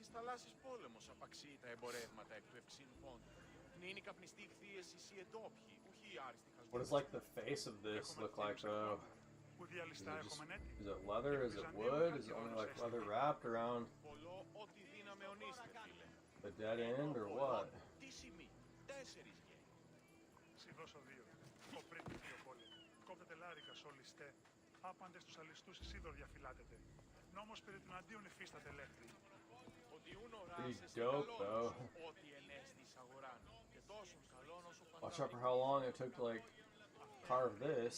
της θαλάσσης πόλεμος απαξίει τα εμπορεύματα εκ του ευξήνου πόντου. Νίνοι καπνιστοί ηχθείες ισοί εντόπιοι, ουχοί άριστοι χασμοί. What does like the face of this look like though? Is it leather? Is it wood? Is it only like leather wrapped around the dead end or what? Άπαντες τους αλιστούς Ισίδωρ διαφυλάτεται. Νόμος περί του αντίον υφίσταται ελεύθερη. Pretty dope though. Watch out for how long it took to like carve this.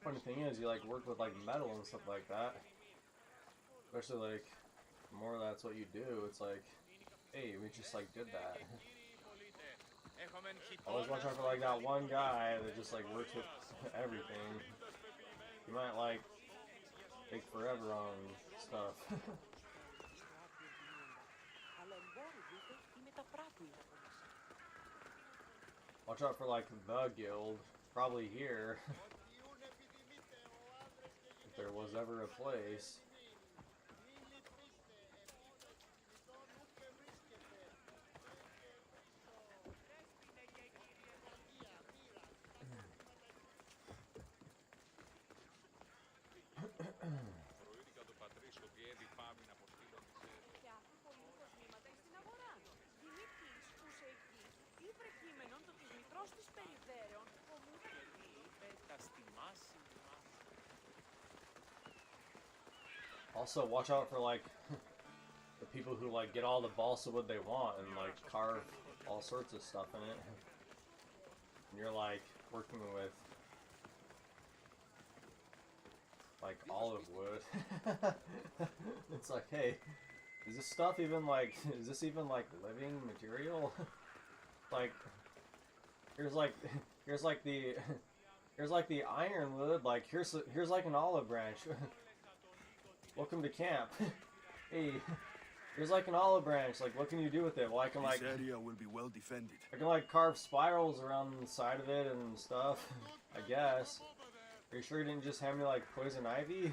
Funny thing is, you like work with like metal and stuff like that. Especially like, the more that's what you do, it's like, hey, we just like did that. Always watch out for like that one guy that just like works with everything. You might like take forever on stuff. Watch out for like the guild, probably here, if there was ever a place. Also, watch out for like the people who like get all the balsa wood they want and like carve all sorts of stuff in it. And you're like working with like olive wood. It's like, hey, is this stuff even like, is this even like living material? Like, here's like the ironwood. Like here's like an olive branch. Welcome to camp. Hey, here's like an olive branch. Like, what can you do with it? Well, I can like. This area will be well defended. I can like carve spirals around the side of it and stuff. I guess. Are you sure you didn't just hand me like poison ivy?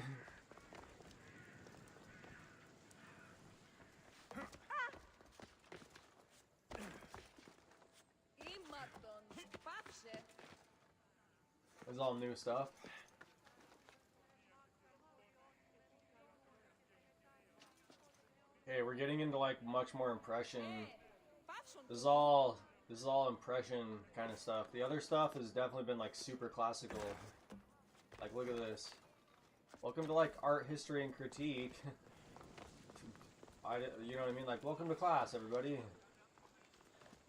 This is all new stuff. Okay, we're getting into like much more impression. This is all impression kind of stuff. The other stuff has definitely been like super classical. Like, look at this. Welcome to like art history and critique. You know what I mean? Like, welcome to class, everybody.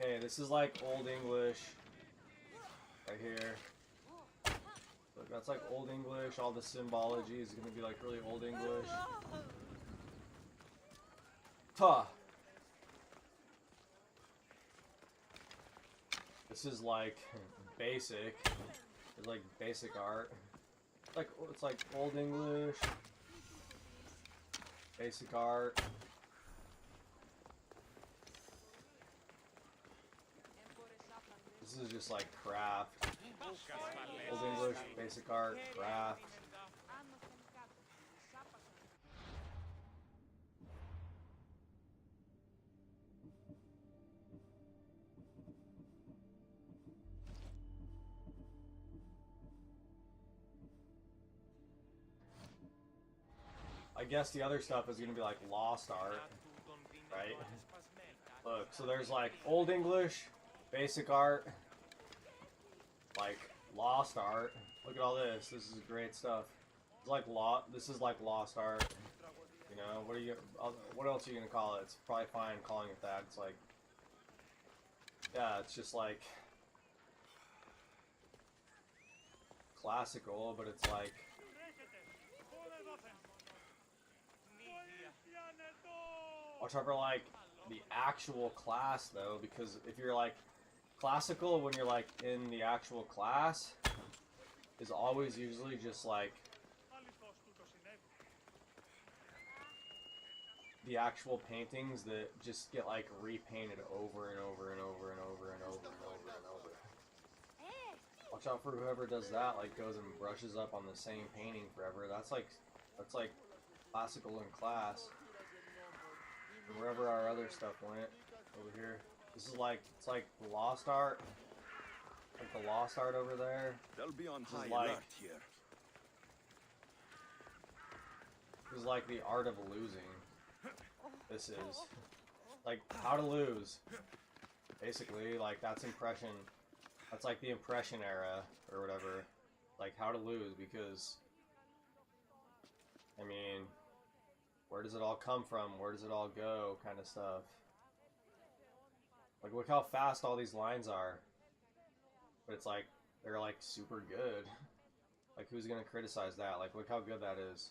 Okay, this is like Old English right here. Look, that's like Old English. All the symbology is gonna be like really Old English. Tuh. This is like basic. It's like basic art. It's like Old English, basic art. This is just like craft. Old English, basic art, craft. I guess the other stuff is going to be like lost art, right? Look, so there's like Old English, basic art, like lost art. Look at all this. This is great stuff. It's like this is like lost art. You know, what else are you going to call it? It's probably fine calling it that. It's like, yeah, it's just like classical, but it's like watch out for like the actual class though, because if you're like classical, when you're like in the actual class, is always usually just like the actual paintings that just get like repainted over and over and over and over and over and over and over. Watch out for whoever does that, like goes and brushes up on the same painting forever. That's like classical in class. And wherever our other stuff went, over here. This is like, it's like the Lost Art. Like the Lost Art over there. They'll be on This high is like, alert here. this is like the art of losing. This is. Like, how to lose. Basically, like, that's impression. That's like the impression era, or whatever. Like, how to lose, because... I mean... Where does it all come from? Where does it all go? Kind of stuff. Like, look how fast all these lines are. But it's like, they're like super good. Like, who's gonna criticize that? Like, look how good that is.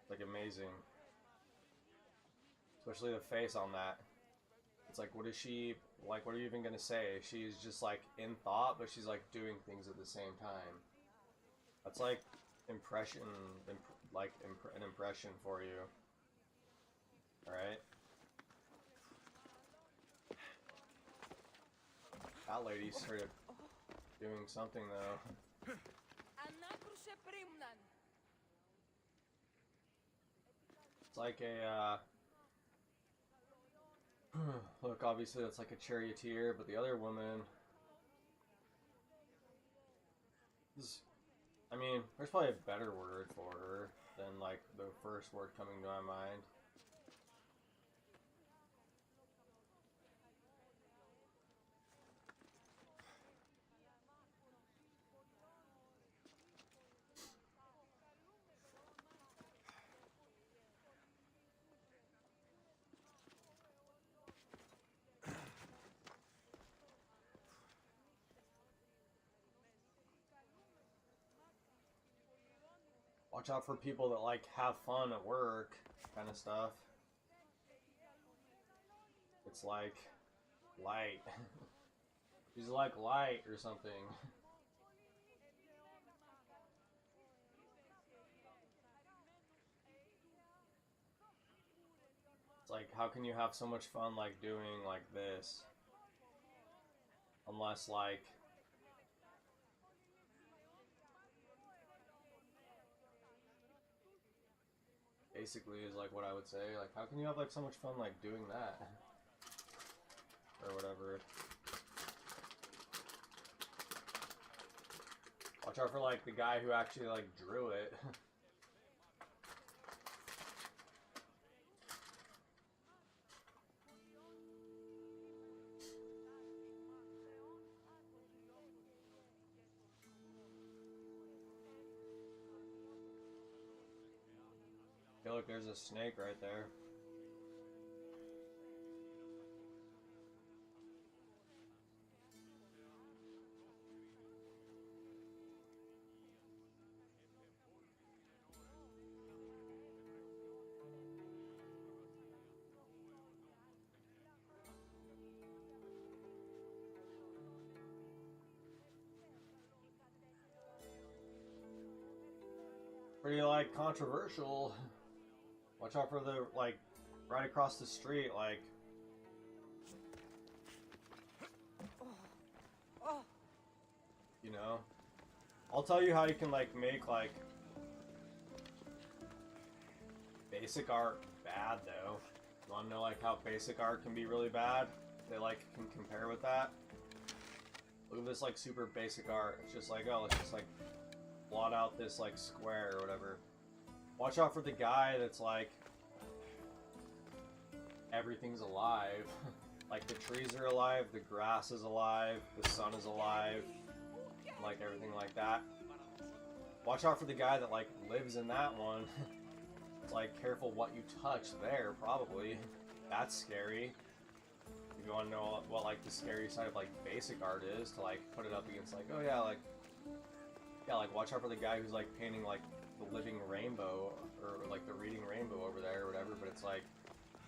Like, amazing. Especially the face on that. It's like, what is she, like, what are you even gonna say? She's just like in thought, but she's like doing things at the same time. That's like impression, an impression for you. Alright? That lady started doing something though. It's like a, look, obviously that's like a charioteer, but the other woman is, I mean, there's probably a better word for her than like the first word coming to my mind. Watch out for people that like have fun at work, kind of stuff. It's like light. She's like light or something. It's like, how can you have so much fun like doing like this? Unless like basically is like what I would say. Like, how can you have like so much fun like doing that? Or whatever. Watch out for like the guy who actually like drew it. Hey, look, there's a snake right there. Pretty like controversial. Watch out for the like right across the street, like you know. I'll tell you how you can like make like basic art bad though. You wanna know like how basic art can be really bad? They like can compare with that. Look at this like super basic art. It's just like, oh, let's just like blot out this like square or whatever. Watch out for the guy that's like everything's alive. Like the trees are alive, the grass is alive, the sun is alive, like everything like that. Watch out for the guy that like lives in that one. It's like, careful what you touch there, probably. That's scary. If you want to know what like the scary side of like basic art is, to like put it up against like, oh yeah, like watch out for the guy who's like painting like the living rainbow or like the reading rainbow over there or whatever, but it's like,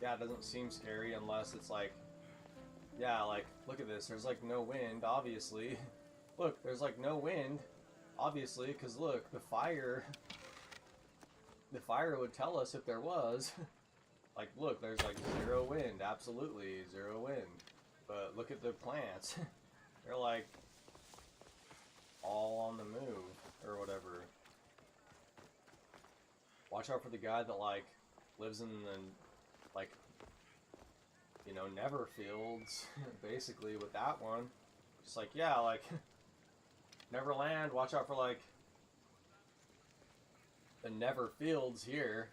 yeah, it doesn't seem scary unless it's like, yeah, like, look at this, there's like no wind, obviously. Look, there's like no wind, obviously, because look, the fire would tell us if there was. Like, look, there's like zero wind, absolutely zero wind. But look at the plants. They're like all on the move or whatever. Watch out for the guy that like lives in the like you know, Neverfields, basically, with that one. Just like, yeah, like, Neverland, watch out for, like, the Neverfields here.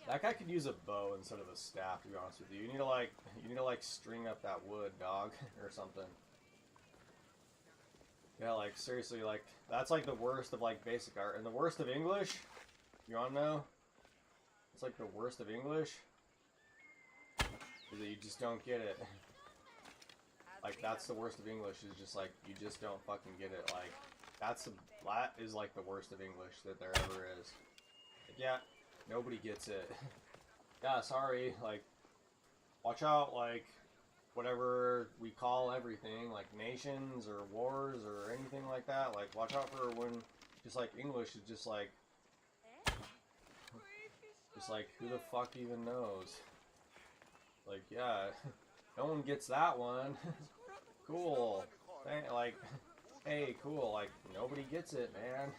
That guy could use a bow instead of a staff, to be honest with you. You need to, like, string up that wood, dog, or something. Yeah, like, seriously, like, that's, like, the worst of, like, basic art. And the worst of English, you wanna know? It's, like, the worst of English is that you just don't get it. Like, that's the worst of English, is just, like, you just don't fucking get it. Like, that is, like, the worst of English that there ever is. Like, yeah, nobody gets it. Yeah, sorry, like, watch out, like, whatever we call everything, like, nations or wars or anything like that. Like, watch out for when, just, like, English is just, like, who the fuck even knows? Like, yeah, no one gets that one. Cool. Like, hey, cool. Like, nobody gets it, man.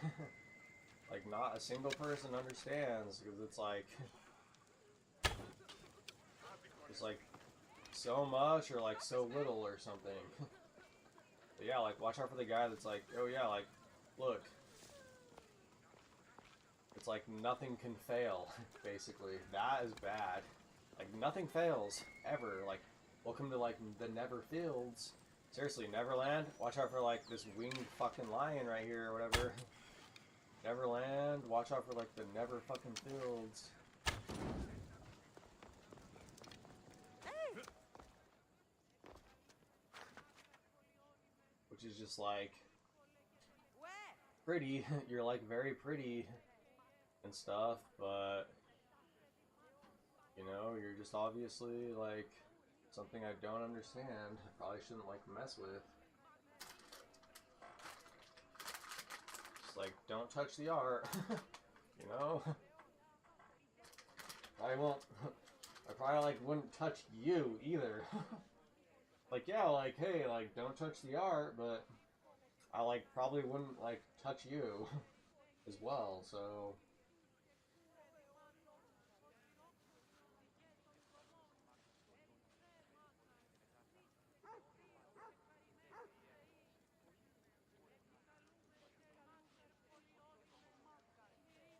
Like, not a single person understands, because it's like, it's like so much or like so little or something. But yeah, like, watch out for the guy that's like, oh yeah, like, look, it's like nothing can fail, basically. That is bad. Like, nothing fails ever. Like, welcome to, like, the Neverfields. Seriously, Neverland, watch out for, like, this winged fucking lion right here or whatever. Neverland, watch out for, like, the Never fucking Fields. Which is just, like, pretty. You're, like, very pretty and stuff, but, you know, you're just obviously, like, something I don't understand. Probably shouldn't, like, mess with. Just, like, don't touch the art. You know? I won't. I probably, like, wouldn't touch you either. Like, yeah, like, hey, like, don't touch the art, but I, like, probably wouldn't, like, touch you as well, so.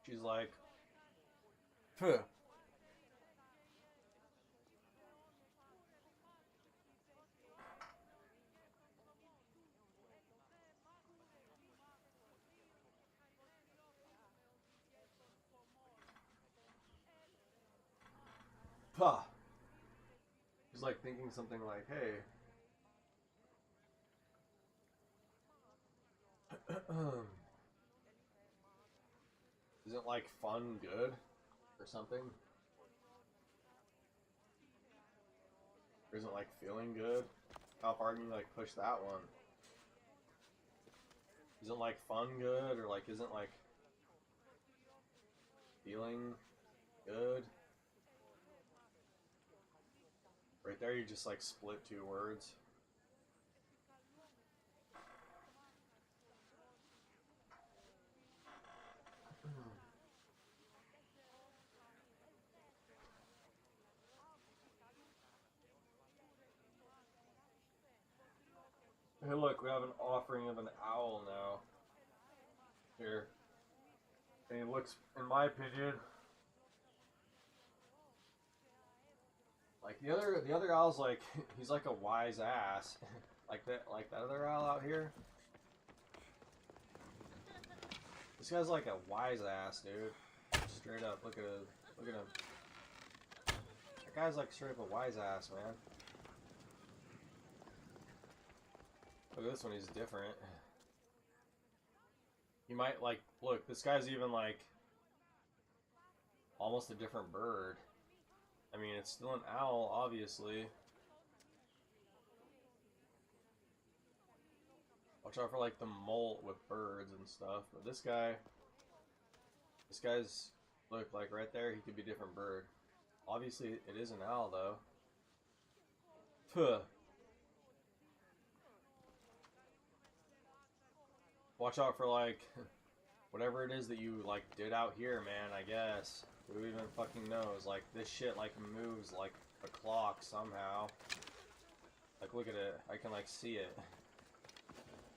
She's like, huh. Puh. She's like thinking something like, hey. Isn't, like, fun good? Or something? Or isn't, like, feeling good? How far can you, like, push that one? Isn't, like, fun good? Or, like, isn't, like, feeling good? Right there, you just, like, split two words. Hey, look, we have an offering of an owl now. Here. And he looks, in my opinion, like the other owl's like, he's like a wise ass. Like that other owl out here. This guy's like a wise ass, dude. Straight up, look at him. That guy's like straight up a wise ass, man. Look at this one, he's different. He might, like, look, this guy's even, like, almost a different bird. I mean, it's still an owl, obviously. Watch out for, like, the molt with birds and stuff. But this guy's, look, like, right there, he could be a different bird. Obviously, it is an owl, though. Puh. Watch out for, like, whatever it is that you, like, did out here, man, I guess. Who even fucking knows? Like, this shit, like, moves like a clock somehow. Like, look at it. I can, like, see it.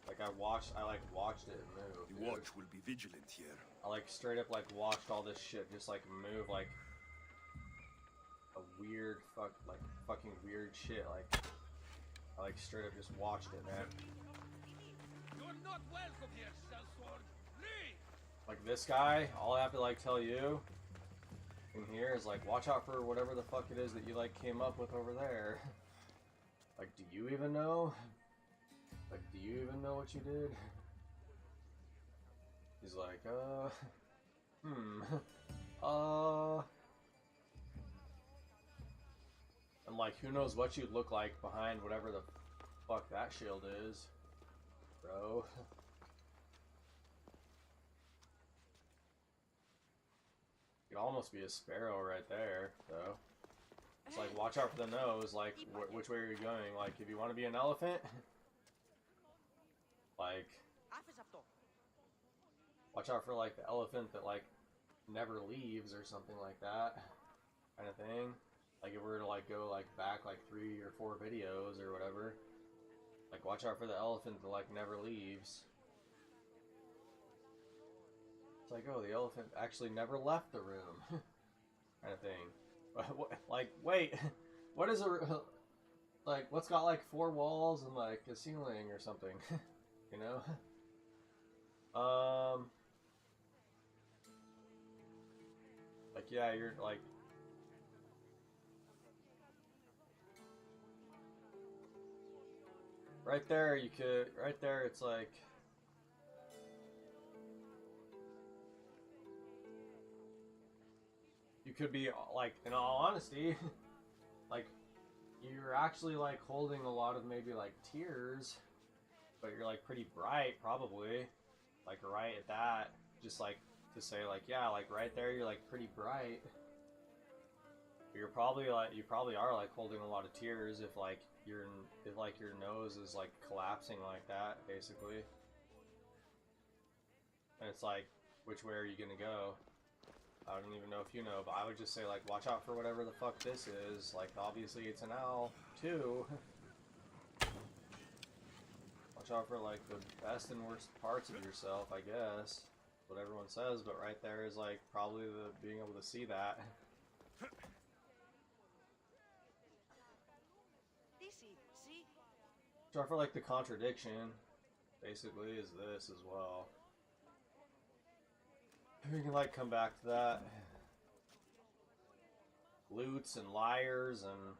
Like, I watched it move. The Dude. watch will be vigilant here. I, like, straight up, like, watched all this shit just, like, move, like, a weird, fucking weird shit. Like, I, like, straight up just watched it, man. You're not welcome here, sellsword. Leave! Like, this guy, all I have to, like, tell you in here is, like, watch out for whatever the fuck it is that you, like, came up with over there. Like, do you even know? Like, do you even know what you did? He's like, and, like, who knows what you'd look like behind whatever the fuck that shield is, bro. Could almost be a sparrow right there, though. It's like, watch out for the nose, like, which way are you going? Like, if you want to be an elephant, like, watch out for, like, the elephant that, like, never leaves or something like that, kind of thing. Like, if we were to, like, go, like, back, like, 3 or 4 videos or whatever, like, watch out for the elephant that, like, never leaves. It's like, oh, the elephant actually never left the room, kind of thing. Like, wait, what is a, like, what's got, like, 4 walls and, like, a ceiling or something, you know? Like, yeah, you're, like, right there, you could, right there, it's like, you could be, like, in all honesty, like, you're actually, like, holding a lot of maybe, like, tears, but you're, like, pretty bright, probably, like, right at that, just, like, to say, like, yeah, like, right there, you're, like, pretty bright. But you're probably, like, you probably are, like, holding a lot of tears if, like, your nose is, like, collapsing like that, basically. And it's like, which way are you gonna go? I don't even know if you know, but I would just say, like, watch out for whatever the fuck this is. Like, obviously it's an owl, too. Watch out for, like, the best and worst parts of yourself, I guess. What everyone says, but right there is, like, probably the being able to see that. Watch out for, like, the contradiction, basically, is this as well. We can, like, come back to that. Loots and liars, and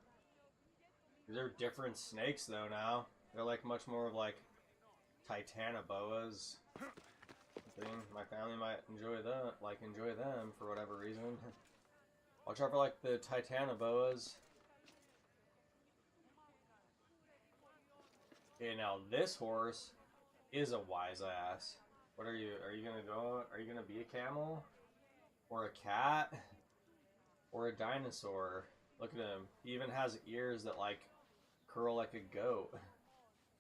they're different snakes though now. They're, like, much more of, like, titanoboas thing. My family might enjoy them, for whatever reason. Watch out for, like, the titanoboas. Okay, now this horse is a wise ass. What are you gonna go? Are you gonna be a camel? Or a cat? Or a dinosaur? Look at him. He even has ears that, like, curl like a goat.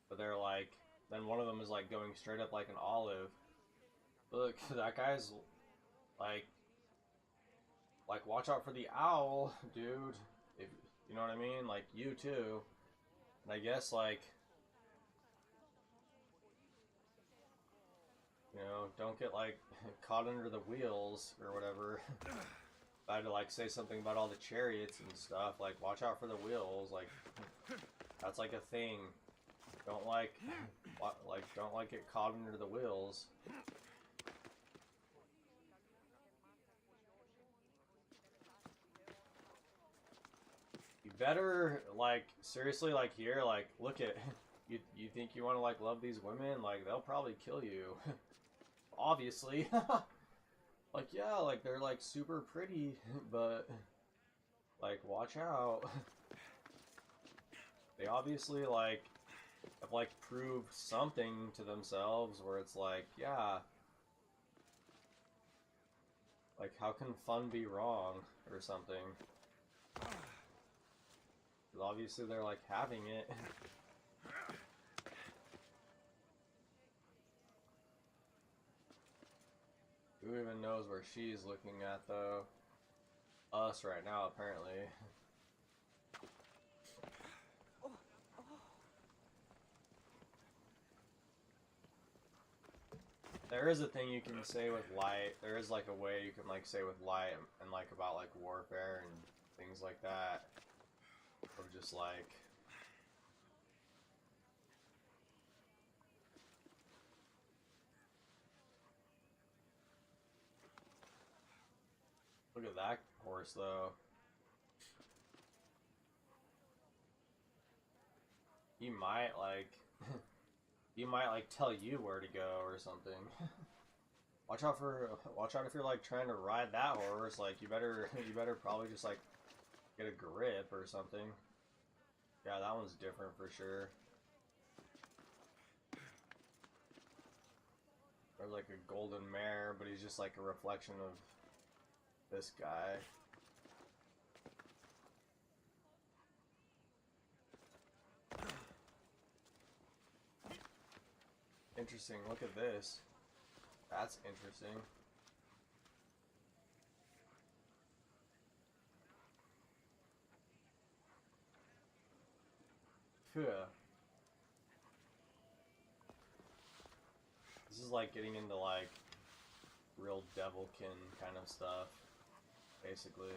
But they're, like, then one of them is, like, going straight up like an olive. Look, that guy's, like, watch out for the owl, dude. If, you know what I mean? Like, you too. And I guess, like, you know, don't get, like, caught under the wheels or whatever. If I had to, like, say something about all the chariots and stuff, like, watch out for the wheels, like, that's, like, a thing. Don't, like, don't, get caught under the wheels. You better, like, seriously, like, here, like, look at, you think you want to, like, love these women? Like, they'll probably kill you. Obviously. Like, yeah, like, they're, like, super pretty, but, like, watch out. They obviously, like, have, like, proved something to themselves where it's like, yeah, like, how can fun be wrong or something? 'Cause obviously they're, like, having it. Who even knows where she's looking at, though? us right now, apparently. There is a thing you can say with light. There is like a way you can like say with light and like about like warfare and things like that. Of just like look at that horse though. He might like he might like tell you where to go or something. Watch out if you're like trying to ride that horse, like you better probably just like get a grip or something. Yeah, that one's different for sure. There's like a golden mare, but he's just like a reflection of this guy. Interesting, look at this. That's interesting. Phew. This is like getting into like real devilkin kind of stuff, basically.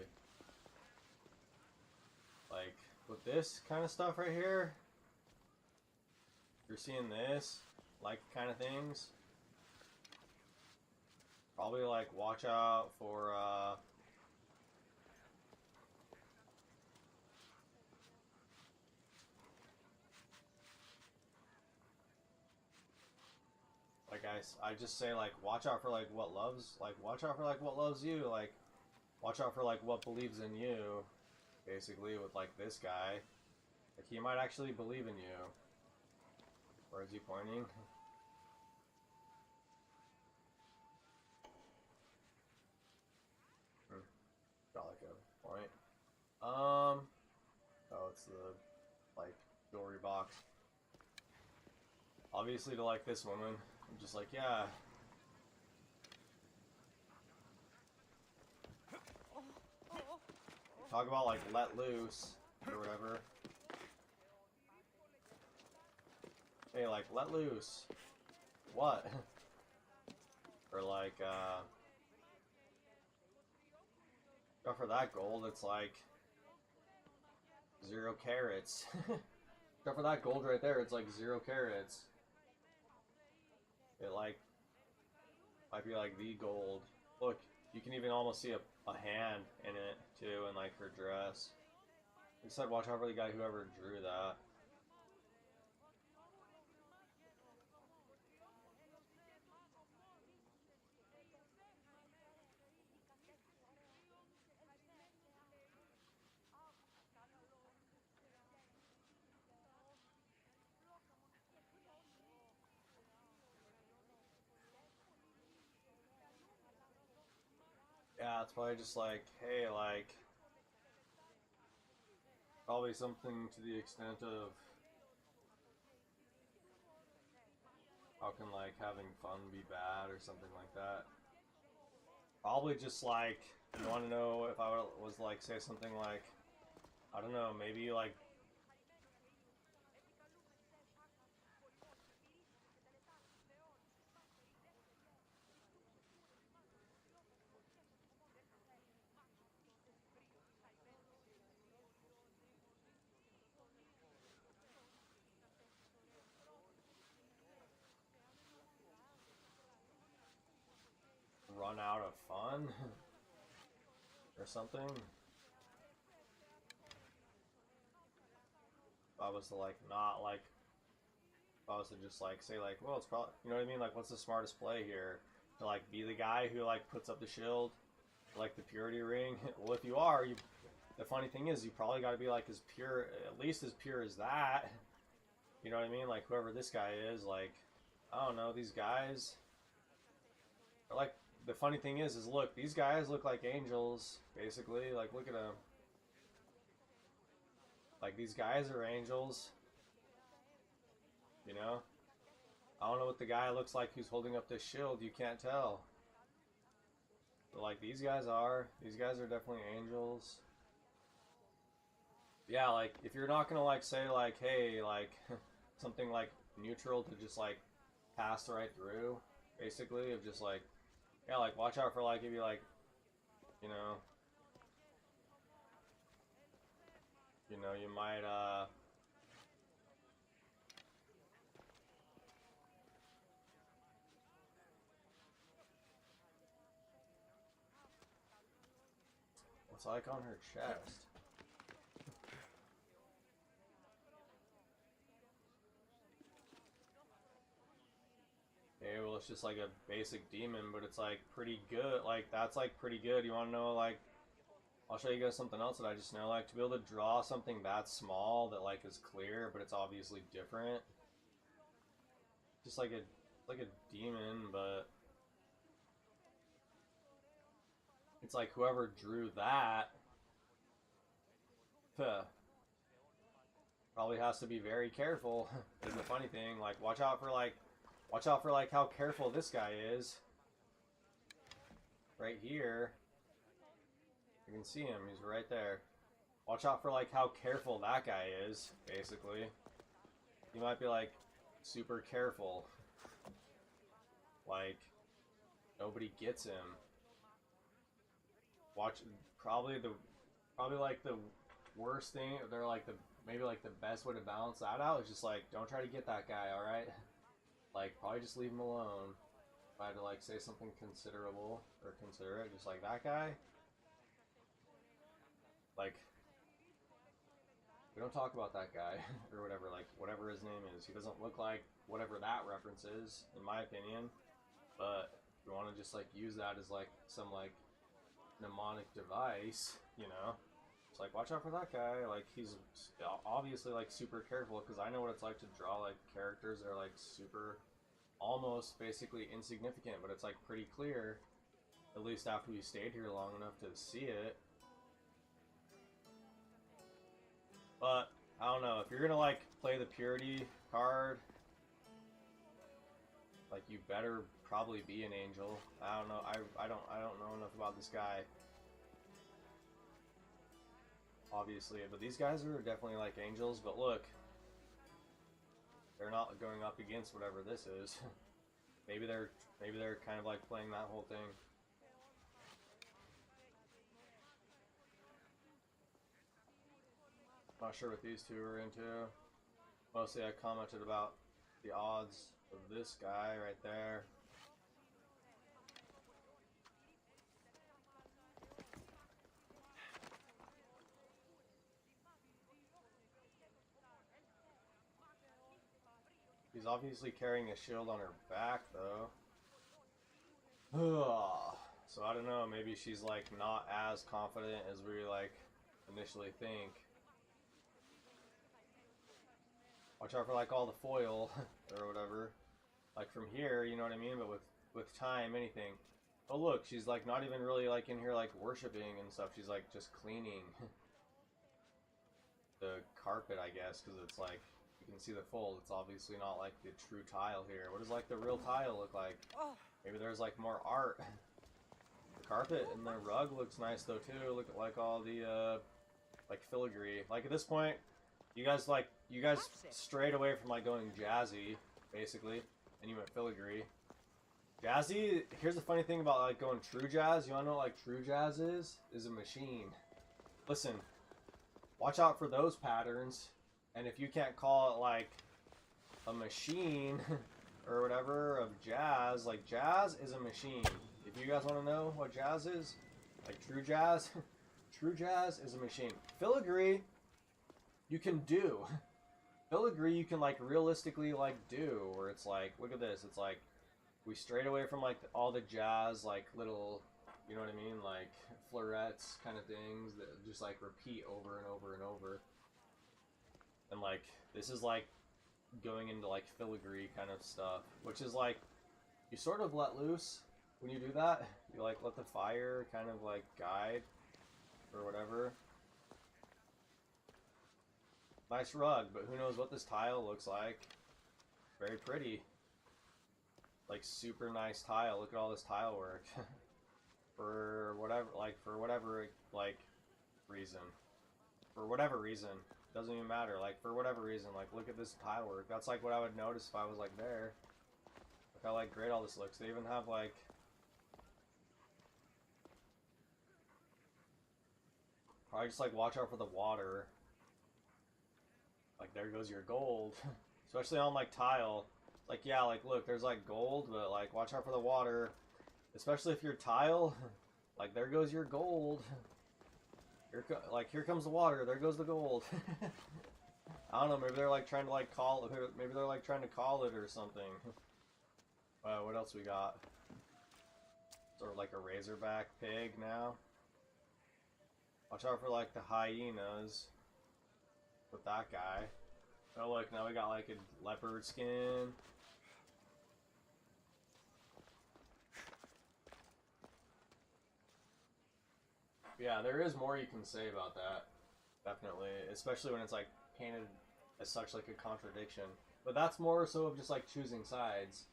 Like with this kind of stuff right here, you're seeing this, like kind of things. Probably like watch out for like I just say like watch out for like what loves what loves you, like watch out for like what believes in you, basically with like this guy. Like he might actually believe in you. Where is he pointing? Got like a point. Oh, it's the like jewelry box. Obviously to like this woman, I'm just like, yeah. Talk about like let loose or whatever. Hey, like let loose. What? Or like go for that gold, it's like 0 carats. Go for that gold right there, it's like 0 carats. It like might be like the gold. Look, you can even almost see a hand in it too, in like her dress. It said watch out for the guy who ever drew that. Yeah, it's probably just like, hey, like, probably something to the extent of how can like having fun be bad or something like that. Probably just like, you want to know if I was like say something like, I don't know, maybe like run out of fun or something. If I was to like not like, if I was to just like say like, well, it's probably, you know what I mean? Like, what's the smartest play here? To like be the guy who like puts up the shield, like the purity ring. Well, if you are, you. The funny thing is, you probably got to be like as pure, at least as pure as that. You know what I mean? Like whoever this guy is, like I don't know, these guys. Are like the funny thing is look, these guys look like angels, basically. Like look at them. Like these guys are angels. You know? I don't know what the guy looks like who's holding up this shield. You can't tell. But like these guys are definitely angels. Yeah, like if you're not gonna like say like, hey, like something like neutral to just like pass right through, basically, of just like, yeah, like watch out for like if you like, you know, you might what's like on her chest? Okay, well it's just like a basic demon, but it's like pretty good. Like that's like pretty good. You want to know like? I'll show you guys something else that I just know. Like to be able to draw something that small that like is clear, but it's obviously different. Just like a demon, but it's like whoever drew that probably has to be very careful. Is the funny thing. Like watch out for like how careful this guy is. Right here. You can see him, he's right there. Watch out for like how careful that guy is, basically. He might be like super careful. Like nobody gets him. Watch probably like the worst thing, they're like maybe like the best way to balance that out is just like don't try to get that guy, alright? Like probably just leave him alone. If I had to like say something considerable or considerate, just like that guy. Like, we don't talk about that guy, or whatever, like, whatever his name is. He doesn't look like whatever that reference is, in my opinion. But if you want to just, like, use that as, like, some, like, mnemonic device, you know? It's like, watch out for that guy. Like, he's obviously, like, super careful, because I know what it's like to draw, like, characters that are, like, super, almost, basically insignificant, but it's, like, pretty clear, at least after we stayed here long enough to see it. But I don't know, if you're gonna like play the purity card, like you better probably be an angel. I don't know. I don't know enough about this guy. Obviously, but these guys are definitely like angels, but look, they're not going up against whatever this is. maybe they're kind of like playing that whole thing. Not sure what these two are into. Mostly I commented about the odds of this guy right there. He's obviously carrying a shield on her back though. So I don't know, maybe she's like not as confident as we like initially think. Watch out for like all the foil or whatever. Like from here, you know what I mean? But with time, anything. Oh look, she's like not even really like in here like worshiping and stuff. She's like just cleaning the carpet, I guess, because it's like you can see the fold. It's obviously not like the true tile here. What does like the real tile look like? Maybe there's like more art. The carpet and the rug looks nice though too. Look at like all the like filigree. Like at this point, you guys strayed away from like going jazzy, basically, and you went filigree. Jazzy, here's the funny thing about like going true jazz. You wanna know what like true jazz is? Is a machine. Listen, watch out for those patterns, and if you can't call it like a machine or whatever of jazz, like jazz is a machine. If you guys want to know what jazz is, like true jazz, true jazz is a machine. Filigree, you can do. Filigree, you can like realistically like do, where it's like, look at this, it's like, we strayed away from like all the jazz, like little, you know what I mean, like florets kind of things that just like repeat over and over and over. And like, this is like going into like filigree kind of stuff, which is like, you sort of let loose when you do that. You like let the fire kind of like guide or whatever. Nice rug, but who knows what this tile looks like. Very pretty. Like super nice tile. Look at all this tile work. for whatever, like, reason. For whatever reason. Doesn't even matter. Like, for whatever reason. Like, look at this tile work. That's, like, what I would notice if I was, like, there. Look how, like, great all this looks. They even have, like... Probably just, like, watch out for the water. Like, there goes your gold. Especially on, like, tile. Like, yeah, like, look, there's, like, gold, but, like, watch out for the water. Especially if you're tile. Like, there goes your gold. Here comes the water. There goes the gold. I don't know. Maybe they're like trying to like call it. Maybe they're like trying to call it or something. What else we got? Sort of like a razorback pig now. Watch out for like the hyenas with that guy. Oh look, now we got like a leopard skin. Yeah, there is more you can say about that. Definitely. Especially when it's like painted as such like a contradiction. But that's more so of just like choosing sides.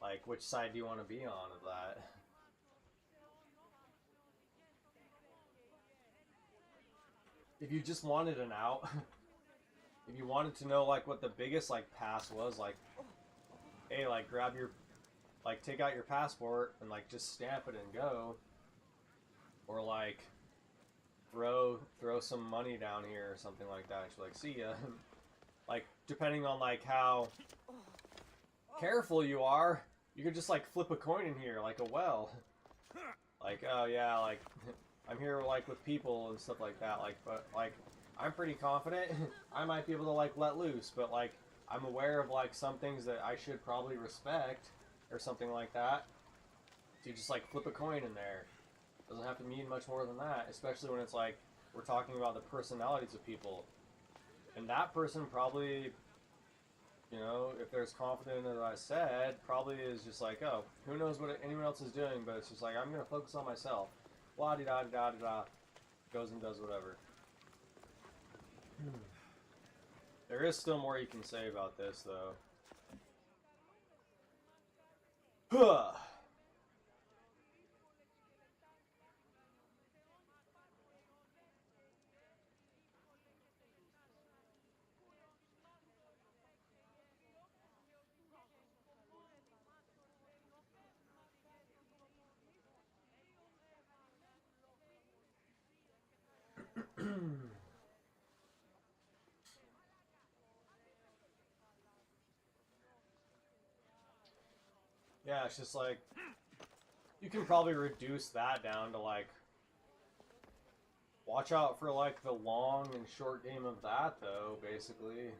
Like, which side do you want to be on of that? If you just wanted an out, if you wanted to know like what the biggest like pass was, like, hey, like grab your, like take out your passport and like just stamp it and go. Or like throw some money down here or something like that. She's like, see ya. Like, depending on like how careful you are, you could just like flip a coin in here like a well. Like, oh yeah, like I'm here like with people and stuff like that. Like, but like I'm pretty confident I might be able to like let loose, but like I'm aware of like some things that I should probably respect or something like that. So you just like flip a coin in there. Doesn't have to mean much more than that, especially when it's like we're talking about the personalities of people. And that person probably, you know, if they're as confident as I said, probably is just like, oh, who knows what anyone else is doing, but it's just like, I'm going to focus on myself. Blah-de-da-de-da-de-da. Goes and does whatever. There is still more you can say about this, though. Huh. Yeah, it's just like, you can probably reduce that down to like, watch out for like the long and short game of that though, basically.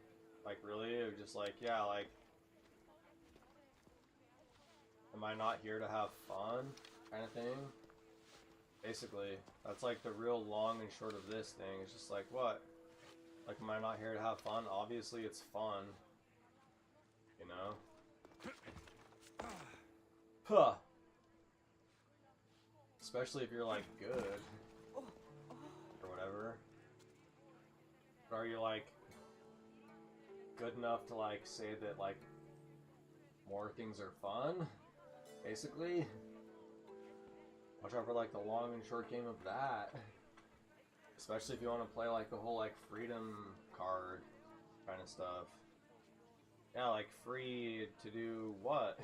Like really, it was just like, yeah, like, am I not here to have fun, kind of thing? Basically, that's like the real long and short of this thing. It's just like, what? Like, am I not here to have fun? Obviously it's fun. You know? Huh. Especially if you're like good. Or whatever. But are you like good enough to like say that like more things are fun? Basically. Watch out for like the long and short game of that. Especially if you want to play like the whole like freedom card kind of stuff. Yeah, like free to do what?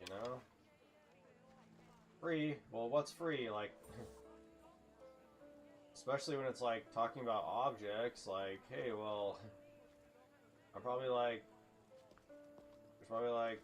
You know? Free? Well, what's free? Like, especially when it's like talking about objects, like, hey, well, I'm probably like, there's probably like,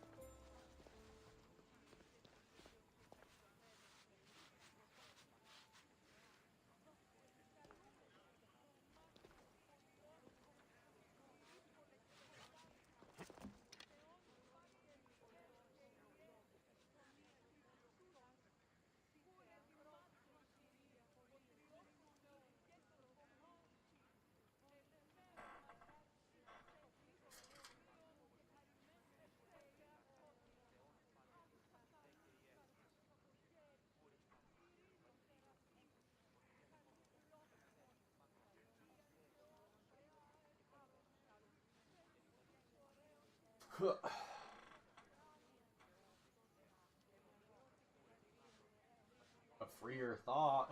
freer thought,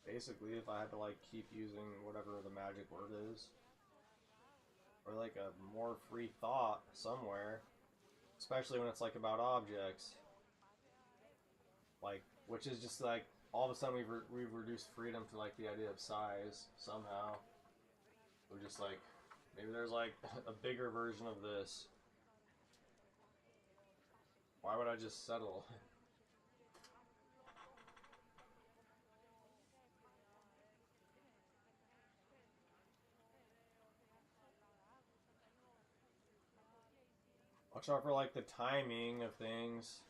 basically, if I had to like keep using whatever the magic word is. Or like a more free thought somewhere. Especially when it's like about objects. Like, which is just like, all of a sudden we've reduced freedom to like the idea of size, somehow. We're just like, maybe there's like a bigger version of this. Why would I just settle? Watch out for like the timing of things.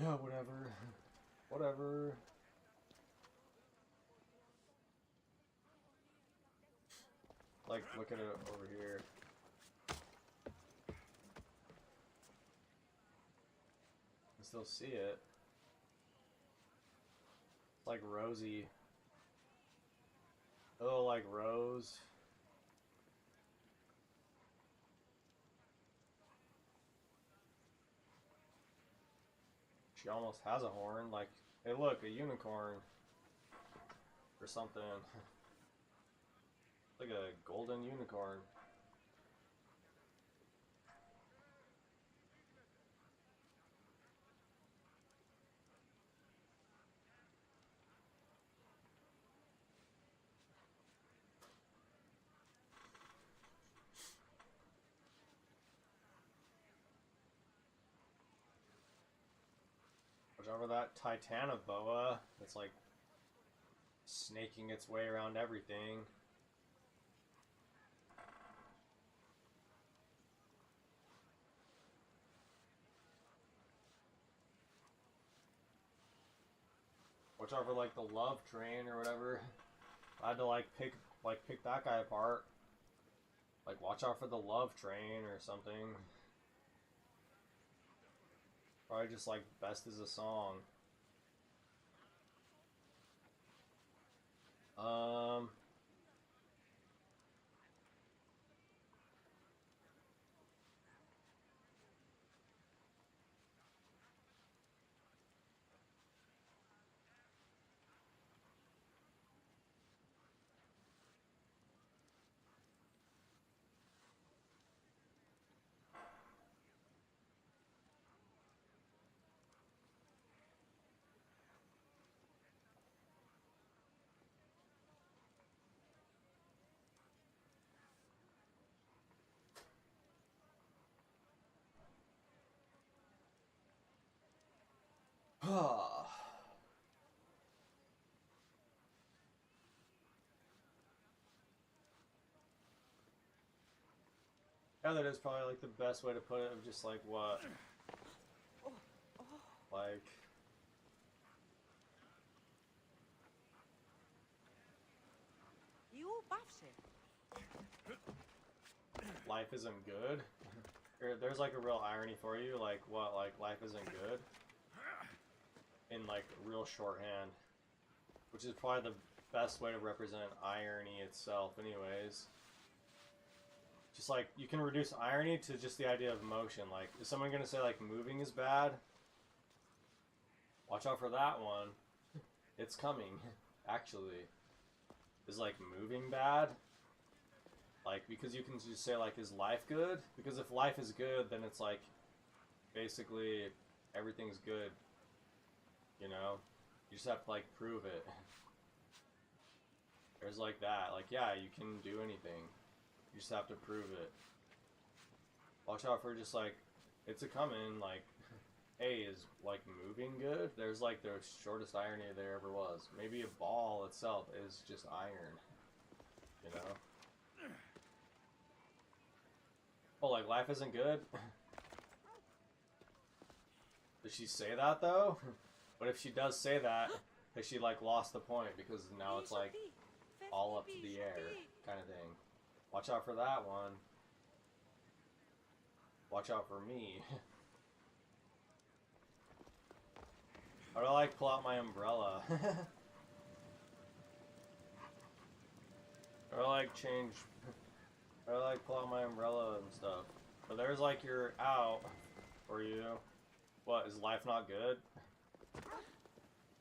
Yeah, whatever. Whatever. Like, look at it over here. I still see it. It's like Rosie. Oh, like Rose. She almost has a horn. Like, hey, look, a unicorn. Or something. Like a golden unicorn. Watch over that Titanoboa. It's like snaking its way around everything. Watch out for like the love train or whatever. I had to like pick that guy apart. Like, watch out for the love train or something. Probably just like best is a song. Yeah, that is probably like the best way to put it, of just like what? Like, life isn't good. There's like a real irony for you, like what, like life isn't good? In like real shorthand. Which is probably the best way to represent irony itself anyways. Just like, you can reduce irony to just the idea of motion. Like, is someone gonna say like moving is bad? Watch out for that one. It's coming, actually. Is like moving bad? Like, because you can just say like, is life good? Because if life is good, then it's like, basically, everything's good. You know? You just have to like prove it. There's like that. Like, yeah, you can do anything. You just have to prove it. Watch out for just like, it's a coming, like, hey, is like moving good? There's like the shortest irony there ever was. Maybe a ball itself is just iron. You know? Oh, like life isn't good? Does she say that though? But if she does say that, has she like lost the point? Because now it's like all up to the air kind of thing. Watch out for that one. Watch out for me. How do I like pull out my umbrella? Or like change, or like pull out my umbrella and stuff. But there's like your out for you. What, is life not good?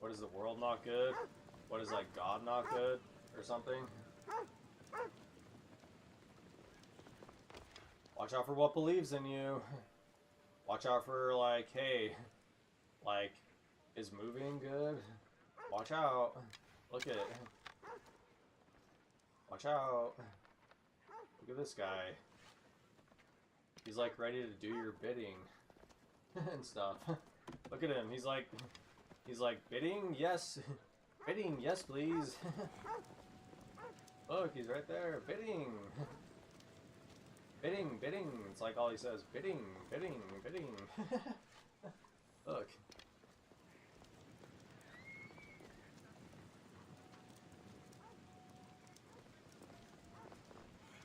What, is the world not good? What, is like God not good? Or something? Watch out for what believes in you. Watch out for like, hey, like, is moving good? Watch out. Look at it. Watch out. Look at this guy. He's like ready to do your bidding and stuff. Look at him. He's like bidding, yes. Bidding, yes please. Look, he's right there. Bidding. Bidding, bidding. It's like all he says. Bidding, bidding, bidding. Look.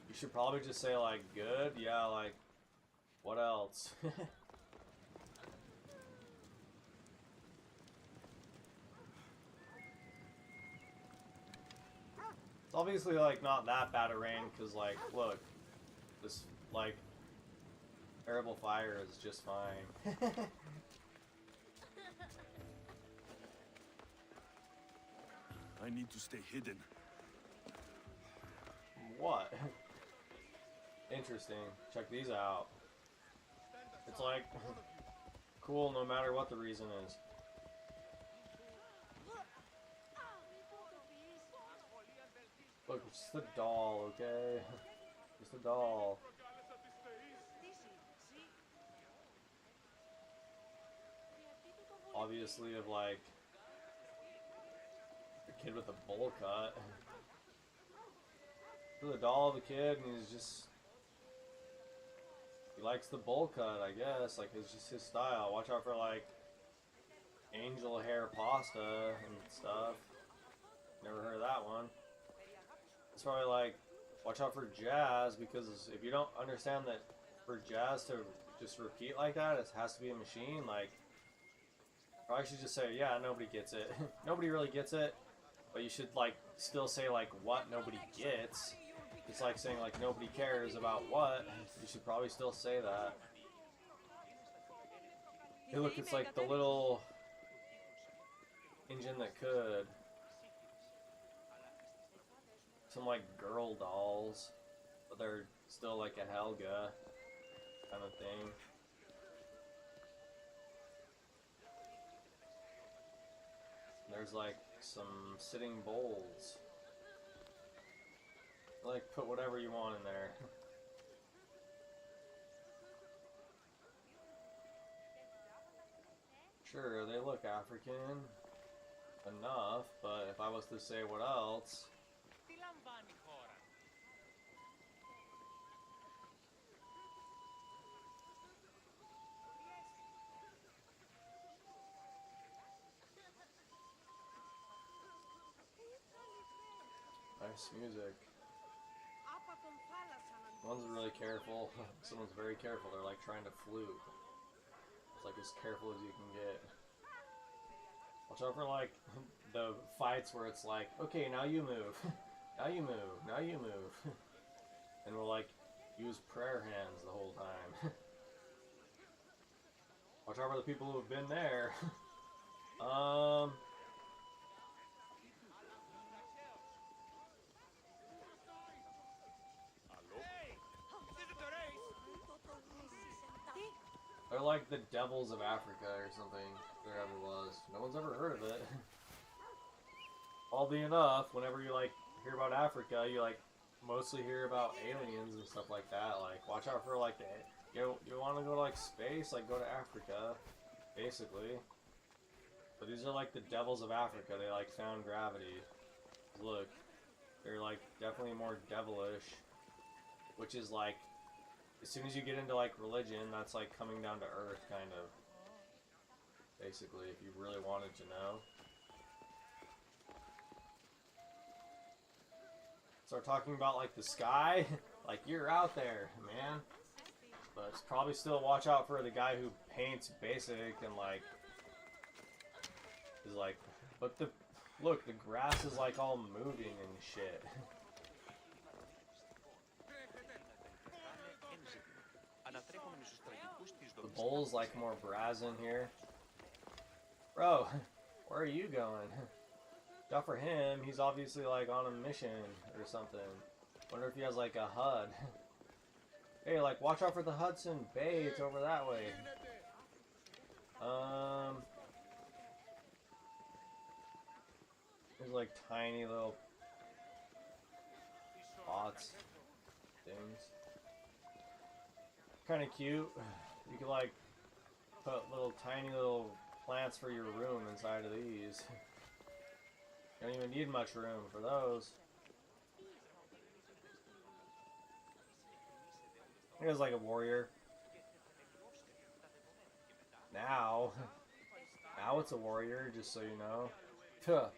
You should probably just say like, good, yeah, like, what else? It's obviously like not that bad of rain, because like, look, this like terrible fire is just fine. I need to stay hidden. What? Interesting. Check these out. It's like cool no matter what the reason is. Look, it's just a doll, okay? Just a doll. Obviously of like a kid with a bowl cut. The doll of a kid, and he's just, he likes the bowl cut, I guess. Like, it's just his style. Watch out for like angel hair pasta and stuff. Never heard of that one. It's probably like, watch out for jazz, because if you don't understand that for jazz to just repeat like that, it has to be a machine. Like, probably should just say, yeah, nobody gets it. Nobody really gets it, but you should like still say like what nobody gets. It's like saying like nobody cares about what. You should probably still say that. Hey look, it's like the little engine that could. Some like girl dolls, but they're still like a Helga kind of thing. There's like some sitting bowls. Like, put whatever you want in there. Sure, they look African enough, but if I was to say what else... Nice music. One's really careful. Someone's very careful. They're like trying to flute. It's like as careful as you can get. Watch out for like the fights where it's like, okay, now you move. Now you move. Now you move. And we'll like use prayer hands the whole time. Watch out for the people who have been there. They're like the devils of Africa or something. There ever was. No one's ever heard of it. Oddly enough, whenever you like hear about Africa, you like mostly hear about aliens and stuff like that. Like, watch out for like, you want to go to like space? Like, go to Africa, basically. But these are like the devils of Africa. They like found gravity. Look, they're like definitely more devilish, which is like, as soon as you get into like religion, that's like coming down to earth, kind of. Basically, if you really wanted to know. Start talking about like the sky, like you're out there, man. But it's probably still watch out for the guy who paints basic and like is like, but look, the grass is like all moving and shit. The pulls like more brass in here. Bro, where are you going? Not for him, he's obviously like on a mission or something. Wonder if he has like a HUD. Hey, like watch out for the Hudson Bay, it's over that way. There's like tiny little pots, things. Kind of cute. You could like put little tiny little plants for your room inside of these. You don't even need much room for those. I think it was like a warrior. Now it's a warrior, just so you know. Huh.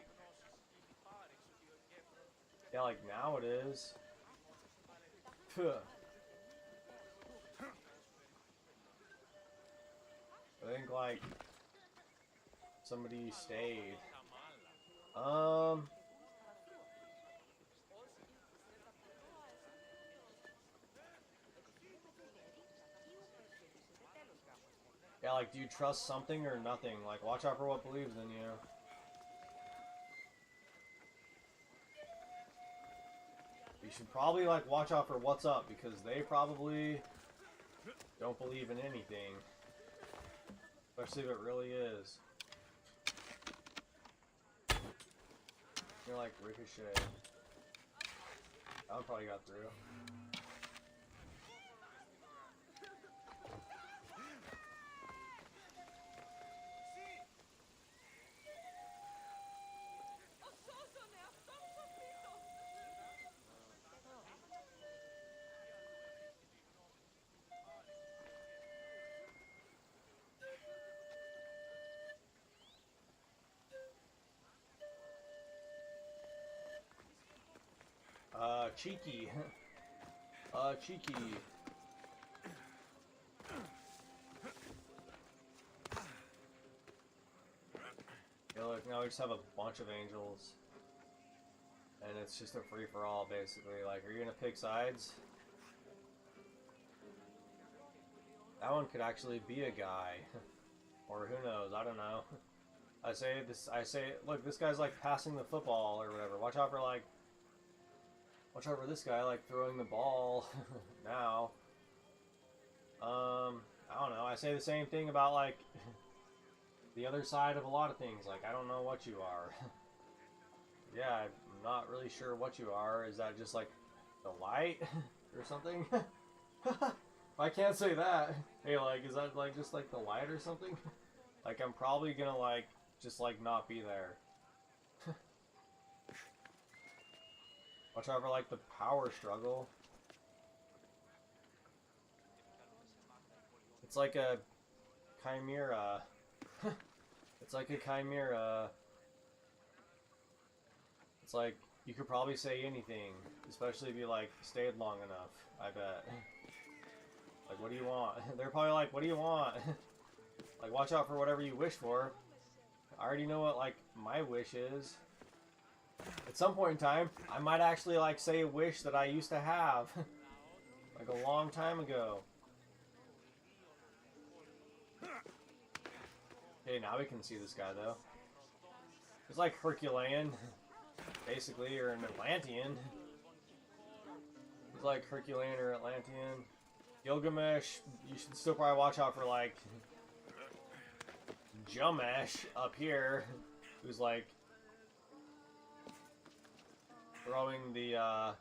Yeah, like now it is. Huh. I think like somebody stayed. Yeah, like, do you trust something or nothing? Like, watch out for what believes in you. You should probably, like, watch out for what's up, because they probably don't believe in anything. Especially if it really is. You're like, Ricochet. That one probably got through. Cheeky. Cheeky. Yeah, look, now we just have a bunch of angels. And it's just a free-for-all, basically. Like, are you gonna pick sides? That one could actually be a guy. Or who knows, I don't know. I say, look, this guy's like passing the football or whatever. Watch out for this guy, like, throwing the ball now. I don't know. I say the same thing about, like, the other side of a lot of things. Like, I don't know what you are. Yeah, I'm not really sure what you are. Is that just, like, the light or something? I can't say that. Hey, like, is that, like, just, like, the light or something? Like, I'm probably gonna, like, just, like, not be there. Watch out for, like, the power struggle. It's like a chimera. It's like a chimera. It's like, you could probably say anything. Especially if you, like, stayed long enough, I bet. Like, what do you want? They're probably like, what do you want? Like, watch out for whatever you wish for. I already know what, like, my wish is. At some point in time, I might actually, like, say a wish that I used to have. Like, a long time ago. Okay, now we can see this guy, though. He's like Herculean, basically, or an Atlantean. He's like Herculean or Atlantean. Gilgamesh, you should still probably watch out for, like, Jamesh up here, who's, like, throwing the,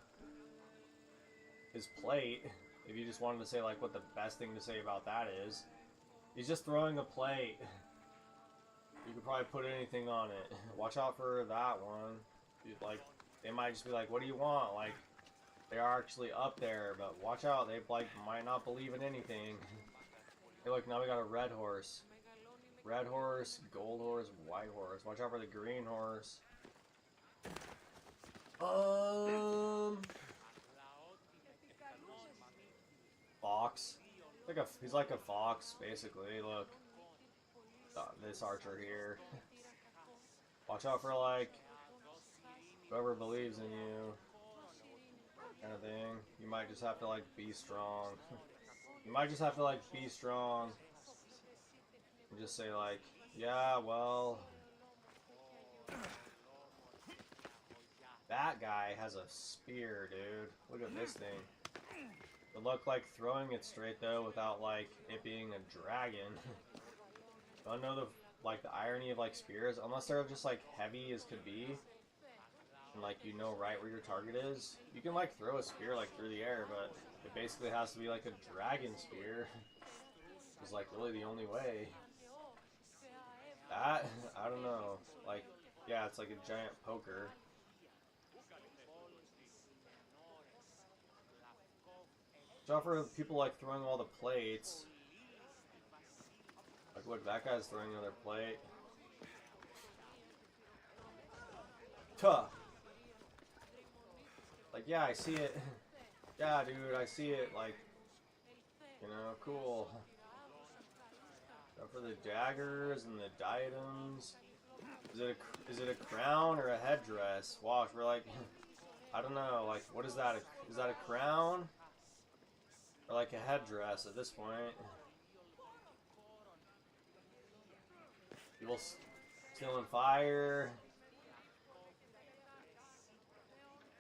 his plate. If you just wanted to say, like, what the best thing to say about that is. He's just throwing a plate. You could probably put anything on it. Watch out for that one. Like, they might just be like, what do you want? Like, they are actually up there, but watch out. They, like, might not believe in anything. Hey, look, now we got a red horse. Red horse, gold horse, white horse. Watch out for the green horse. Fox. He's like a fox, basically. Look. This archer here. Watch out for, like, whoever believes in you. Kind of thing. You might just have to, like, be strong. You might just have to, like, be strong. And just say like, yeah, well, that guy has a spear, dude. Look at this thing. It looked like throwing it straight though without like it being a dragon. Don't know the like the irony of like spears, unless they're just like heavy as could be, and like you know right where your target is. You can like throw a spear like through the air, but it basically has to be like a dragon spear. It's like really the only way. That I don't know. Like yeah, it's like a giant poker. Watch out for people like throwing all the plates. Like look, that guy's throwing another plate. Tuh. Like yeah, I see it. Yeah, dude, I see it. Like, you know, cool. Go for the daggers and the diadems. Is it a crown or a headdress? Watch, we're like, I don't know. Like, what is that? Is that a crown or like a headdress at this point? People stealing fire.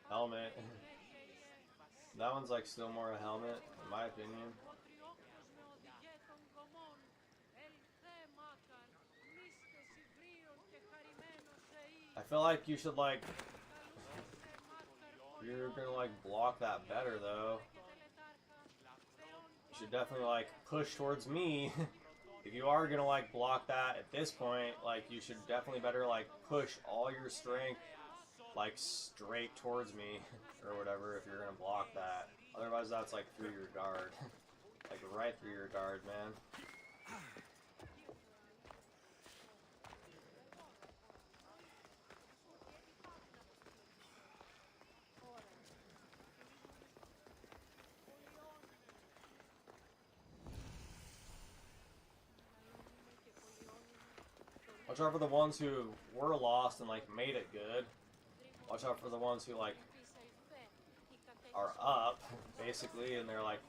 Helmet. That one's like still more a helmet, in my opinion. I feel like you should like, you're gonna like block that better though. You should definitely like push towards me. If you are gonna like block that at this point, like you should definitely better like push all your strength like straight towards me or whatever if you're gonna block that. Otherwise that's like through your guard. Like right through your guard, man. Watch out for the ones who were lost and like made it good. Watch out for the ones who like are up basically and they're like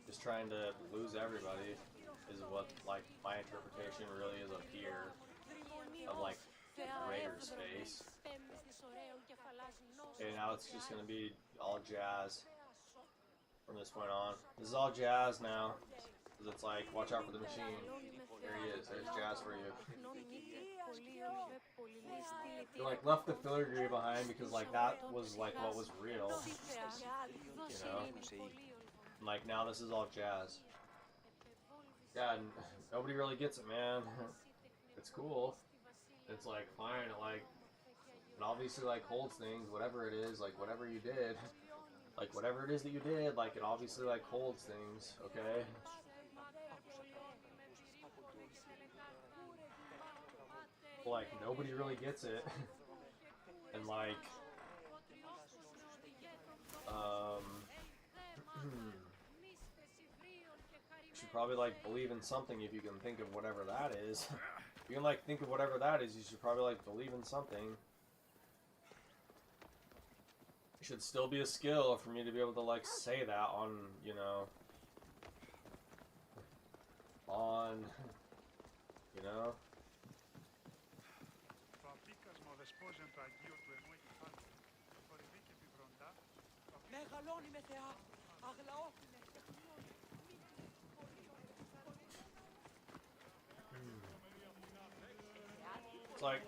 just trying to lose everybody is what like my interpretation really is up here of like Raider's face. Okay, now it's just gonna be all jazz from this point on. This is all jazz now. Because it's like, watch out for the machine. There he is, there's jazz for you. You like left the filigree behind because like that was like what was real. You know? And, like now this is all jazz. Yeah, and nobody really gets it, man. It's cool. It's like fine, it like it obviously like holds things, whatever it is, like whatever you did. Like whatever it is that you did, like it obviously like holds things, okay? Like nobody really gets it. And like you should probably like believe in something if you can think of whatever that is. If you can like think of whatever that is, you should probably like believe in something. It should still be a skill for me to be able to like say that on, you know, on, you know. Το απίκασμα δεσπόζεν το Αγίο του ενού εγκεφάλου. Το θορυβεί και επιβροντά. Μεγαλώνει με θεά, αγλαόφιλε και χλιώνει. It's like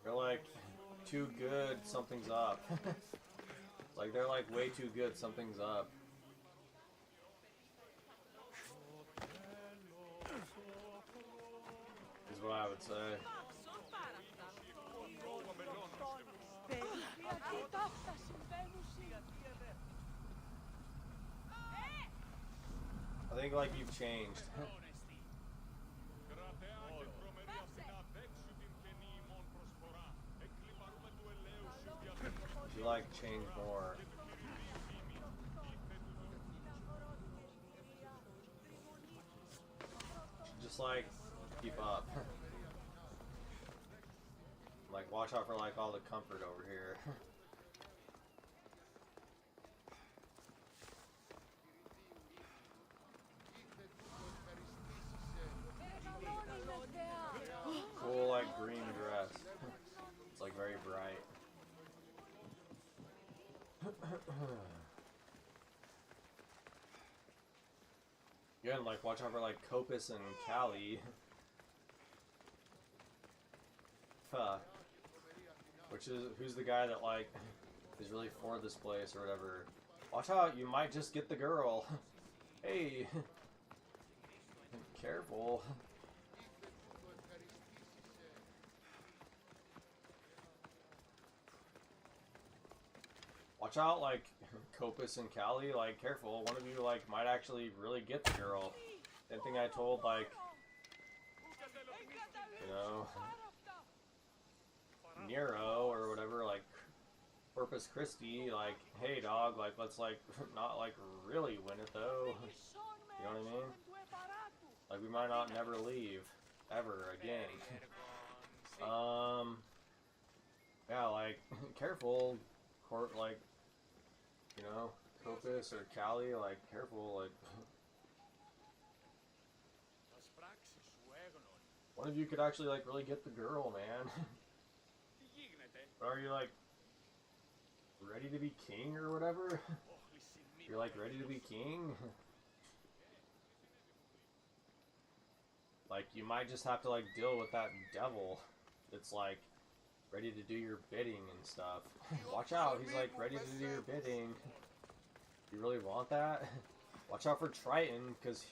they're like too good, something's up. Like they're like way too good, something's up. Is what I would say. I think like you've changed. You like change more. Just like keep up. Like watch out for like all the comfort over here. Again, like, watch out for, like, Copus and Callie. Who's the guy that, like, is really for this place or whatever. Watch out, you might just get the girl. Hey. Careful. Watch out, like, Copus and Callie, like, careful. One of you, like, might actually really get the girl. Same thing I told, like, you know, Nero or whatever, like, Corpus Christi, like, hey, dog, like, let's, like, not, like, really win it, though. You know what I mean? Like, we might not never leave. Ever again. Yeah, like, careful, like, you know, Copus or Callie, like, careful, like, one of you could actually, like, really get the girl, man. But are you, like, ready to be king or whatever? You're, like, ready to be king? Like, you might just have to, like, deal with that devil that's, like, ready to do your bidding and stuff. Watch out, he's, like, ready to do your bidding. You really want that? Watch out for Triton, because,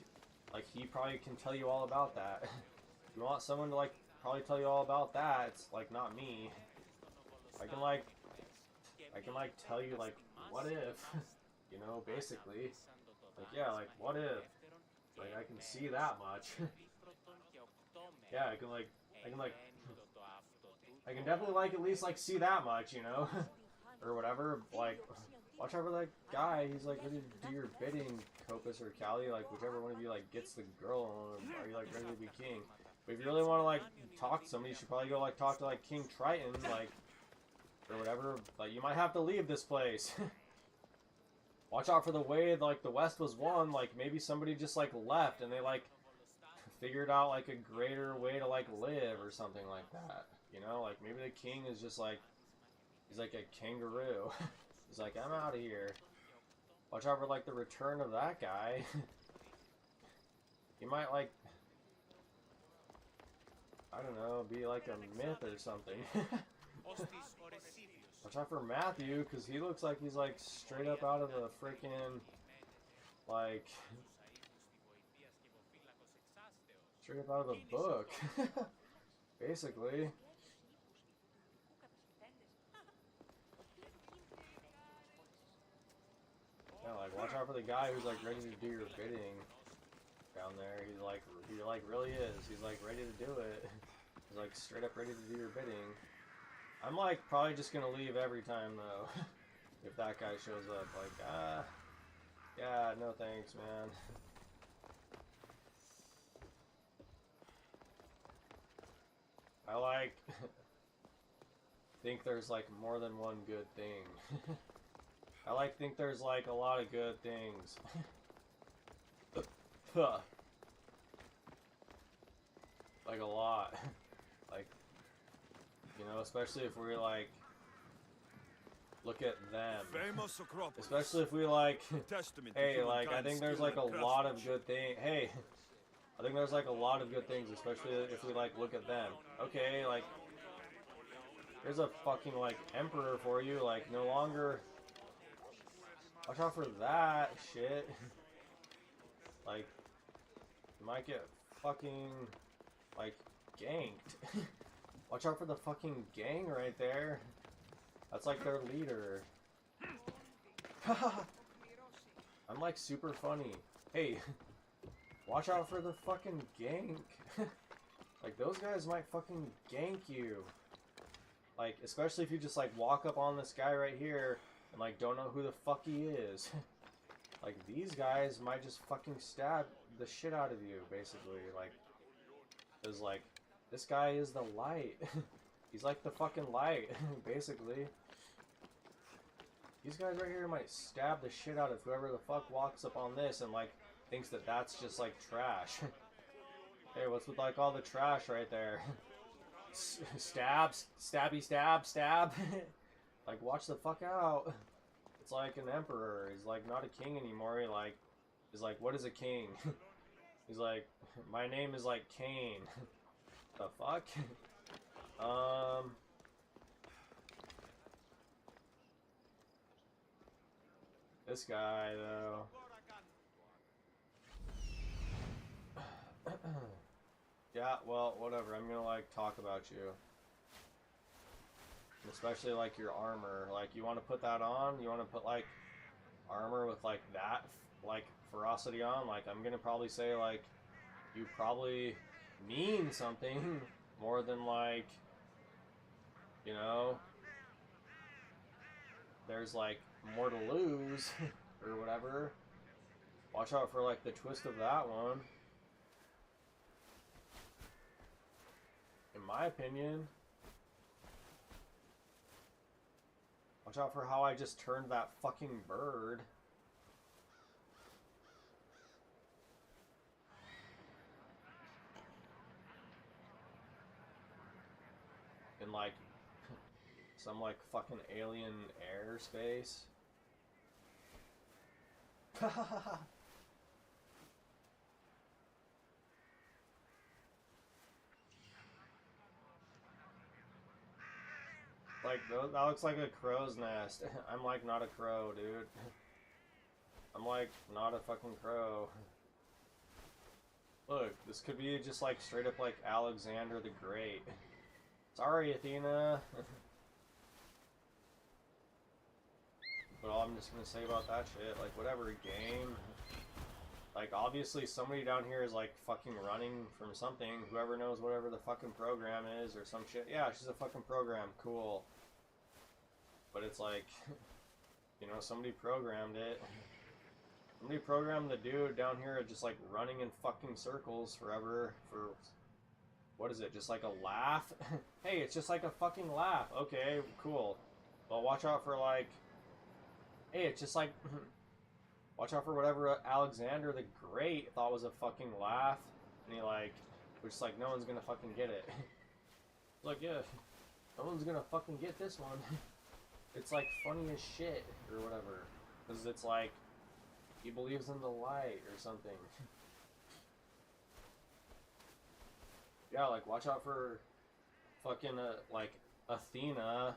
like, he probably can tell you all about that. If you want someone to, like, probably tell you all about that, it's, like, not me. I can, like, tell you, like, what if? You know, basically. Like, yeah, like, what if? Like, I can see that much. Yeah, I can definitely, like, at least, like, see that much, you know? Or whatever, like, watch out for that guy, he's, like, ready to do your bidding, Copus or Callie, like, whichever one of you, like, gets the girl, are you, like, ready to be king? But if you really want to, like, talk to somebody, you should probably go, like, talk to, like, King Triton, like, or whatever, but you might have to leave this place. Watch out for the way, like, the West was won, like, maybe somebody just, like, left, and they, like, figured out, like, a greater way to, like, live, or something like that, you know, like, maybe the king is just, like, he's, like, a kangaroo. He's like, I'm out of here. Watch out for, like, the return of that guy. He might, like, I don't know, be, like, a myth or something. Watch out for Matthew, because he looks like he's, like, straight up out of a freaking, like, straight up out of a book. Basically. Yeah, like, watch out for the guy who's, like, ready to do your bidding down there. He's, like, he, like, really is. He's, like, ready to do it. He's, like, straight up ready to do your bidding. I'm, like, probably just gonna leave every time, though. If that guy shows up. Like, yeah, no thanks, man. I, like, think there's, like, more than one good thing. I, like, think there's, like, a lot of good things. Like, a lot. Like, you know, especially if we're, like, look at them. Especially if we, like, hey, like, I think there's, like, a lot of good things. Hey, I think there's, like, a lot of good things, especially if we, like, look at them. Okay, like, there's a fucking, like, emperor for you, like, no longer. Watch out for that shit. Like, you might get fucking, like, ganked. Watch out for the fucking gang right there. That's like their leader. I'm like super funny. Hey, watch out for the fucking gank. Like, those guys might fucking gank you. Like, especially if you just, like, walk up on this guy right here and, like, don't know who the fuck he is. Like, these guys might just fucking stab the shit out of you, basically. Like, cause, like, this guy is the light. He's like the fucking light, basically. These guys right here might stab the shit out of whoever the fuck walks up on this and, like, thinks that that's just, like, trash. Hey, what's with, like, all the trash right there? Stabs, stabby, stab, stab. Like, watch the fuck out. It's like an emperor. He's like not a king anymore. He's like, what is a king? He's like, my name is like Kane. The fuck? This guy though. Yeah, well, whatever. I'm gonna like talk about you. Especially like your armor. Like, you want to put that on? You want to put like armor with like that like ferocity on? Like, I'm gonna probably say like you probably mean something more than like, you know, there's like more to lose or whatever. Watch out for like the twist of that one. In my opinion. Watch out for how I just turned that fucking bird. In like some like fucking alien airspace. Like, that looks like a crow's nest. I'm like not a crow, dude. I'm like not a fucking crow. Look, this could be just like straight up like Alexander the Great. Sorry, Athena. But all I'm just gonna say about that shit, like, whatever, game. Like, obviously somebody down here is like fucking running from something. Whoever knows whatever the fucking program is or some shit. Yeah, she's a fucking program. Cool. But it's like, you know, somebody programmed it. Somebody programmed the dude down here just like running in fucking circles forever for, what is it, just like a laugh? Hey, it's just like a fucking laugh. Okay, cool. Well, watch out for like, hey, it's just like, watch out for whatever Alexander the Great thought was a fucking laugh. And he like, was just like, no one's gonna fucking get it. Like, yeah, no one's gonna fucking get this one. It's like funny as shit or whatever. Because it's like, he believes in the light or something. Yeah, like, watch out for fucking, like, Athena,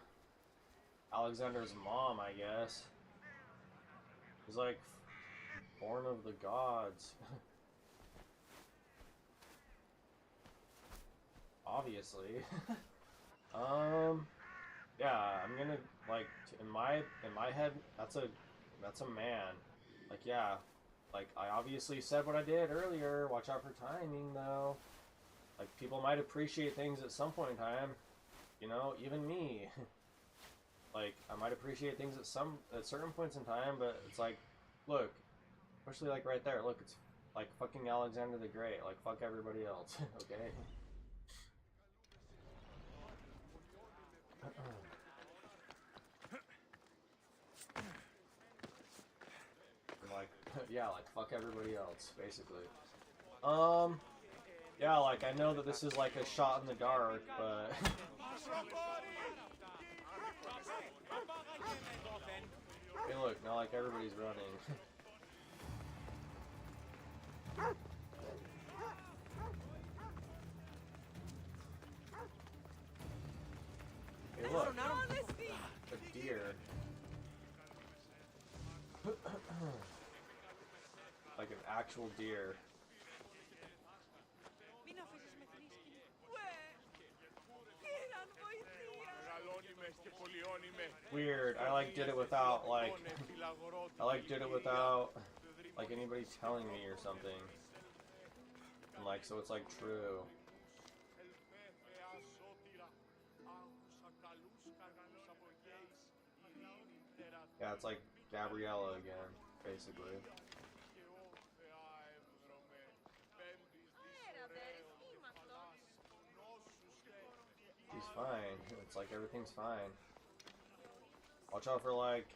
Alexander's mom, I guess. He's like, born of the gods. Obviously. Yeah, I'm gonna, like, in my head, that's a man. Like, yeah, like, I obviously said what I did earlier. Watch out for timing, though. Like, people might appreciate things at some point in time. You know, even me. Like, I might appreciate things at certain points in time, but it's like, look, especially like right there, look, it's like fucking Alexander the Great. Like, fuck everybody else. Okay. Like, yeah, like, fuck everybody else, basically. Yeah, like, I know that this is like a shot in the dark, but... Hey, look, now like everybody's running. Hey, look, a deer. Like an actual deer. Weird. I like did it without like like anybody telling me or something. And like so it's like true. Yeah, it's like Gabriella again, basically. She's fine. It's like everything's fine. Watch out for like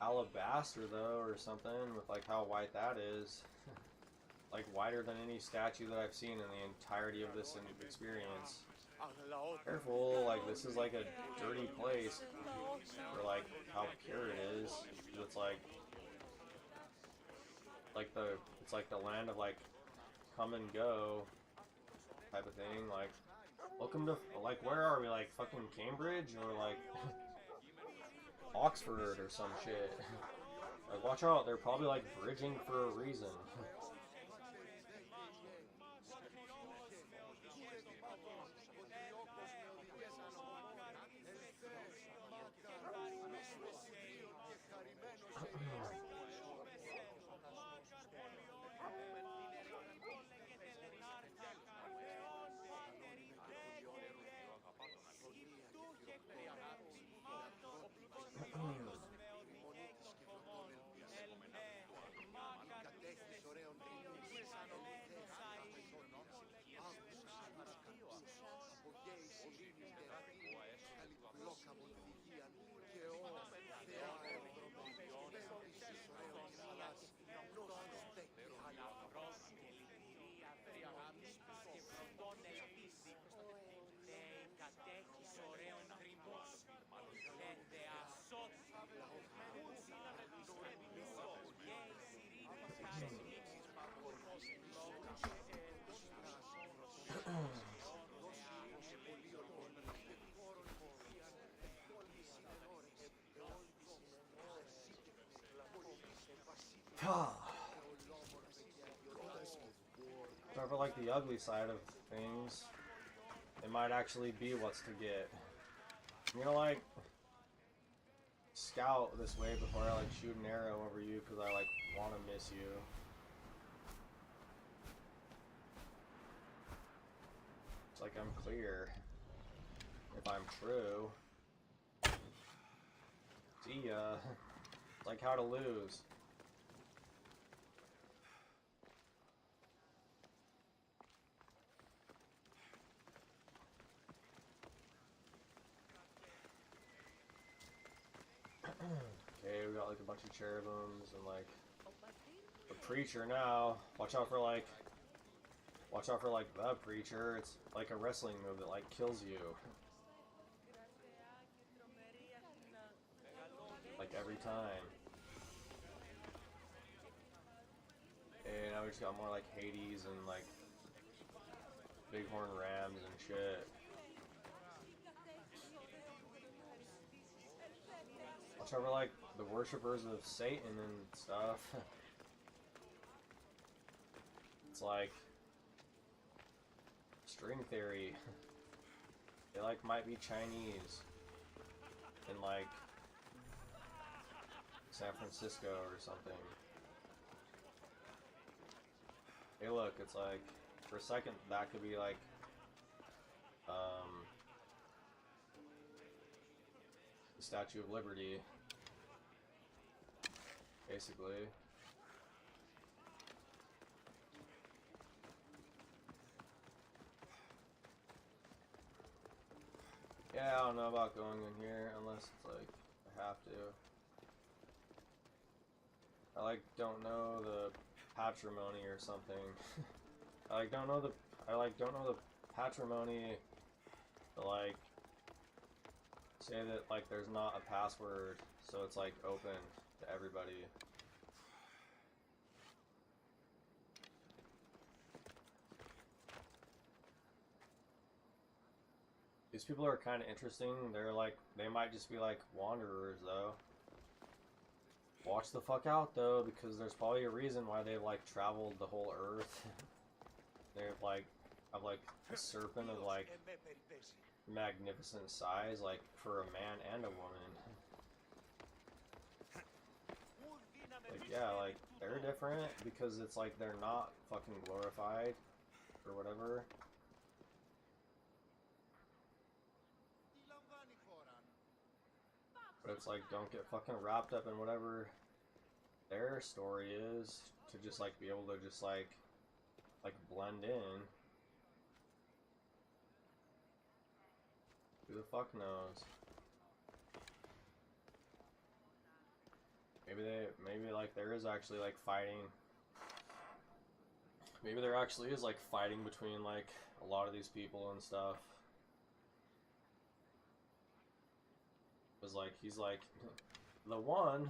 Alabaster though, or something, with like how white that is. Like whiter than any statue that I've seen in the entirety of this experience. Careful, like this is like a dirty place for like how pure it is. It's like it's like the land of like come and go type of thing. Like welcome to like where are we, like fucking Cambridge or like Oxford or some shit. Like watch out, they're probably like bridging for a reason. Whatever, like the ugly side of things, it might actually be what's to get. I'm gonna like scout this way before I like shoot an arrow over you because I like want to miss you. It's like I'm clear. If I'm true. See ya. It's like how to lose. Okay, we got like a bunch of cherubims and like a preacher now. Watch out for like the preacher. It's like a wrestling move that like kills you. Like every time. And now we just got more like Hades and like bighorn rams and shit. Watch over like the worshippers of Satan and stuff. It's like string theory. They like might be Chinese in like San Francisco or something. Hey look, it's like for a second that could be like the Statue of Liberty, basically. Yeah, I don't know about going in here unless it's like I have to. I like don't know the patrimony or something. I don't know the patrimony to like say that like there's not a password, so it's like open to everybody. These people are kind of interesting. They're like, they might just be like wanderers though. Watch the fuck out though, because there's probably a reason why they've like traveled the whole earth. They're like, have like a serpent of like magnificent size, like for a man and a woman. Like yeah, like they're different because it's like they're not fucking glorified or whatever. But it's like, don't get fucking wrapped up in whatever their story is to just like be able to just like blend in. Who the fuck knows? Maybe like there is actually like fighting. Maybe there actually is like fighting between like a lot of these people and stuff. was like, he's like, the one,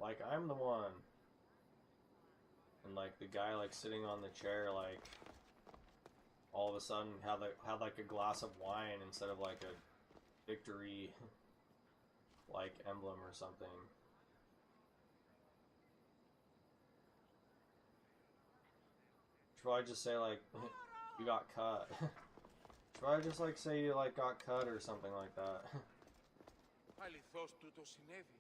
like I'm the one. And like the guy like sitting on the chair, like all of a sudden had like a glass of wine instead of like a victory like emblem or something. Should probably just say like you got cut. Should probably just like say you like got cut or something like that. Αληθώς τούτο συνέβη.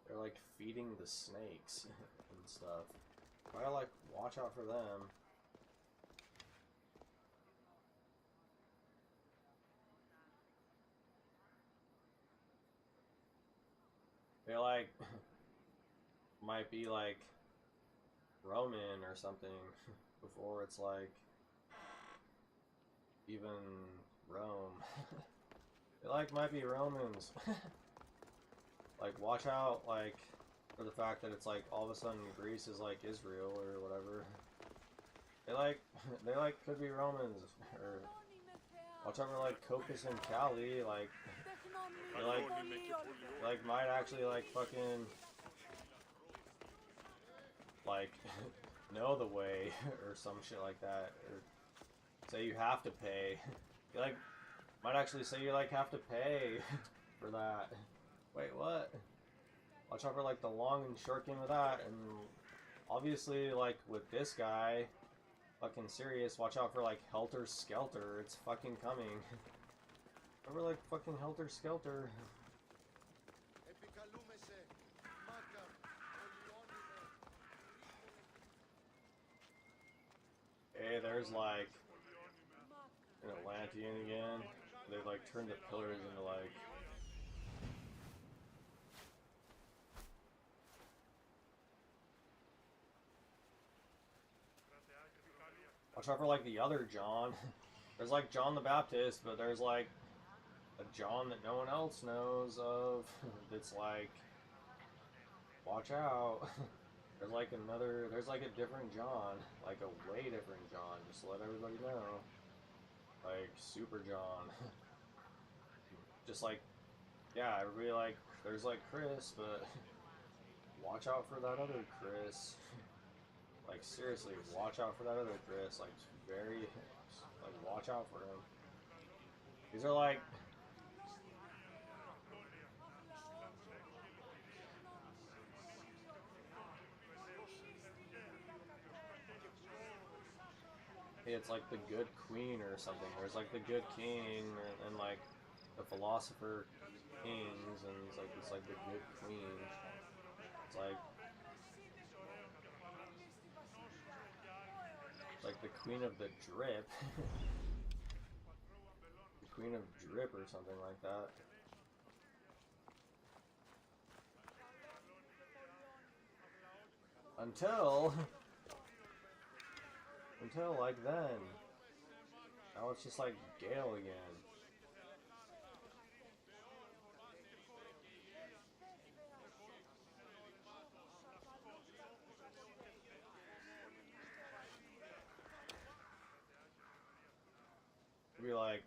They're like feeding the snakes and stuff. Gotta like watch out for them. They like might be like Roman or something before it's like even Rome. They like might be Romans. Like watch out like for the fact that it's like all of a sudden Greece is like Israel or whatever. They like could be Romans or watch out for like Cocos and Cali, like they like might actually like fucking like know the way or some shit like that, or say you have to pay. You like might actually say you like have to pay for that. Wait, what? Watch out for like the long and short game of that, and obviously like with this guy, fucking serious, watch out for like Helter Skelter, it's fucking coming. Remember like fucking Helter Skelter? Hey, there's like an Atlantean again. They've like turned the pillars into like watch out for like the other John. There's like John the Baptist, but there's like a John that no one else knows of. That's like, watch out. There's like a different John, like a way different John, just to let everybody know. Like Super John. Just like, yeah, everybody like, there's like Chris, but watch out for that other Chris. Like seriously, watch out for that other Chris. Like very, like watch out for him. These are like, it's like the good queen or something. There's like the good king and like the philosopher kings, and it's like the good queen. It's like the queen of the drip. The queen of drip or something like that. Until like then. Now it's just like Gale again. It'd be like,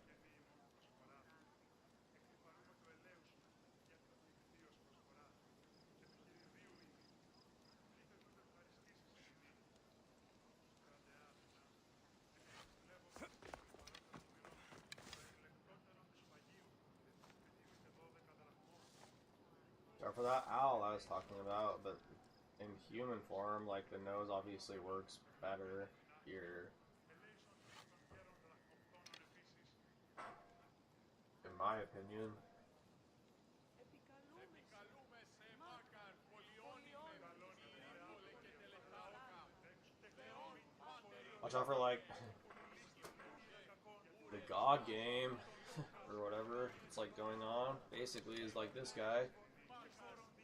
or for that owl I was talking about, but in human form, like the nose obviously works better here. In my opinion. Watch out for like the God game or whatever it's like going on. Basically is like this guy.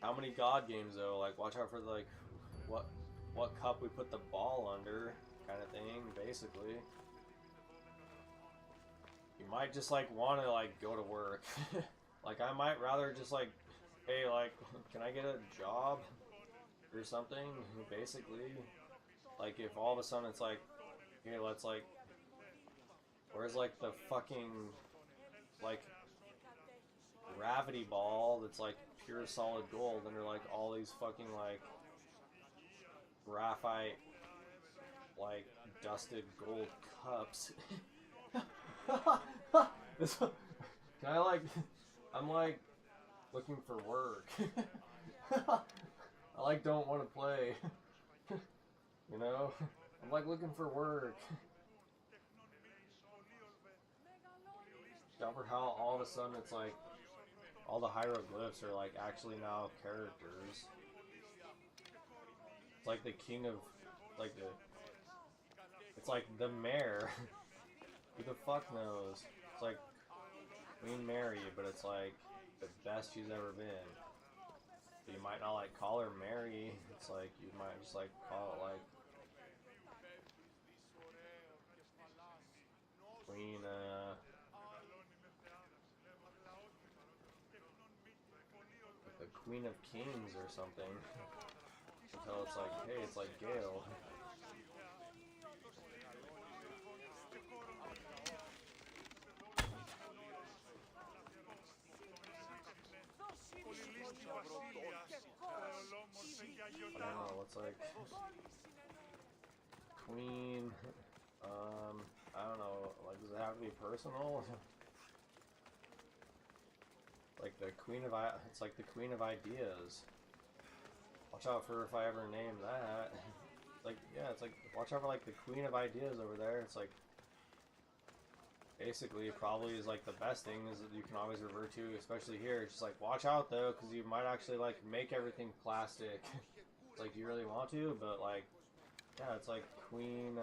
How many God games though? Like watch out for like what cup we put the ball under kind of thing, basically. You might just like want to like go to work. Like I might rather just like, hey, like can I get a job or something, basically. Like if all of a sudden it's like, hey, let's like Where's like the fucking like gravity ball that's like pure solid gold under like all these fucking like graphite like dusted gold cups. This, can I like I'm like looking for work. I like don't want to play. You know? I'm like looking for work. Discover how all of a sudden it's like all the hieroglyphs are like actually now characters. It's like the king of like the it's like the mayor. Who the fuck knows? It's like Queen Mary, but it's like the best she's ever been. But you might not like call her Mary. It's like you might just like call it like Queen the Queen of Kings or something. Until it's like, hey, it's like Gale. I don't know, what's like Queen, I don't know, like does it have to be personal? Like the Queen of it's like the Queen of Ideas. Watch out for if I ever name that. Like, yeah, it's like, watch out for like the Queen of Ideas over there. It's like, basically probably is like the best thing is that you can always revert to, especially here. It's just like, watch out though, because you might actually like make everything plastic. It's like, you really want to, but like, yeah, it's like Queen,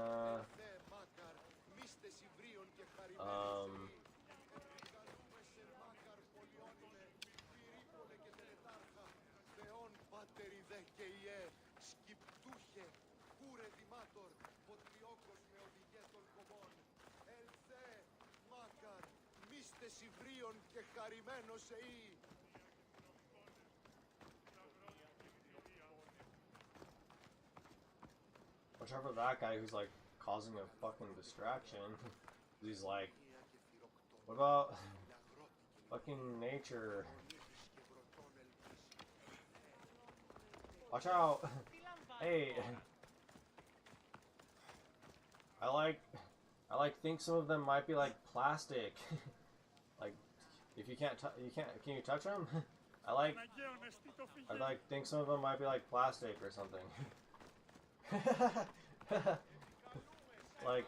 watch out for that guy who's like causing a fucking distraction. He's like, what about fucking nature? Watch out! Hey, I like think some of them might be like plastic. Like, if you can't, can you touch them? I like think some of them might be like plastic or something. Like,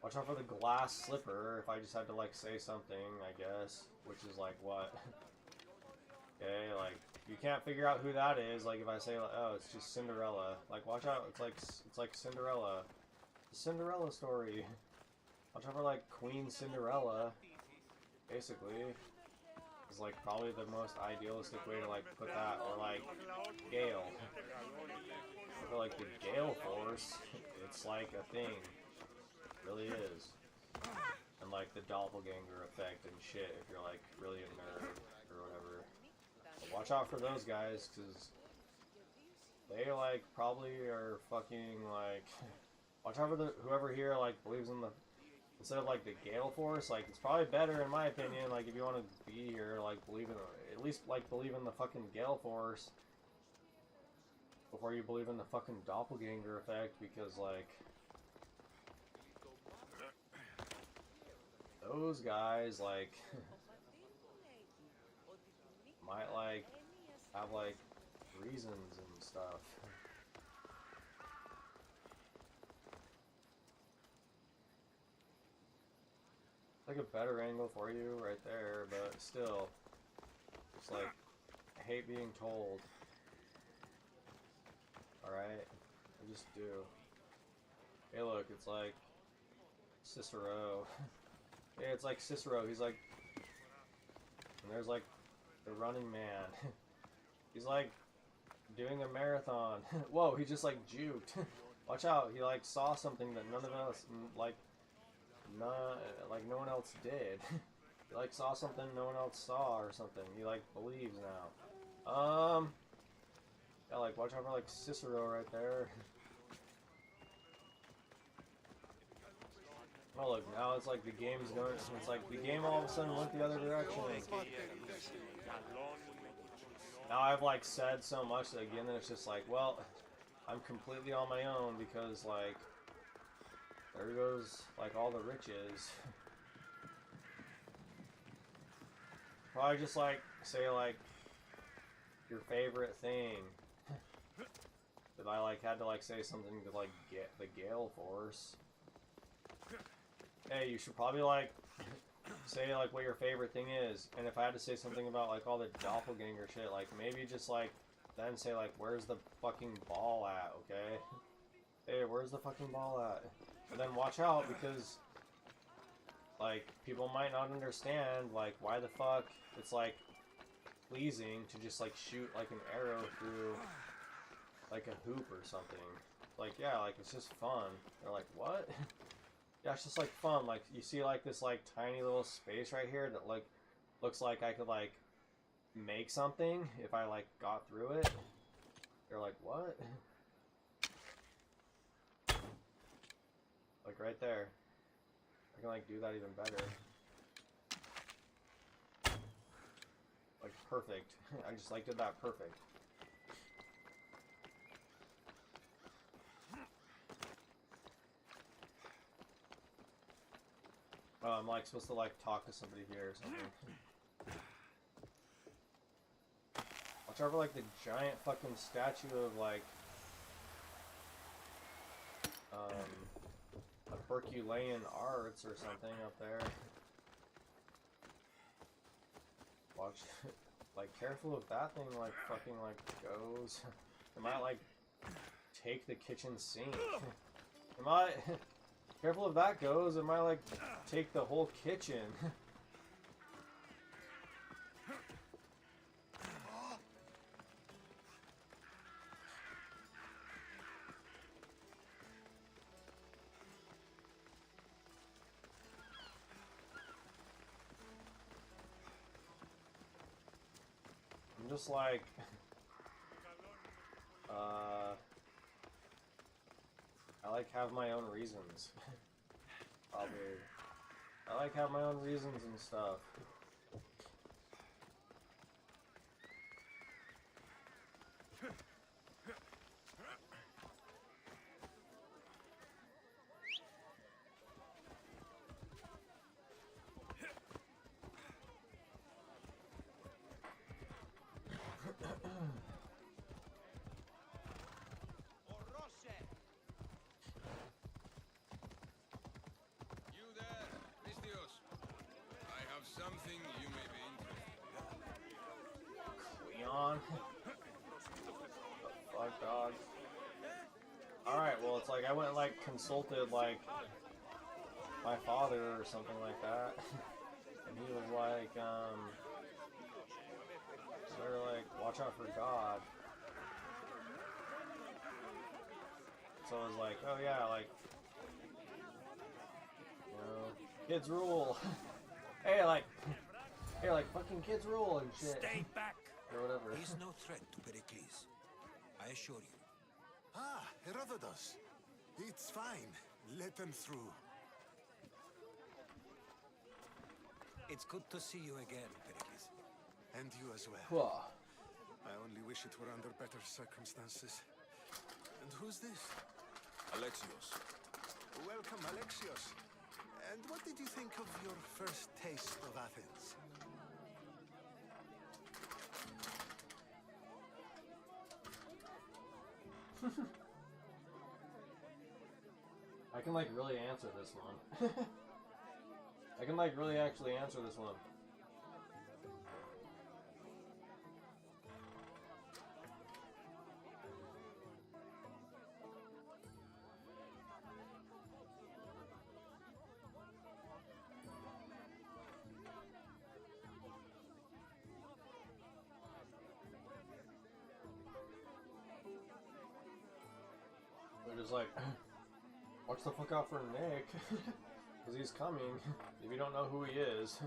watch out for the glass slipper. If I just had to like say something, I guess, which is like what? Okay, like you can't figure out who that is. Like if I say, like, oh, it's just Cinderella. Like watch out, it's like Cinderella, the Cinderella story. Watch out for like Queen Cinderella. Basically, is like probably the most idealistic way to like put that, or like Gale. For like the Gale Force, it's like a thing. It really is. And like the doppelganger effect and shit, if you're like really a nerd or whatever. But watch out for those guys, cause they like probably are fucking like. Watch out for the whoever here like believes in the. Instead of like the Gale Force, like it's probably better in my opinion. Like if you want to be here, like believe in at least like believe in the fucking Gale Force before you believe in the fucking doppelganger effect, because like those guys like might like have like reasons and stuff. Like a better angle for you right there, but still, it's like, I hate being told. Alright? I just do. Hey look, it's like Cicero. Hey, it's like Cicero, he's like, and there's like the running man. He's like doing a marathon. Whoa, he just like juked. Watch out, he like saw something that none of us, like no one else did. He like saw something no one else saw or something. He like believes now. Yeah, like watch out for like Cicero right there. Oh look, now it's like the game's going. It's like the game all of a sudden went the other direction. Now I've like said so much that again that it's just like, well, I'm completely on my own because like there goes like all the riches. Probably just like say like your favorite thing. If I like had to like say something to like get the Gale Force. Hey, you should probably like say like what your favorite thing is, and if I had to say something about like all the doppelganger shit, like maybe just like then say like where's the fucking ball at, okay? Hey, where's the fucking ball at? But then watch out because like people might not understand like why the fuck it's like pleasing to just like shoot like an arrow through like a hoop or something. Like yeah, like it's just fun. They're like, what? Yeah, it's just like fun. Like you see like this like tiny little space right here that like looks like I could like make something if I like got through it. They're like, what? Like right there. I can like do that even better. Like perfect. I just like did that perfect. Oh, I'm like supposed to like talk to somebody here or something. Watch out for like the giant fucking statue of like a Herculean arts or something up there. Watch, like careful if that thing like fucking like goes. It might like take the kitchen sink. It might. Careful if that goes, it might like take the whole kitchen. I'm just like I like have my own reasons. Probably. I like have my own reasons and stuff. Something you may be interested in. Cleon. Fuck, dog. Alright, well, it's like I went like consulted like my father or something like that. And he was like, they're like, watch out for God. So I was like, oh yeah, like, you know, kids rule. Hey, like fucking kids rule and shit. Stay back! Or whatever. He's no threat to Pericles. I assure you. Ah, Herodotus. It's fine. Let them through. It's good to see you again, Pericles. And you as well. Whoa. I only wish it were under better circumstances. And who's this? Alexios. Welcome, Alexios. And what did you think of your first taste of Athens? I can like really answer this one. I can like really actually answer this one. They're just like, watch the fuck out for Nick, because he's coming, if you don't know who he is.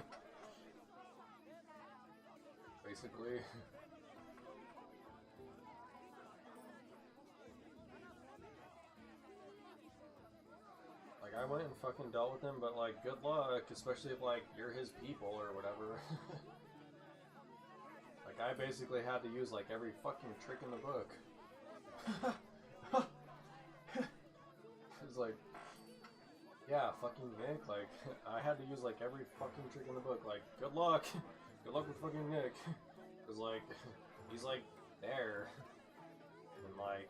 Basically. Like, I went and fucking dealt with him, but like, good luck, especially if like you're his people or whatever. Like, I basically had to use like every fucking trick in the book. It's like, yeah, fucking Nick, like, I had to use like every fucking trick in the book. Like, good luck. Good luck with fucking Nick. Cause like, he's like there. And like,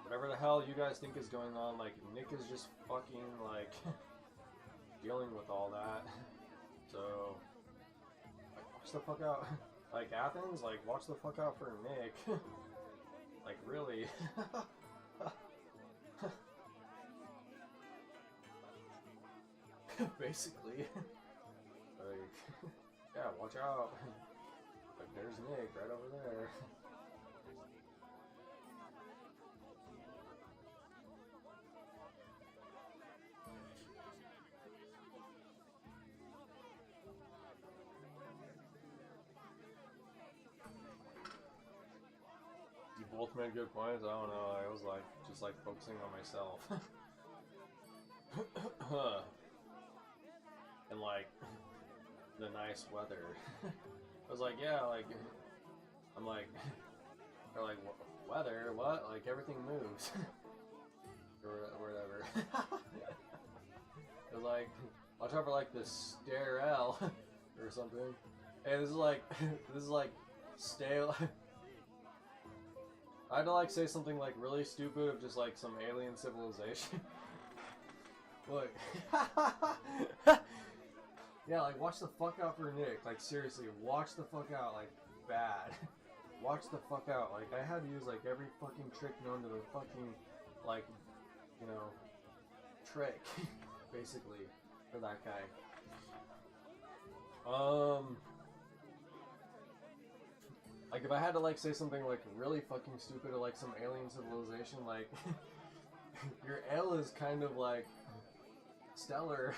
whatever the hell you guys think is going on, like, Nick is just fucking like, dealing with all that. So, like, watch the fuck out. Like, Athens, like, watch the fuck out for Nick. Like, really. Basically. Like, yeah, watch out. Like, there's Nick right over there. You both made good points. I don't know. I was like, just like focusing on myself. And like, the nice weather. I was like, yeah, like, I'm like, they're like, weather? What? Like, everything moves. Or whatever. It was like, watch out for like the stair L or something. Hey, this is like stale. I had to like say something like really stupid of just like some alien civilization. Look. Yeah, like watch the fuck out for Nick. Like seriously, watch the fuck out. Like bad. Watch the fuck out. Like I had to use like every fucking trick known to the fucking like, you know, trick basically for that guy. Like if I had to like say something like really fucking stupid or like some alien civilization, like your L is kind of like stellar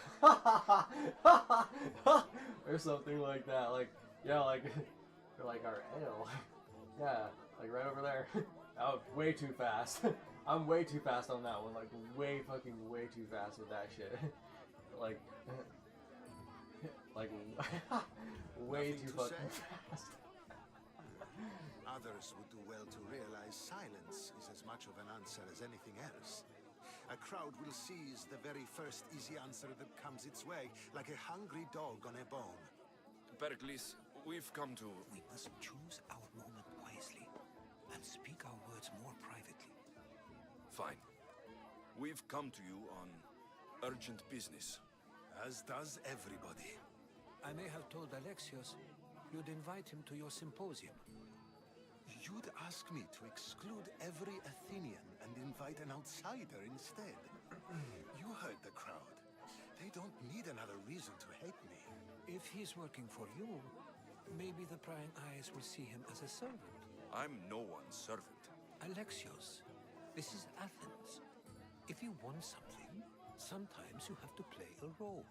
or something like that. Like yeah, like or like our L. Yeah, like right over there. Oh, way too fast. I'm way too fast on that one. Like way too fast with that shit. Like way Nothing too to fucking say? fast. Others would do well to realize silence is as much of an answer as anything else. A crowd will seize the very first easy answer that comes its way, like a hungry dog on a bone. Pericles, we've come to... We must choose our moment wisely and speak our words more privately. Fine. We've come to you on urgent business. As does everybody. I may have told Alexios you'd invite him to your symposium. You'd ask me to exclude every Athenian and invite an outsider instead. You heard the crowd. They don't need another reason to hate me. If he's working for you, maybe the prying eyes will see him as a servant. I'm no one's servant. Alexios, this is Athens. If you want something, sometimes you have to play a role.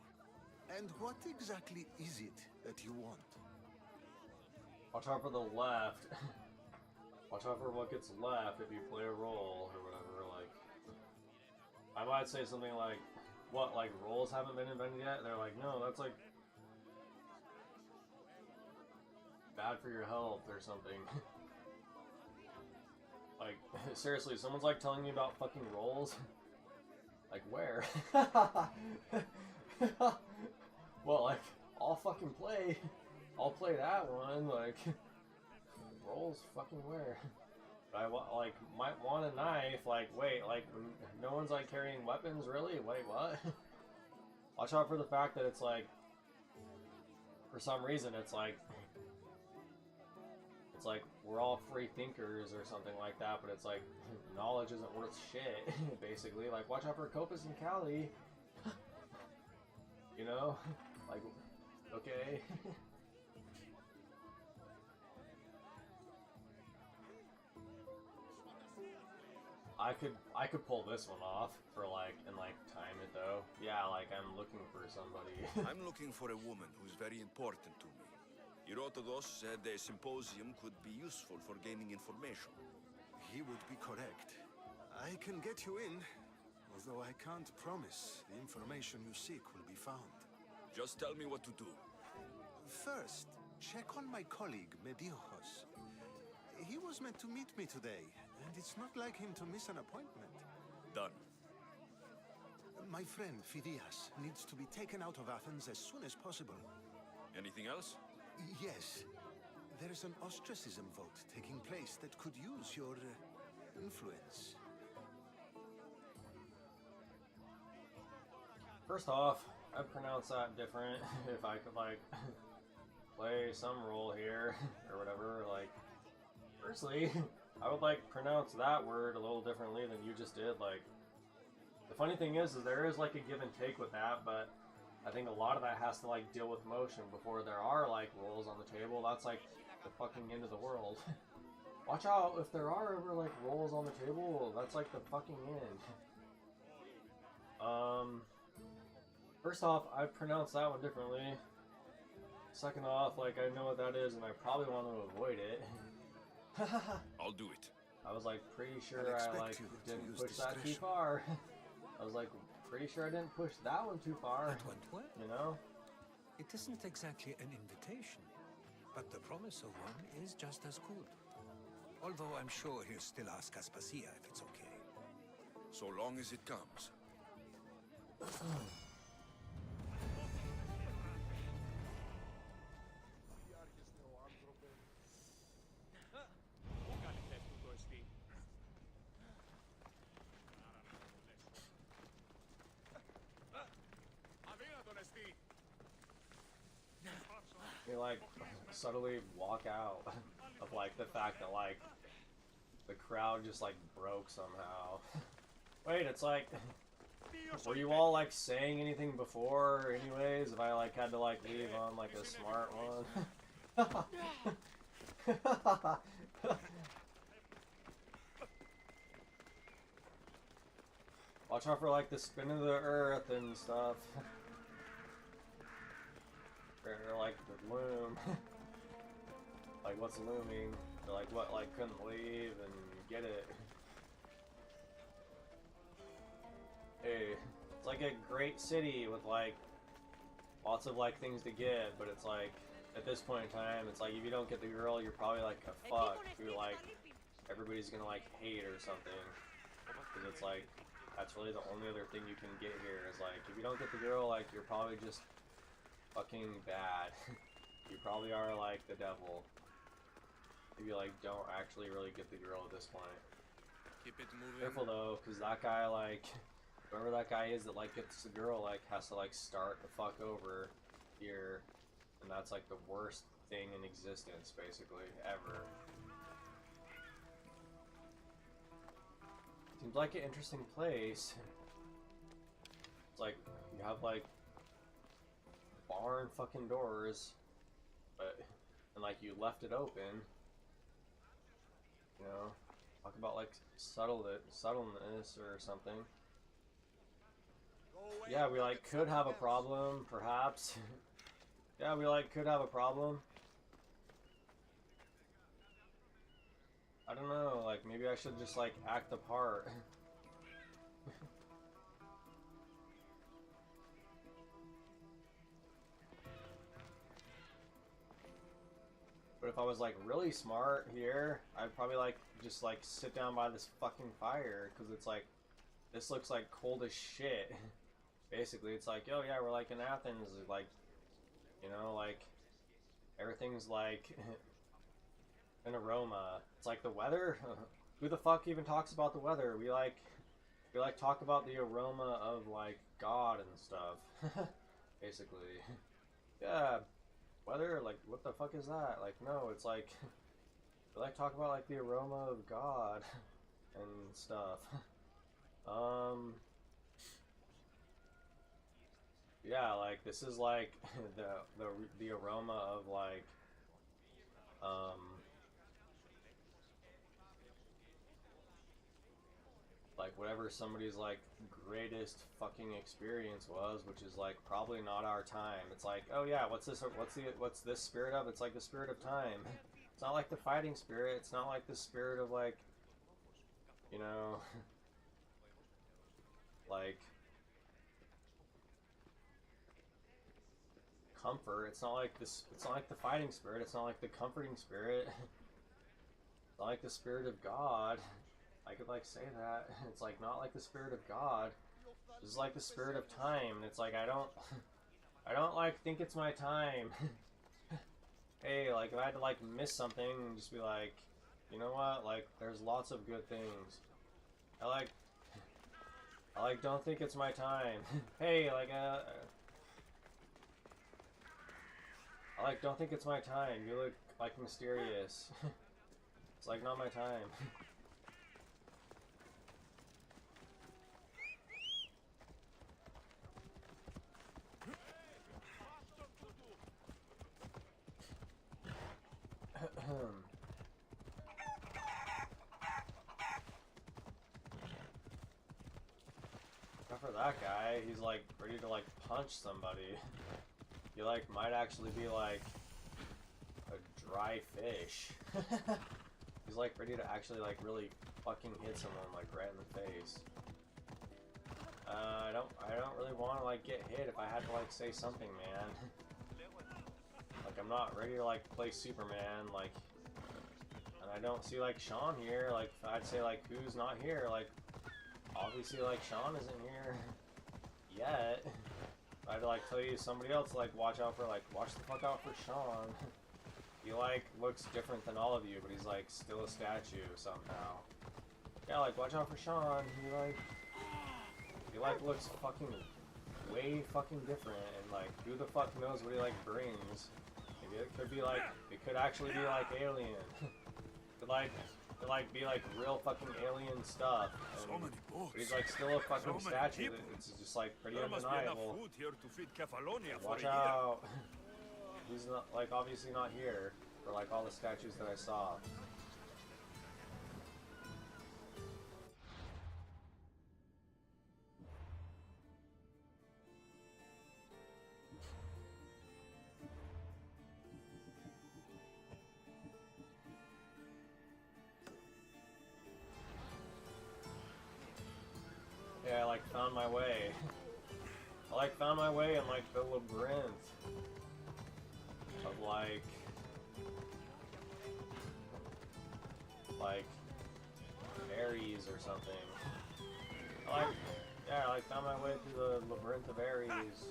And what exactly is it that you want? Watch out for the left. Watch out for what gets left if you play a role or whatever. Like, I might say something like, "What? Like roles haven't been invented yet?" And they're like, "No, that's like bad for your health or something." Like, seriously, someone's like telling me about fucking roles. Like where? Well, like I'll fucking play. I'll play that one. Like. Rolls fucking where? I like might want a knife. Like wait, like no one's like carrying weapons really? Wait, what? Watch out for the fact that it's like for some reason it's like we're all free thinkers or something like that, but it's like knowledge isn't worth shit. Basically, like watch out for Copus and Callie. You know, like okay. I could pull this one off for like and like time it though. Yeah, like I'm looking for somebody. I'm looking for a woman who's very important to me. Herodotus said a symposium could be useful for gaining information. He would be correct. I can get you in. although I can't promise the information you seek will be found. Just tell me what to do. First, check on my colleague, Mediojos. He was meant to meet me today, and it's not like him to miss an appointment. Done. My friend, Phidias, needs to be taken out of Athens as soon as possible. Anything else? Yes. There is an ostracism vote taking place that could use your influence. First off, I'd pronounce that different if I could, like, play some role here, or whatever, like, firstly, I would, like, pronounce that word a little differently than you just did, like, the funny thing is there is, like, a give and take with that, but I think a lot of that has to, like, deal with motion before there are, like, roles on the table. That's, like, the fucking end of the world. Watch out, if there are ever, like, roles on the table, that's, like, the fucking end. First off, I pronounce that one differently. Second off, like, I know what that is, and I probably want to avoid it. I'll do it. I was, like, pretty sure I'll I, expect like, you to didn't use push that too discretion. far. I was, like, pretty sure I didn't push that one too far. That went well. You know? It isn't exactly an invitation, but the promise of one is just as good. Although I'm sure he'll still ask Aspasia if it's okay. So long as it comes. Πού καλυφθές του το εστί. Αδύνατον εστί. You, like, subtly walk out of, like, the fact that, like, the crowd just, like, broke somehow. Wait, it's like, were you all, like, saying anything before anyways, if I, like, had to, like, leave on, like, a smart one? Watch out for, like, the spin of the earth and stuff. Or, like, the loom. Like, what's looming? Or, like, what, like, couldn't leave and get it. Hey, it's like a great city with, like, lots of, like, things to get, but it's like, at this point in time, it's like, if you don't get the girl, you're probably, like, a fuck who, like, everybody's gonna, like, hate or something. Because it's like, that's really the only other thing you can get here, is, like, if you don't get the girl, like, you're probably just fucking bad. You probably are, like, the devil. If you, like, don't actually really get the girl at this point. Keep it moving. Careful, though, because that guy, like, whoever that guy is that, like, gets the girl, like, has to, like, start the fuck over here. And that's, like, the worst thing in existence, basically, ever. Seems like an interesting place. It's like, you have, like, barn fucking doors, but, and, like, you left it open. You know? Talk about, like, subtleness or something. Yeah, we, like, could have a problem, perhaps. Yeah, we, like, could have a problem. I don't know, like, maybe I should just, like, act the part. But if I was, like, really smart here, I'd probably, like, just, like, sit down by this fucking fire, because it's, like, this looks, like, cold as shit. Basically, it's like, oh, yeah, we're, like, in Athens, like, you know, like, everything's, like, an aroma. It's like the weather? Who the fuck even talks about the weather? We like talk about the aroma of, like, God and stuff. Basically. Yeah, weather, like, what the fuck is that? Like, no, it's like, we like talk about, like, the aroma of God and stuff. Yeah, like, this is, like, the aroma of, like, like, whatever somebody's, like, greatest fucking experience was, which is, like, probably not our time. It's like, oh yeah, what's this spirit of? It's like the spirit of time. It's not like the fighting spirit, it's not like the spirit of, like, you know, like comfort. It's not like this. It's not like the fighting spirit. It's not like the comforting spirit. It's not like the spirit of God. I could like say that. It's like not like the spirit of God. It's like the spirit of time. And it's like I don't like think it's my time. Hey, like if I had to like miss something and just be like, you know what? Like there's lots of good things. I like don't think it's my time. Hey, like I like don't think it's my time. You look like mysterious. It's like not my time. Not for that guy. He's like ready to like punch somebody. He like might actually be like a dry fish. He's like ready to actually like really fucking hit someone like right in the face. I don't really want to like get hit if I had to like say something, man. Like I'm not ready to like play Superman, like, and I don't see like Sean here. Like I'd say like who's not here? Like obviously like Sean isn't here yet. I'd like tell you somebody else like watch out for like watch the fuck out for Sean. He like looks different than all of you, but he's like still a statue somehow. Yeah, like watch out for Sean. He like looks fucking way fucking different, and like who the fuck knows what he like brings. Maybe it could be like it could actually be like alien. Could like be like real fucking alien stuff. And, but he's like still a fucking statue. It's just like pretty undeniable. Watch out. He's not like obviously not here for like all the statues that I saw. Yeah, I like found my way. I like found my way in like the labyrinth of like Ares or something. I like found my way through the labyrinth of Ares.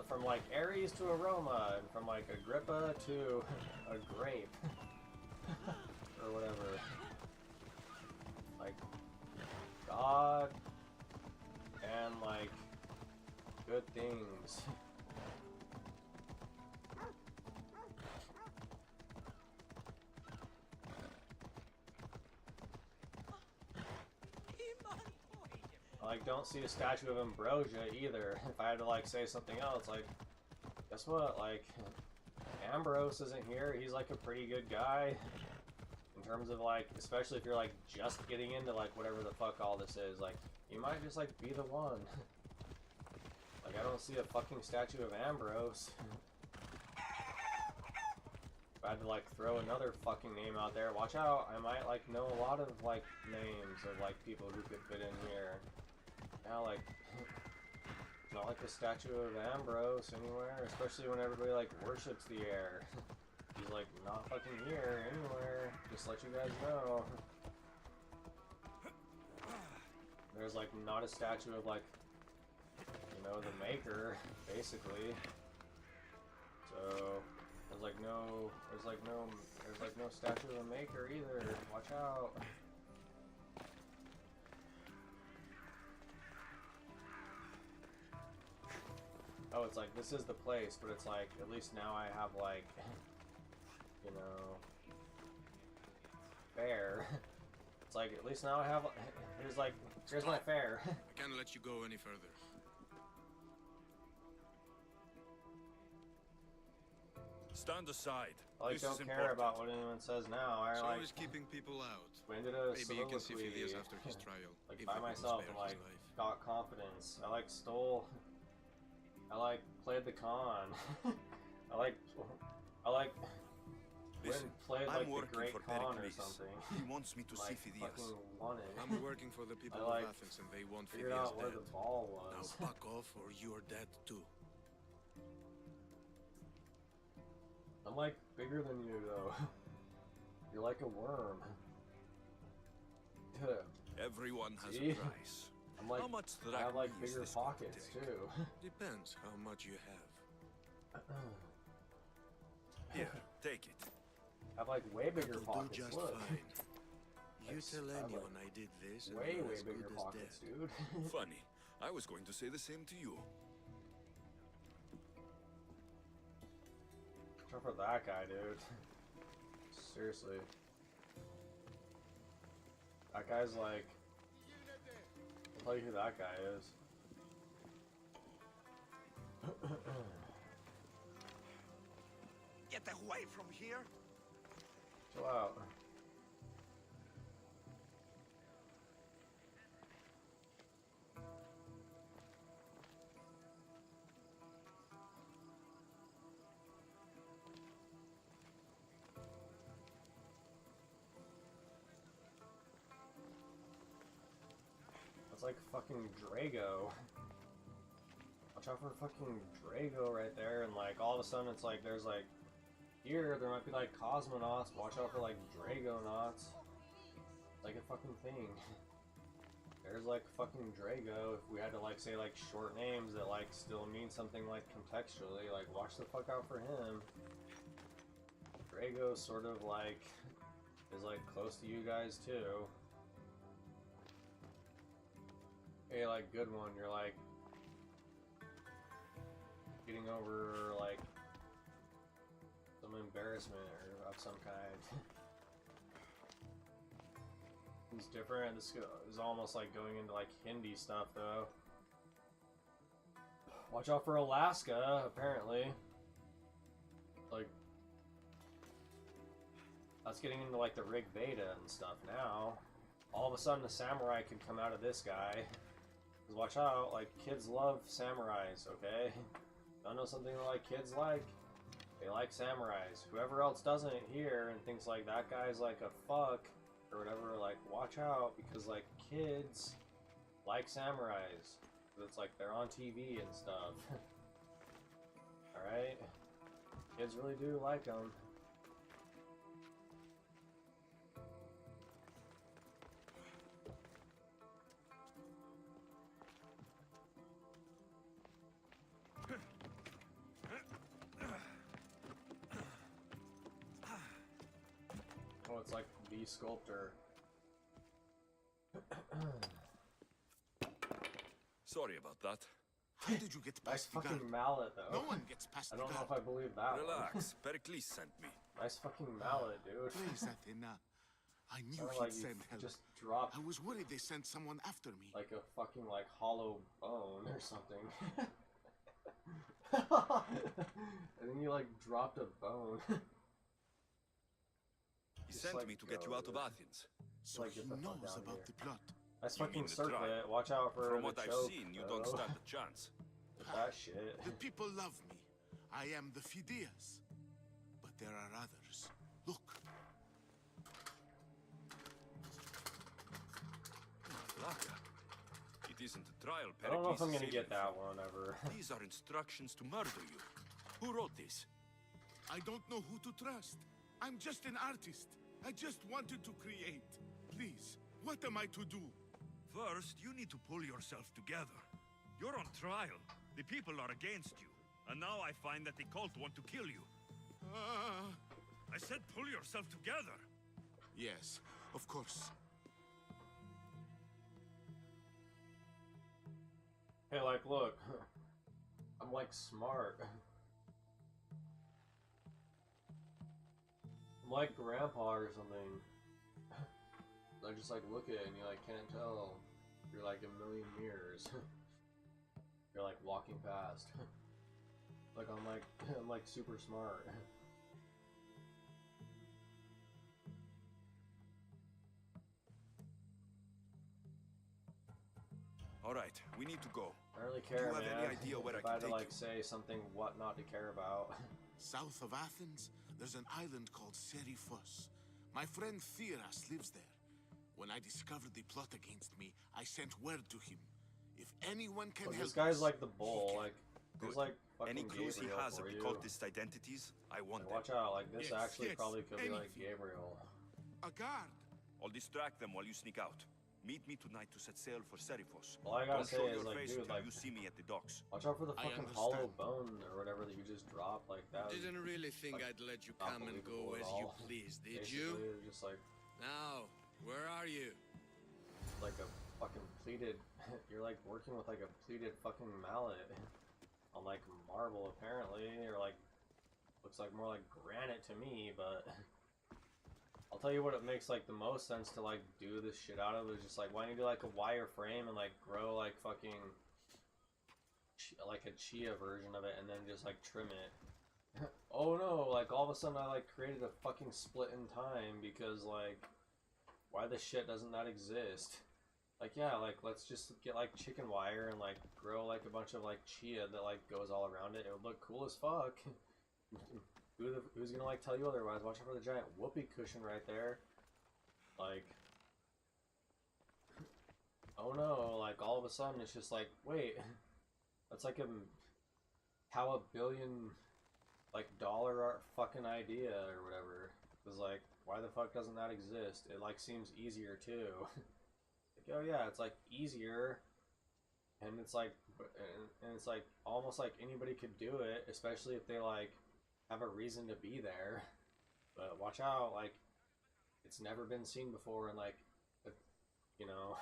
From like Ares to Aroma, and from like Agrippa to a grape. Or whatever. Like God and like good things. I like don't see a statue of Ambrosia either. If I had to like say something else, like guess what? Like Ambrose isn't here. He's like a pretty good guy. In terms of like, especially if you're like just getting into like whatever the fuck all this is, like you might just like be the one. Like I don't see a fucking statue of Ambrose. If I had to like throw another fucking name out there, watch out, I might like know a lot of like names of like people who could fit in here. Now like not like the statue of Ambrose anywhere, especially when everybody like worships the air. He's like not fucking here anywhere. Just let you guys know. There's like not a statue of like, you know, the maker, basically. So there's like no statue of the maker either. Watch out. Oh, it's like this is the place, but it's like at least now I have like, you know, fair. It's like at least now I have. Here's my fair. I can't let you go any further. Stand aside. I like, don't care about what anyone says now. I like Always keeping people out. ended a Maybe you can see soliloquy, Phileas after his trial. like if by we can myself spare and his like life. got confidence. I like stole. I like played the con. I like went Listen, and played I'm like the working Great for Khan or Pericles. something. He wants me to see Like Phidias. fucking won it. I'm working for the people I, like, of Athens and they want Figured Phidias out where dead. the ball Now was. fuck off or you're dead too. I'm like bigger than you though. You're like a worm. Everyone has See? a price. I'm like, How much I have like drachma is bigger this going to pockets take? too. Depends how much you have. Here, take it. I have like way bigger It'll do pockets. just Look. fine. You That's- tell I have, anyone like, I did this and way you're way as good bigger as pockets, dead. dude. Funny. I was going to say the same to you. Except for that guy, dude. Seriously. That guy's like... I'll tell you who that guy is. Get away from here! Chill out. That's like fucking Drago. Watch out for fucking Drago right there, and like all of a sudden it's like there's like here there might be like cosmonauts. Watch out for like Dragonauts. It's like a fucking thing. There's like fucking Drago. If we had to like say like short names that like still mean something like contextually, like watch the fuck out for him. Drago sort of like is like close to you guys too. Hey, like good one, you're like getting over like some embarrassment or of some kind. He's different. This is almost like going into like Hindi stuff though. Watch out for Alaska, apparently. Like that's getting into like the Rig Veda and stuff now. All of a sudden a samurai could come out of this guy. Cause watch out, like kids love samurais, okay? Don't know something like kids like? They like samurais. Whoever else doesn't here and thinks like that guy's like a fuck or whatever, like watch out because like kids like samurais. It's like they're on TV and stuff. Alright? Kids really do like them. Oh, it's like the sculptor. Sorry about that. How did you get Nice past the guard? fucking mallet though. No one gets past I the don't know guard. if I believe that one. Relax. Pericles sent me. Nice fucking mallet, dude. Please, Athena. I knew Sounded he'd like you send help. just dropped I was worried they sent someone after me. like a fucking like hollow bone or something. I think you like dropped a bone. He Just sent like me to get you go, out of dude. Athens. So like, he get the fuck knows down about here. the plot. Nice You fucking mean the trial? circlet. Watch out for From the what I've choke, seen, you though. don't stand a chance. With that shit. The people love me. I am the Phidias. But there are others. Look. Laka. It isn't a trial, I don't know if I'm Pericles gonna is get aiming that for. one ever. These are instructions to murder you. Who wrote this? I don't know who to trust. I'm just an artist. I just wanted to create. Please, what am I to do? First, you need to pull yourself together. You're on trial. The people are against you. And now I find that the cult want to kill you. I said pull yourself together. Yes, of course. Hey, like, look. I'm like smart. I'm like grandpa or something. I just like look at it and you like can't tell. You're like a million mirrors. You're like walking past. Like I'm like super smart. All right, we need to go. I don't really care, Do you have man. any idea where if I I can had to take like you? say something what not to care about. South of Athens, there's an island called Seriphos. My friend Theras lives there. When I discovered the plot against me, I sent word to him. If anyone can Well, help this guy's us, like the he bull. can. Like, there's Good. like fucking Any clues he Gabriel has for of the you. cultist identities, I want Like, them. watch out. Like, this Yes, actually yes, probably could be like anything. Gabriel. A guard. I'll distract them while you sneak out. Meet me tonight to set sail for Seriphos. All I gotta Don't say show is, your like, face dude, until like, you see me at the docks. watch out for the I fucking hollow understand. bone or whatever that you just dropped. Like, that was Didn't really think like, I'd let you not come and believable go at as you all. please, did basically, you? it was just like Where are you? a fucking pleated. You're like working with like a pleated fucking mallet on like marble apparently, or like looks like more like granite to me. But I'll tell you what, it makes like the most sense to like do this shit out of is just like, why don't you do like a wire frame and like grow like fucking like a chia version of it and then just like trim it. Oh no, like all of a sudden I like created a fucking split in time because like why the shit doesn't that exist? Like, yeah, like let's just get like chicken wire and like grow like a bunch of like chia that like goes all around it. It would look cool as fuck. Who's gonna like tell you otherwise? Watch out for the giant whoopee cushion right there. Like, oh no, like all of a sudden it's just like, wait, that's like how a billion like dollar art fucking idea or whatever. Cause like, why the fuck doesn't that exist? It like seems easier too. Like, oh yeah, it's like easier, and it's like, and it's like almost like anybody could do it, especially if they like have a reason to be there. But watch out, like it's never been seen before, and like, you know,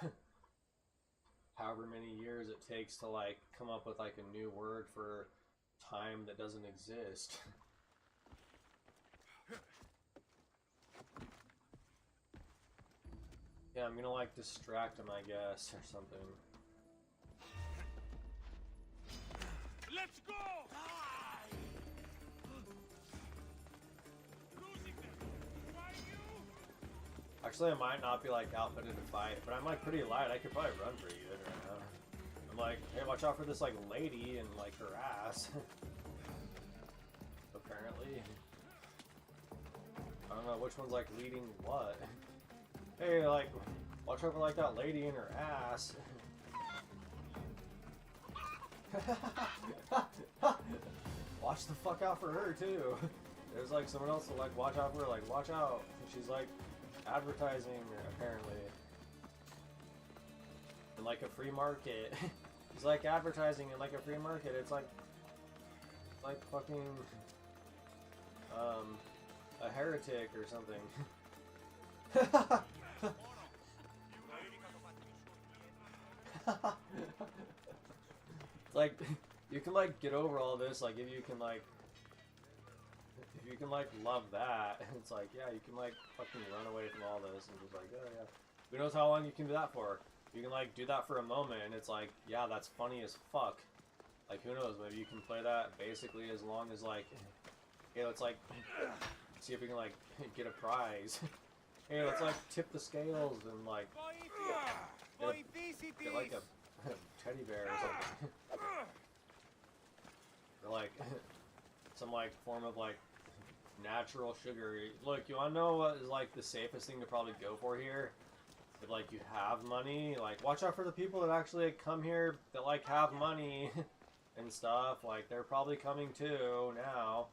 however many years it takes to like come up with like a new word for time that doesn't exist. Yeah, I'm gonna like distract him, I guess, or something. Let's go! Losing them. Why you? Actually, I might not be like outfitted to fight, but I'm like pretty light. I could probably run pretty good right now. I'm like, hey, watch out for this like lady and like her ass. Apparently. I don't know which one's like leading what. Hey, like, watch out for like that lady and her ass. Watch the fuck out for her too. There's like someone else to like watch out for her, like watch out. She's like advertising apparently. In like a free market. She's like advertising in like a free market. It's like fucking a heretic or something. It's like you can like get over all this, like if you can like love that, it's like, yeah, you can like fucking run away from all this and just like, oh yeah, who knows how long you can do that for. You can like do that for a moment and it's like, yeah, that's funny as fuck. Like, who knows, maybe you can play that basically as long as like, hey, let's like see if we can like get a prize. Hey, let's like tip the scales and like get like a teddy bear or something. Or like some like form of like natural sugar. Look, you wanna know what is like the safest thing to probably go for here? If like you have money, like watch out for the people that actually like, come here that like have money and stuff. Like they're probably coming too now.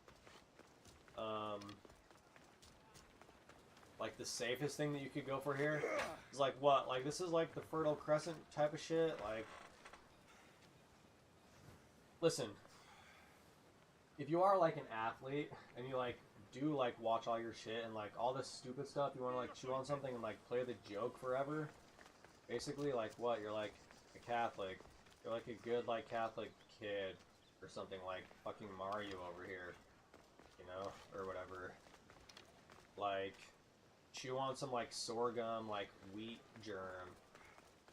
Like the safest thing that you could go for here is like what? Like this is like the Fertile Crescent type of shit. Like, listen, if you are like an athlete and you like do like watch all your shit and like all this stupid stuff, you want to like chew on something and like play the joke forever. Basically, like what? You're like a Catholic. You're like a good like Catholic kid or something, like fucking Mario over here, you know, or whatever. Like, chew on some like sorghum, like wheat germ,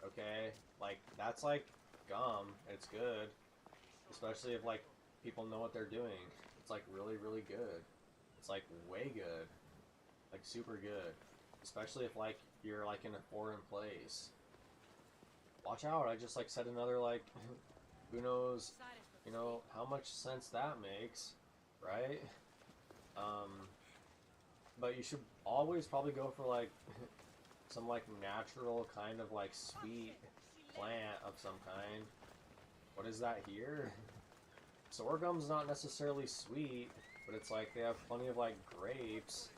okay? Like that's like gum. It's good, especially if like people know what they're doing. It's like really, really good. It's like way good, like super good, especially if like you're like in a foreign place. Watch out! I just like said another like, who knows, you know how much sense that makes, right? But you should always probably go for like some like natural kind of like sweet plant of some kind. What is that here? Sorghum's not necessarily sweet, but it's like they have plenty of like grapes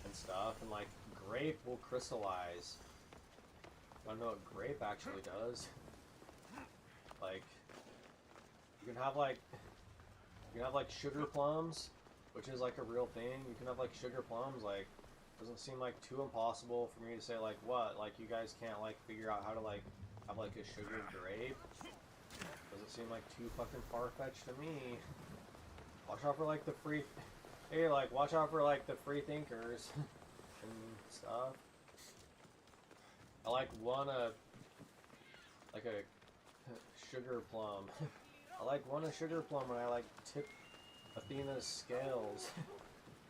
and stuff, and like grape will crystallize. I don't know what grape actually does. Like you can have like sugar plums, which is like a real thing. You can have like sugar plums. Like doesn't seem like too impossible for me to say like what, like you guys can't like figure out how to like have like a sugar grape. Doesn't seem like too fucking far-fetched to me. Watch out for like the free, hey, like watch out for like the free thinkers and stuff. I like one like a sugar plum. I like one a sugar plum when I like tip Athena's scales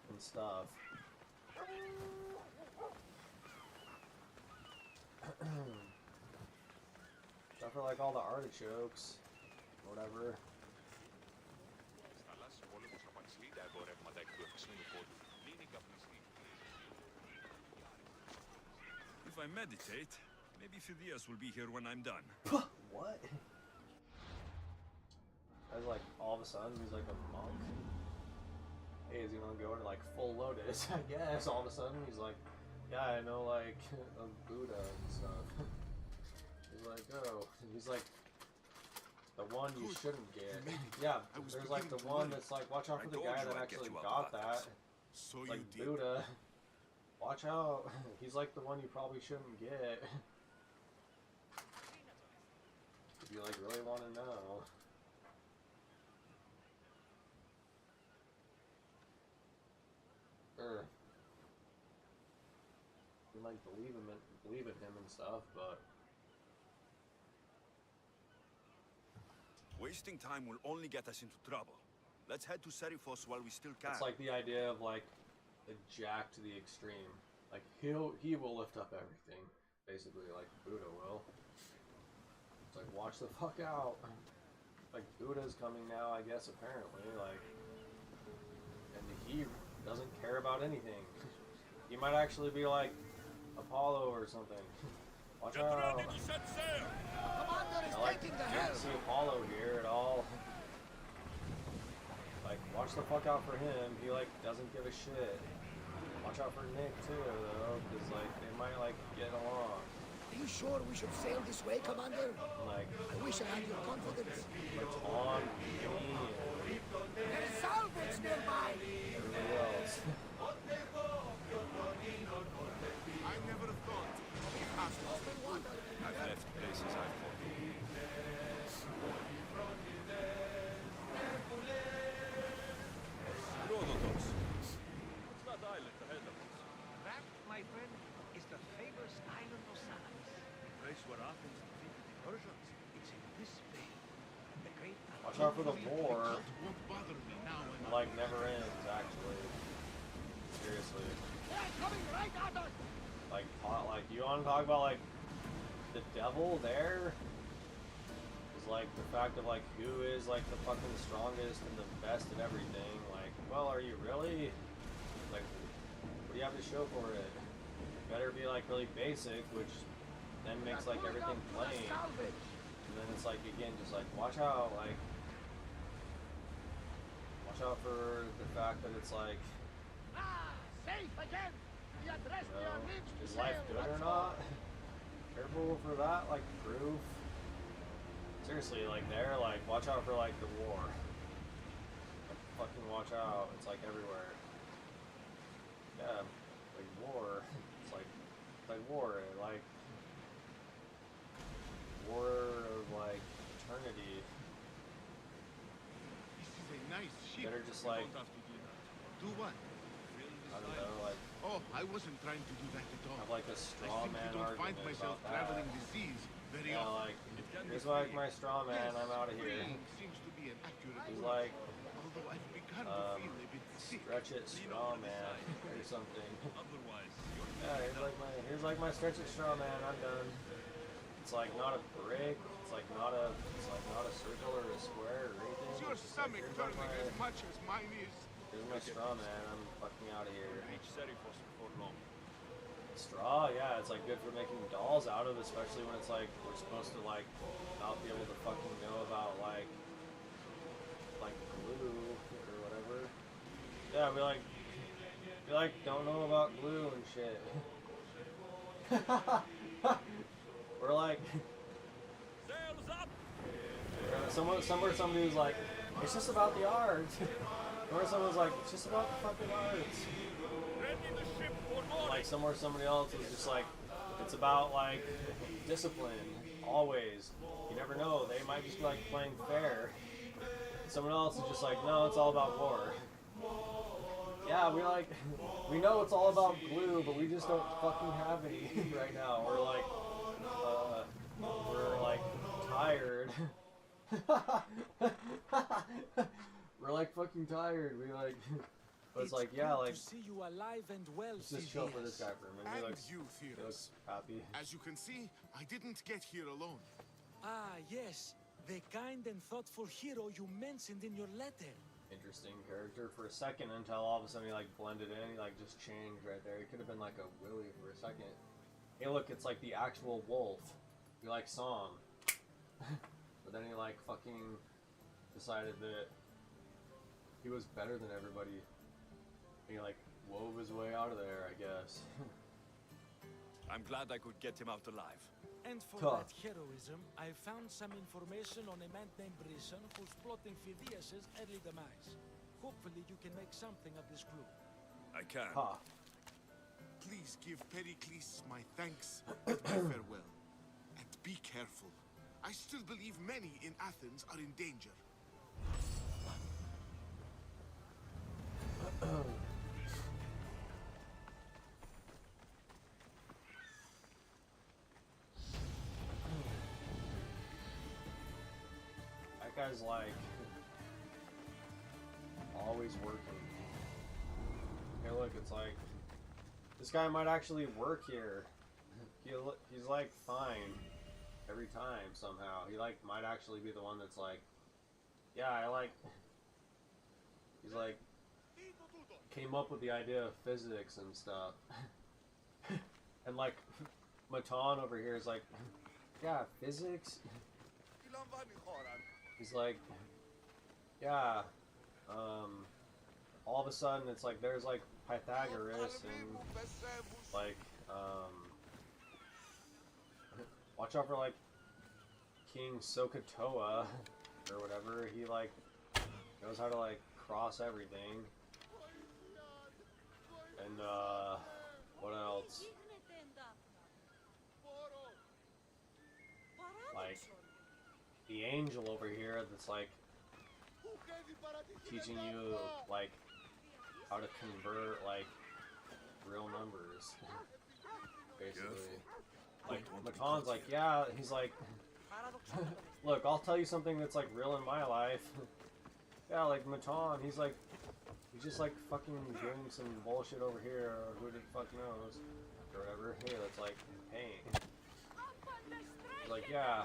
and stuff. Except for like all the artichokes, whatever. If I meditate, maybe Phidias will be here when I'm done. What? As like all of a sudden he's like a monk. Hey, is he gonna go into like full lotus? I guess all of a sudden he's like, yeah, I know like of Buddha and stuff. He's like, oh, he's like the one you shouldn't get. Yeah, there's like the one that's like, watch out for the guy that actually got that. So Like you did. Buddha. Watch out. He's like the one you probably shouldn't get. If you like really want to know. You like believe in him and stuff, but Wasting time will only get us into trouble. Let's head to Serifos while we still can. it's like the idea of like the jack to the extreme. Like he will lift up everything, basically, like Buddha will. It's like watch the fuck out. Like Buddha's coming now, I guess, apparently, like, and he doesn't care about anything. He might actually be like Apollo or something. Watch out. Commander is I like taking the didn't helm. see Apollo here at all. Like, watch the fuck out for him. He like doesn't give a shit. Watch out for Nick too, though, because like they might like get along. Are you sure we should sail this way, Commander? Like, I wish I had your confidence. Baton, me, There's salvage nearby. and everybody else. I never thought of casting. Open water. I've left places I've fought. Rhodotos. What's that island ahead of us? That, my friend, is the famous island of Salamis. The place where Athens defeated the Persians. It's in this bay. The great Watch out for the war. Won't bother me now and It, like never ends, actually. Seriously. They're coming right at us. Like you want to talk about like the devil there? Is like the fact of like who is like the fucking strongest and the best at everything. Like, well, are you really? Like, what do you have to show for it? Better be like really basic, which then makes like everything plain. And then it's like again, just like watch out, like watch out for the fact that it's like, Ah, safe again. The address you we are know, reached to is life sail, good or that's all. not? Careful for that, like proof. Seriously, like there, like watch out for like the war. Like, fucking watch out. It's like everywhere. Yeah, like war. It's like war, like war of like eternity. this is a nice ship. Better just You like, don't have to do that. Do what? I don't know, like Oh, I wasn't trying to do that at all. have like a I straw simply man don't find argument myself about traveling that. the seas very Yeah, often. like here's like my straw man. Yes, I'm out of here. freeing seems to be an accurate He's word. like, Although I've begun to feel a bit sick. stretch it straw man or something. Otherwise, Yeah, here's like my stretch it straw man. I'm done. It's like not a brick. It's like not a circle or a square or anything. Is your It's just like, stomach here's like turning as much as mine is? Here's my straw, man. I'm fucking out of here. Reach Serifos before long. Straw, yeah, it's like good for making dolls out of, especially when it's like we're supposed to like not be able to fucking know about like glue or whatever. Yeah, we don't know about glue and shit. We're like somebody was like, it's just about the art. Or someone's like, it's just about the fucking arts. Like somebody else is just like, it's about like discipline, always. You never know, they might just be like playing fair. Someone else is just like, no, it's all about war. Yeah, we know it's all about glue, but we just don't fucking have any right now. We're like tired. We're like fucking tired. But it's like, yeah, like, to see you alive and well, let's just chill for this guy for a minute. And you, He Theros. looks happy. As you can see, I didn't get here alone. Ah, yes, the kind and thoughtful hero you mentioned in your letter. Interesting character for a second until all of a sudden he like blended in. He like just changed right there. He could have been like a Willy for a second. Hey, look, it's like the actual wolf. You like saw him. But then he like fucking decided that he was better than everybody. And he like wove his way out of there, I guess. I'm glad I could get him out alive. And for that heroism, I found some information on a man named Brisson who's plotting Phidias' early demise. Hopefully you can make something of this clue. I can. Please give Pericles my thanks and my farewell. And be careful. I still believe many in Athens are in danger. That guy's like always working. Hey, look, it's like this guy might actually work here. He's like fine every time somehow. He like might actually be the one that's like, yeah, he's like came up with the idea of physics and stuff. And like Matan over here is like, yeah, physics. He's like, yeah, all of a sudden it's like there's like Pythagoras and like watch out for like King Sokotoa or whatever. He like knows how to like cross everything. And what else? Like the angel over here that's like teaching you like how to convert like real numbers. Basically. Like Matan's like, yeah, he's like, look, I'll tell you something that's like real in my life. Yeah, like Matan, he's just like fucking doing some bullshit over here, or who the fuck knows, or whatever. Hey, that's like pain. He's like, yeah,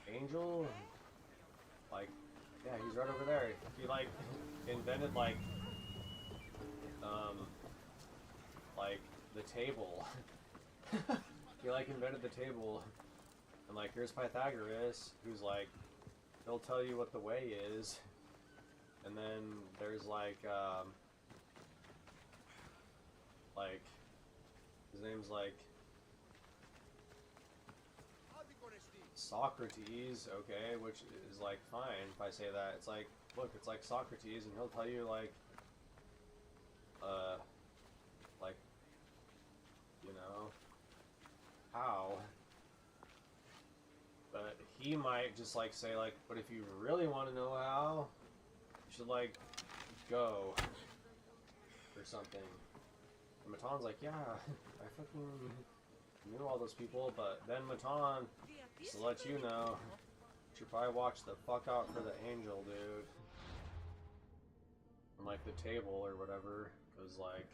Angel, like, yeah, he's right over there. He like invented like the table. He like invented the table, and like here's Pythagoras, who's like, he'll tell you what the way is. And then there's like his name's like Socrates, okay, which is like fine if I say that. It's like, look, it's like Socrates, and he'll tell you like you know, how. But he might just like say like, but if you really want to know how, you should like go or something. And Matan's like, yeah, I fucking knew all those people, but then Matan, just to let you know, you should probably watch the fuck out for the angel, dude. And like the table or whatever, because like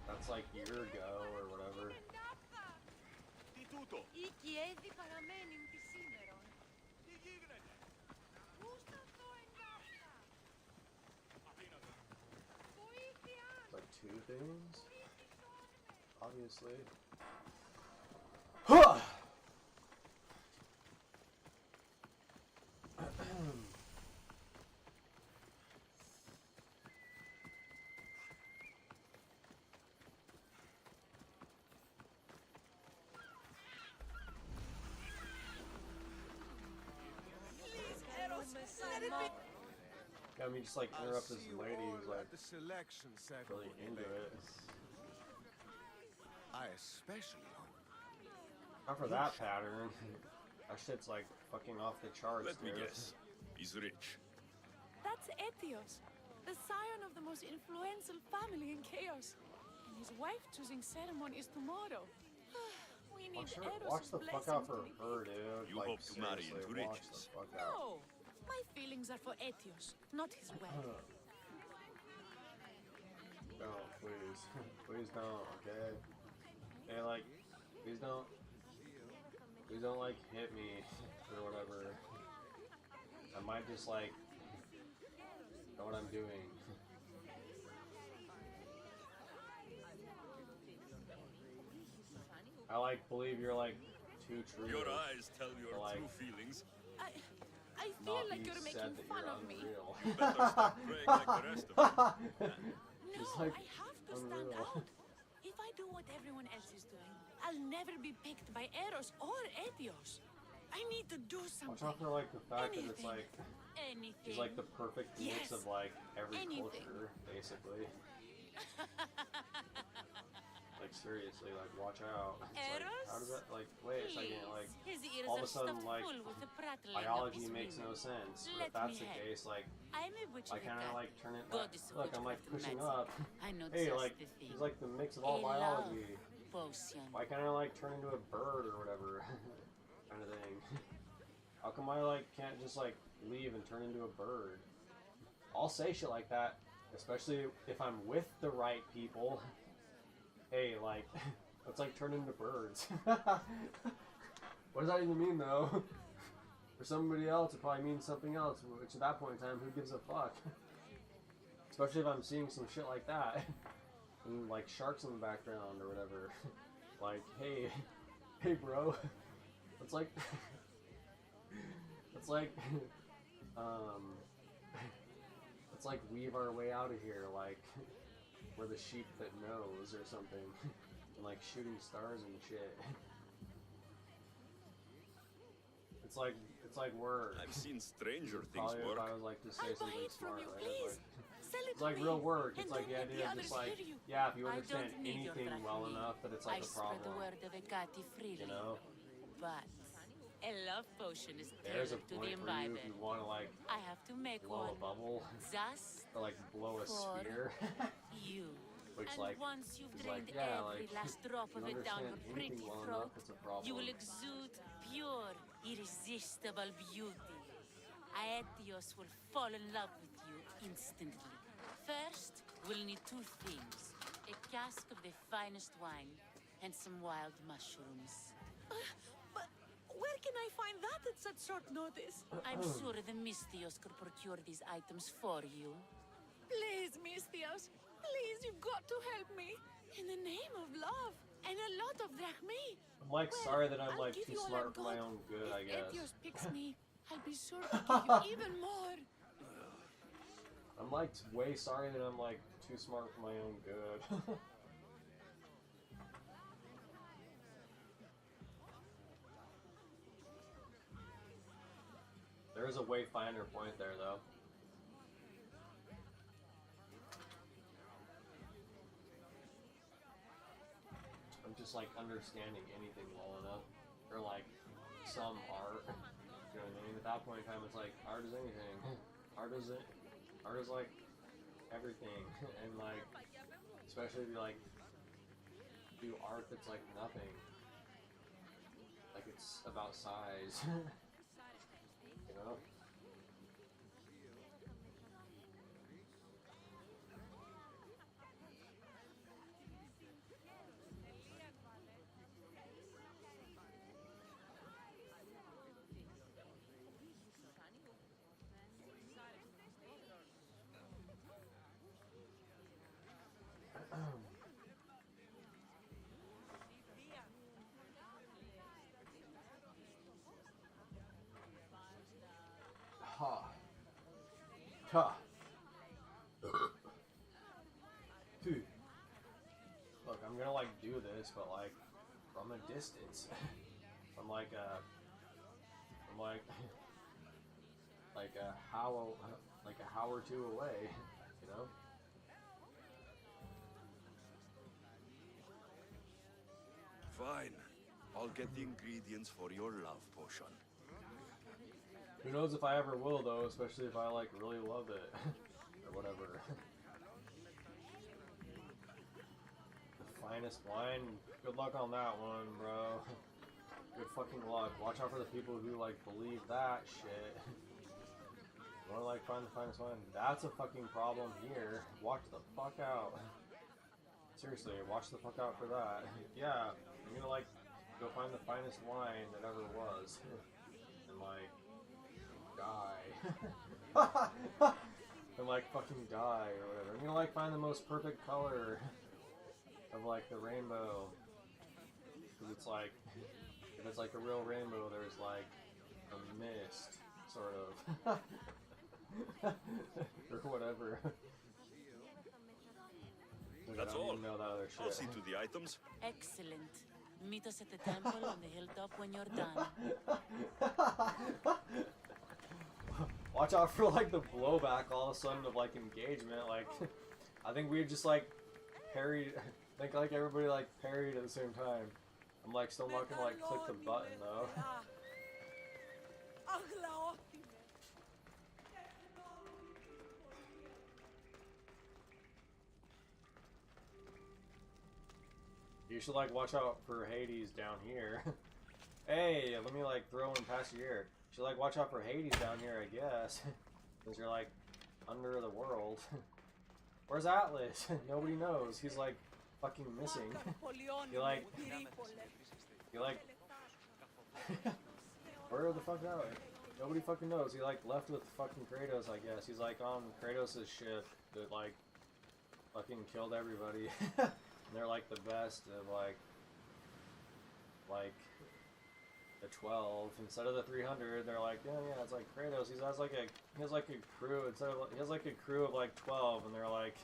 that's like year ago or whatever. Τι τούτο? Η Κιέδη παραμένει τη σήμερα. things. Obviously. Huh! I mean, just like interrupt this lady who's like the selection really into it. I especially hope. Not for that pattern. That shit's like fucking off the charts. Let me dude. guess. He's rich. That's Etios, the scion of the most influential family in Chaos. And his wife choosing ceremony is tomorrow. We need Eros' Watch the fuck out for blessing to be her, dude. You like, hope to marry seriously, into watch riches. the fuck out. No, my feelings are for Etios, not his wife. No, please. Please don't, okay? Hey, like, please don't, like, hit me, or whatever. I might just, like, know what I'm doing. I, like, believe you're, like, too true. Your eyes tell your to, like, true feelings. I feel not like be you're said making that fun you're of me. unreal. You better stop praying like the rest of them. She's No, like, I have to stand unreal. out. If I do what everyone else is doing, I'll never be picked by Eros or Etios. I need to do something. Watch out for, like, the fact that it's, like, Anything. she's, like, the perfect mix Yes. of, like, every Anything. culture, basically. Like, seriously, like, watch out. It's like, how does that, like, wait a second, like, His ears all of are a sudden, stuffed like, full with the prattling of biology his makes no women. sense. But Let if that's me the help. case, like, I'm a witch I of the kind of, cat. like, turn it, God like, is look, I'm, like, witchcraft and pushing magic. up. I know Hey, just like, the thing. she's, like, the mix of all A biology. love potion. Why can't I, like, turn into a bird or whatever? Kind of thing. How come I, like, can't just, like, leave and turn into a bird? I'll say shit like that, especially if I'm with the right people. Hey, like, let's, like, turn into birds. What does that even mean, though? For somebody else, it probably means something else, which at that point in time, who gives a fuck? Especially if I'm seeing some shit like that. And, like, sharks in the background or whatever. Like, hey, hey, bro. It's like, it's like, let's like weave our way out of here, like we're the sheep that knows or something, and like shooting stars and shit. It's like work. I've seen stranger things Probably work. if I was like to say I'll buy something it from smart, you, right? please. Sell it It's like to real me, work. and It's like don't the let idea of others just like, hear you. yeah, if you I understand don't need your anything well drachmi. enough, that it's like I a spread the problem. word of Ekati freely. You know? But a love potion is There's a tailored to point the for you if imbiber. you want to like I have to make blow one. a bubble Just or like blow a for spear. you. Which, And like, once you've is drained like, yeah, every like, last drop if you of it down understand your pretty anything well throat, enough, it's a problem. you will exude pure, irresistible beauty. Aetios will fall in love with you instantly. First, we'll need two things. A cask of the finest wine and some wild mushrooms. But where can I find that at such short notice? I'm sure the Mystios could procure these items for you. Please, Mystios. Please, you've got to help me. In the name of love. And a lot of drachmi. I'm like Well, sorry that I'm I'll like give too you all smart I've for my got. own good, I If guess. Etios picks me, I'll be sure to give you even more. I'm like way sorry that I'm like too smart for my own good. There is a way finer point there, though. I'm just like understanding anything well enough, or like some art. You know what I mean? At that point in time, it's like art is anything. Art is it. Art is like everything, and like especially if you like do art that's like nothing. Like it's about size. You know? Ha. Dude. Look, I'm gonna like do this, but like from a distance. From like a how or two away, you know? Fine. I'll get the ingredients for your love potion. Who knows if I ever will though, especially if I like really love it. Or whatever. The finest wine? Good luck on that one, bro. Good fucking luck. Watch out for the people who like believe that shit. You wanna like find the finest wine? That's a fucking problem here. Watch the fuck out. Seriously, watch the fuck out for that. Yeah, I'm gonna like go find the finest wine that ever was. And like die. And like fucking die or whatever. I'm gonna like find the most perfect color of like the rainbow. Cause it's like, if it's like a real rainbow, there's like a mist, sort of. Or whatever. That's all. Know that other shit. I'll see to the items. Excellent. Meet us at the temple on the hilltop when you're done. Watch out for like the blowback all of a sudden of like engagement. Like, I think we just like parried. I think like everybody like parried at the same time. I'm like still not gonna like click the button though. You should like watch out for Hades down here. Hey, let me like throw in past your ear. You should like watch out for Hades down here, I guess. Because you're like under the world. Where's Atlas? Nobody knows. He's like fucking missing. You like where the fuck out? Nobody fucking knows. He like left with fucking Kratos, I guess. He's like on Kratos' ship that like fucking killed everybody. And they're like the best of like the 12 instead of the 300. They're like, yeah, it's like Kratos. He has like a crew instead of he has like a crew of like 12, and they're like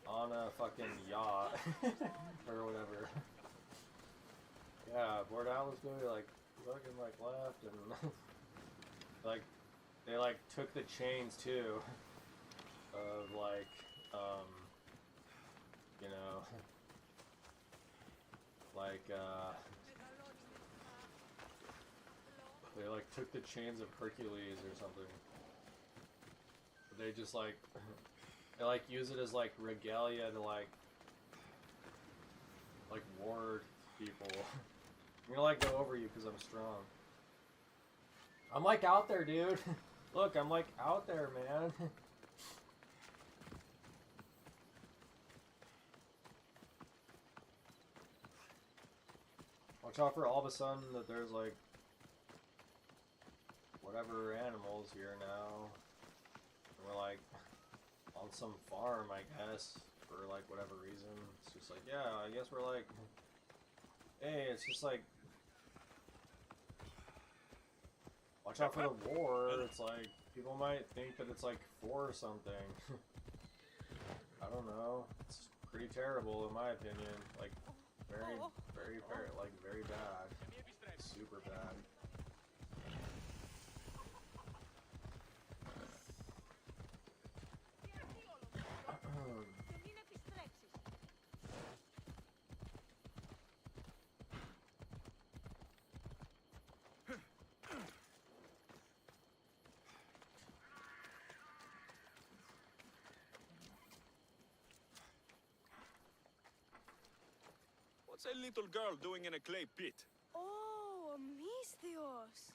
on a fucking yacht or whatever. Yeah, Lord Atlas movie like fucking like left and like they like took the chains too of like you know, like, they, like, took the chains of Hercules or something. They just, like, they, like, use it as, like, regalia to, like, ward people. I'm gonna, like, go over you because I'm strong. I'm, like, out there, dude. Look, I'm, like, out there, man. Watch out for all of a sudden that there's like whatever animals here now. And we're like on some farm, I guess, for like whatever reason. It's just like, yeah, I guess we're like, hey, it's just like, watch out for the war. It's like, people might think that it's like for something. I don't know. It's pretty terrible in my opinion. Like, very bad. Super bad. What's a little girl doing in a clay pit? Oh, Misthios.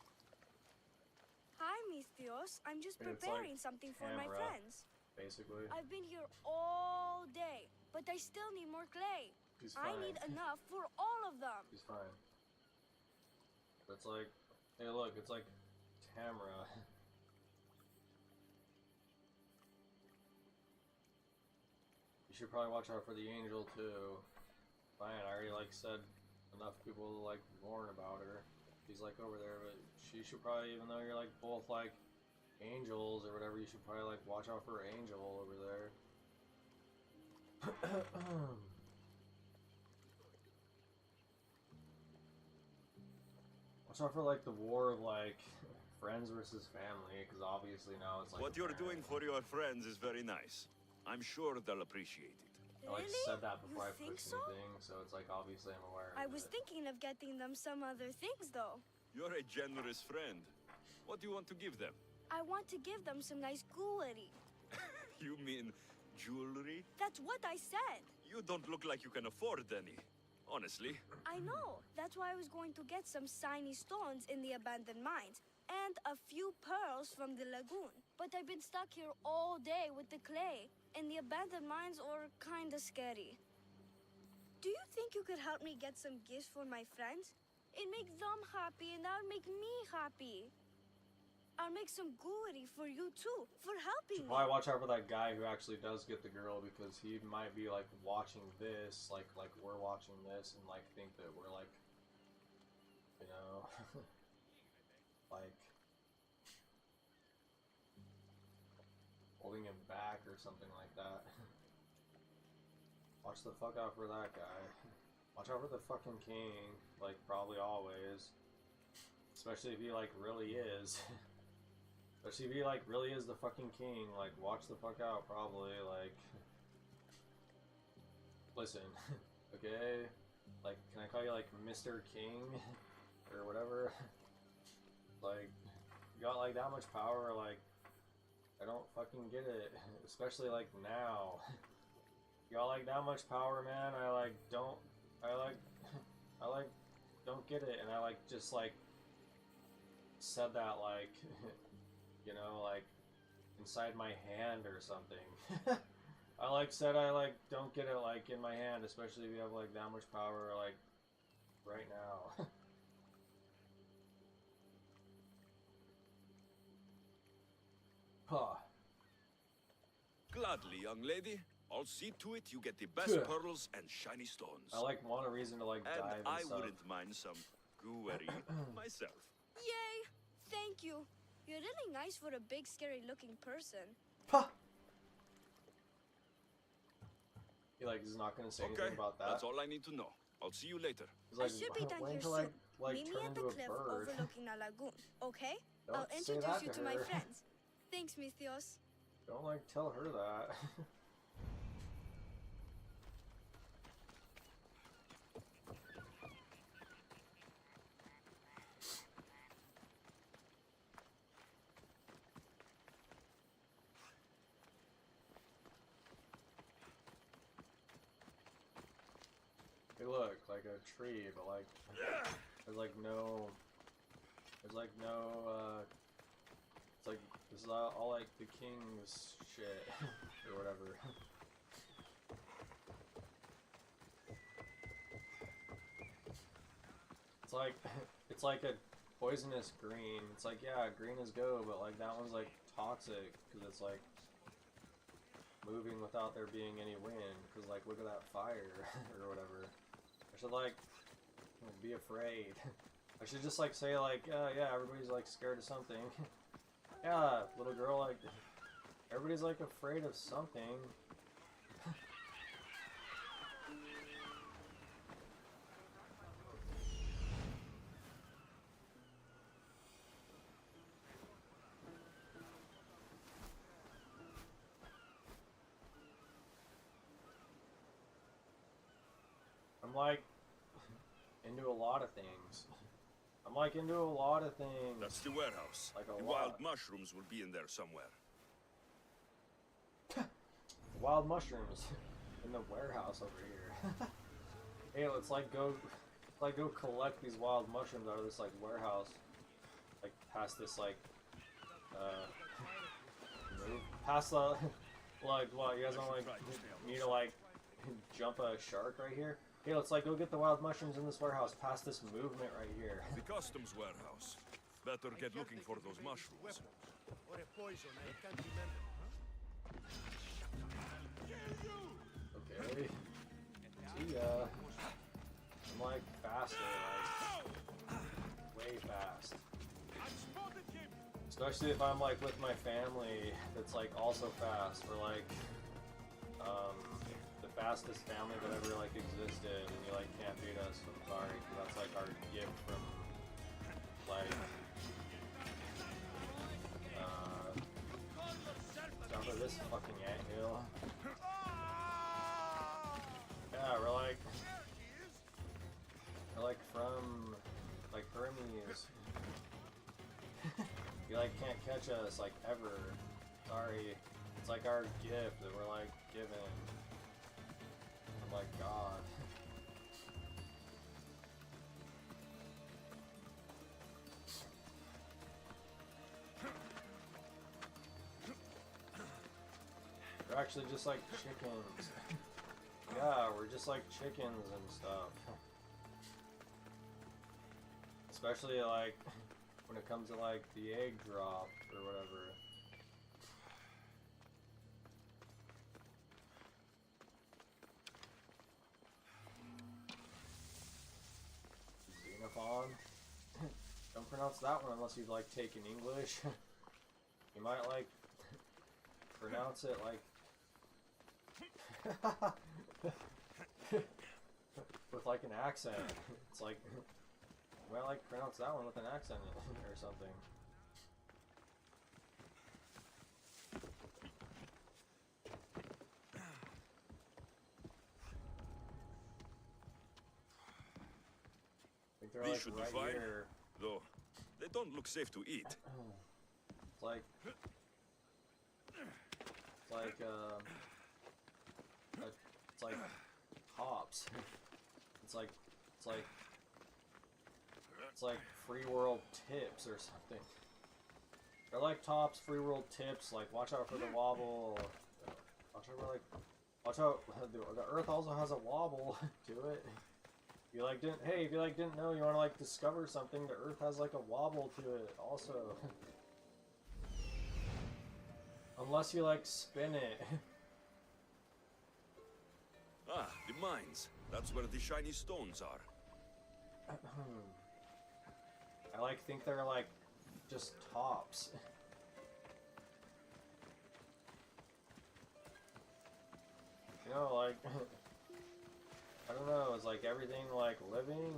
Hi, Misthios. I'm just It's preparing like something for my Tamra, friends. basically. I've been here all day, but I still need more clay. She's I fine. need enough for all of them. She's fine. But it's like, hey look, it's like Tamra. You should probably watch out for the angel too. Fine, I already like said enough people to like warn about her. She's like over there, but she should probably, even though you're like both like angels or whatever, you should probably like watch out for Angel over there. Watch out for like the war of like friends versus family, because obviously now it's like What you're doing for your friends is very nice. I'm sure they'll appreciate it. I like said that before I You think pushed so? anything, so it's like obviously I'm aware. I of was it. thinking of getting them some other things, though. You're a generous friend. What do you want to give them? I want to give them some nice jewelry. You mean jewelry? That's what I said. You don't look like you can afford any. Honestly. I know. That's why I was going to get some shiny stones in the abandoned mines and a few pearls from the lagoon. But I've been stuck here all day with the clay, and the abandoned mines are kinda scary. Do you think you could help me get some gifts for my friends? It'd make them happy, and that would make me happy. I'll make some jewelry for you too, for helping me. Probably watch out for that guy who actually does get the girl, because he might be like watching this, like we're watching this, and like think that we're like, you know, like holding him back or something like that. Watch the fuck out for that guy. Watch out for the fucking king, like probably always, especially if he like really is. Especially if he like really is the fucking king, like watch the fuck out probably, like listen, okay? Like can I call you like Mr. King or whatever? Like you got like that much power, like I don't fucking get it. Especially like now. You got like that much power, man, I don't get it, and I like just like said that like you know, like inside my hand or something. I like said I like don't get it like in my hand, especially if you have like that much power like right now. Huh. Gladly, young lady. I'll see to it you get the best pearls and shiny stones. I like want a reason to like dive And and I stuff. wouldn't mind some gooery myself. Yay! Thank you. You're really nice for a big, scary-looking person. He like is not gonna say Okay, anything about that. that's all I need to know. I'll see you later. He's like, I should be done wait here until soon. I like Meet me turn at the into a cliff bird. overlooking the lagoon, okay? Don't I'll say introduce that you to to my her. friends. Thanks, Mithios. Don't like tell her that. Hey, look, like a tree, but like there's like no, it's like this is all like the king's shit or whatever. It's like a poisonous green. It's like, yeah, green is go, but like that one's like toxic because it's like moving without there being any wind. Because like look at that fire or whatever. I should like be afraid. I should just like say like, yeah, everybody's like scared of something. Yeah, little girl, like everybody's like afraid of something. I'm like into a lot of things. I'm like into a lot of things. That's the warehouse. Like a the lot. wild mushrooms will be in there somewhere. Wild mushrooms in the warehouse over here. Hey, let's like go collect these wild mushrooms out of this like warehouse. Like past this like move past the like what, you guys want like me to like jump a shark right here? Hey, let's like go get the wild mushrooms in this warehouse past this movement right here. The customs warehouse. Better get looking for those mushrooms. Or a poison, I can't remember. Okay. See ya. I'm like faster, like way fast. Especially if I'm like with my family that's like also fast. We're like the fastest family that ever like existed, and you like can't beat us. I'm sorry, 'cause that's like our gift from like down to this fucking anthill. Yeah, we're like from like Hermes. You like can't catch us like ever. Sorry. It's like our gift that we're like given. Oh my god. We're actually just like chickens. Yeah, we're just like chickens and stuff. Especially like when it comes to like the egg drop or whatever. Xenophon? Don't pronounce that one unless you've like taken English. You might like pronounce it like with like an accent. It's like you might like pronounce that one with an accent or something. These like should right be fine, here. though they don't look safe to eat. It's like it's like hops. It's like free world tips or something. They're like tops, free world tips. Like watch out for the wobble. Watch out. The Earth also has a wobble to it. If you didn't know, you want to like discover something. The Earth has like a wobble to it also. Unless you like spin it. Ah, the mines. That's where the shiny stones are. I like think they're like just tops. You know, like I don't know, is like everything like living?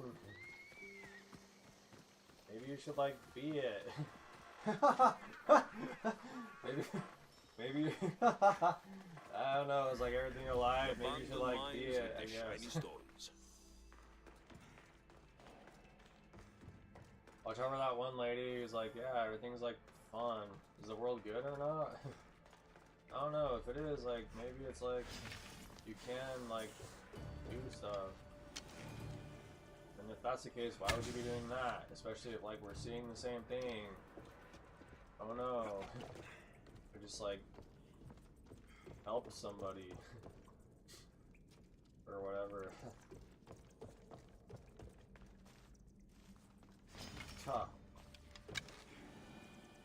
Maybe you should like be it. maybe I don't know, it's like everything alive, maybe you should like be it, I guess. Watch over that one lady who's like, yeah, everything's like fun. Is the world good or not? I don't know, if it is, like, maybe it's like, you can like, do stuff. And if that's the case, why would you be doing that? Especially if like we're seeing the same thing. Oh no. Or just like help somebody. Or whatever. Huh.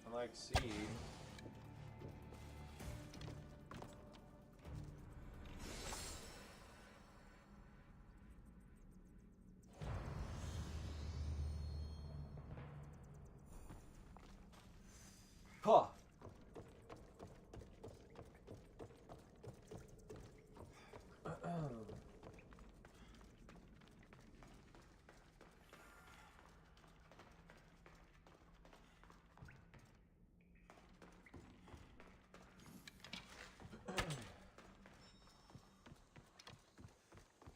I'm like, see. Huh.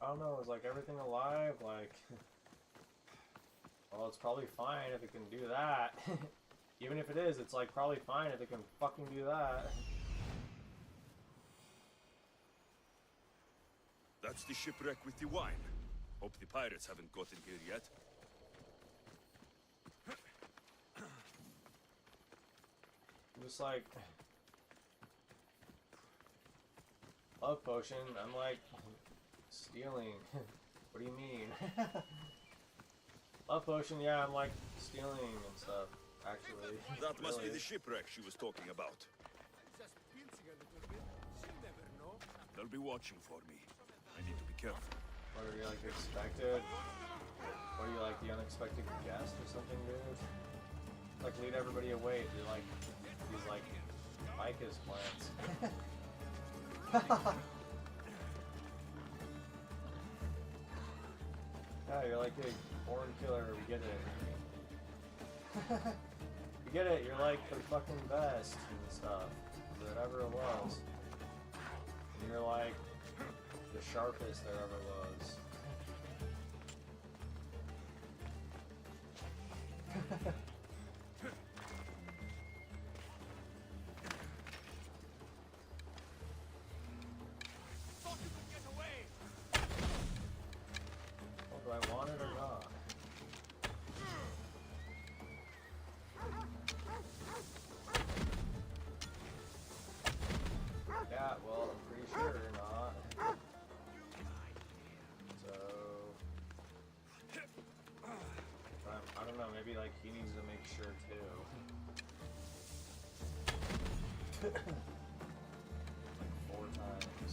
I don't know, is like everything alive, like, well, it's probably fine if it can do that. Even if it is, it's like probably fine if it can fucking do that. That's the shipwreck with the wine. Hope the pirates haven't gotten here yet. Just like love potion, I'm like stealing. What do you mean? Love potion, yeah, I'm like stealing and stuff. Actually, That must be really. the shipwreck she was talking about. They'll be watching for me. I need to be careful. What are you like expected? What are you like the unexpected guest or something, dude? Like lead everybody away to like these like ficus plants. Yeah, you're like a born killer. We get it. You get it. You're like the fucking best and stuff that ever was. And you're like the sharpest there ever was. Well, do I want it or not? Yeah, well, I'm pretty sure not. So, I don't know, maybe like he needs to make sure too. Like 4 times.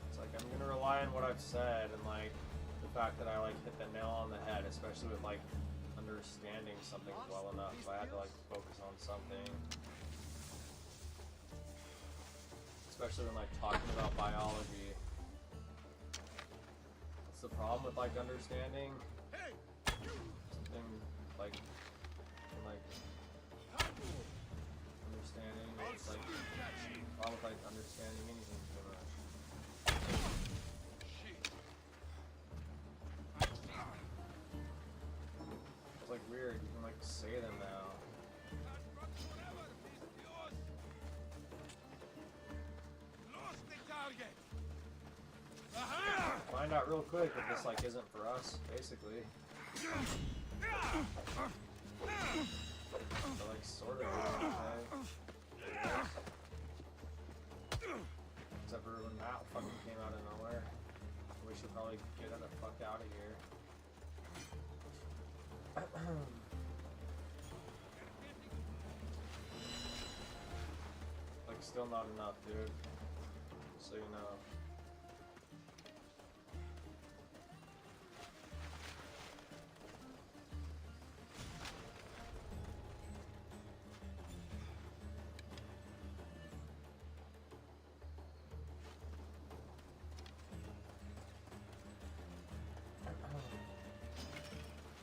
It's like I'm gonna rely on what I've said and like the fact that I like hit the nail on the head, especially with like understanding something well enough. So I had to like focus on something. Especially when like talking about biology. What's the problem with like understanding something like understanding? It's like problem with like understanding anything too much. It's like weird. You can like say them now. Find out real quick if this like isn't for us, basically. So like sort of okay. Except for when that fucking came out of nowhere. We should probably get the fuck out of here. Like still not enough, dude. Just so you know.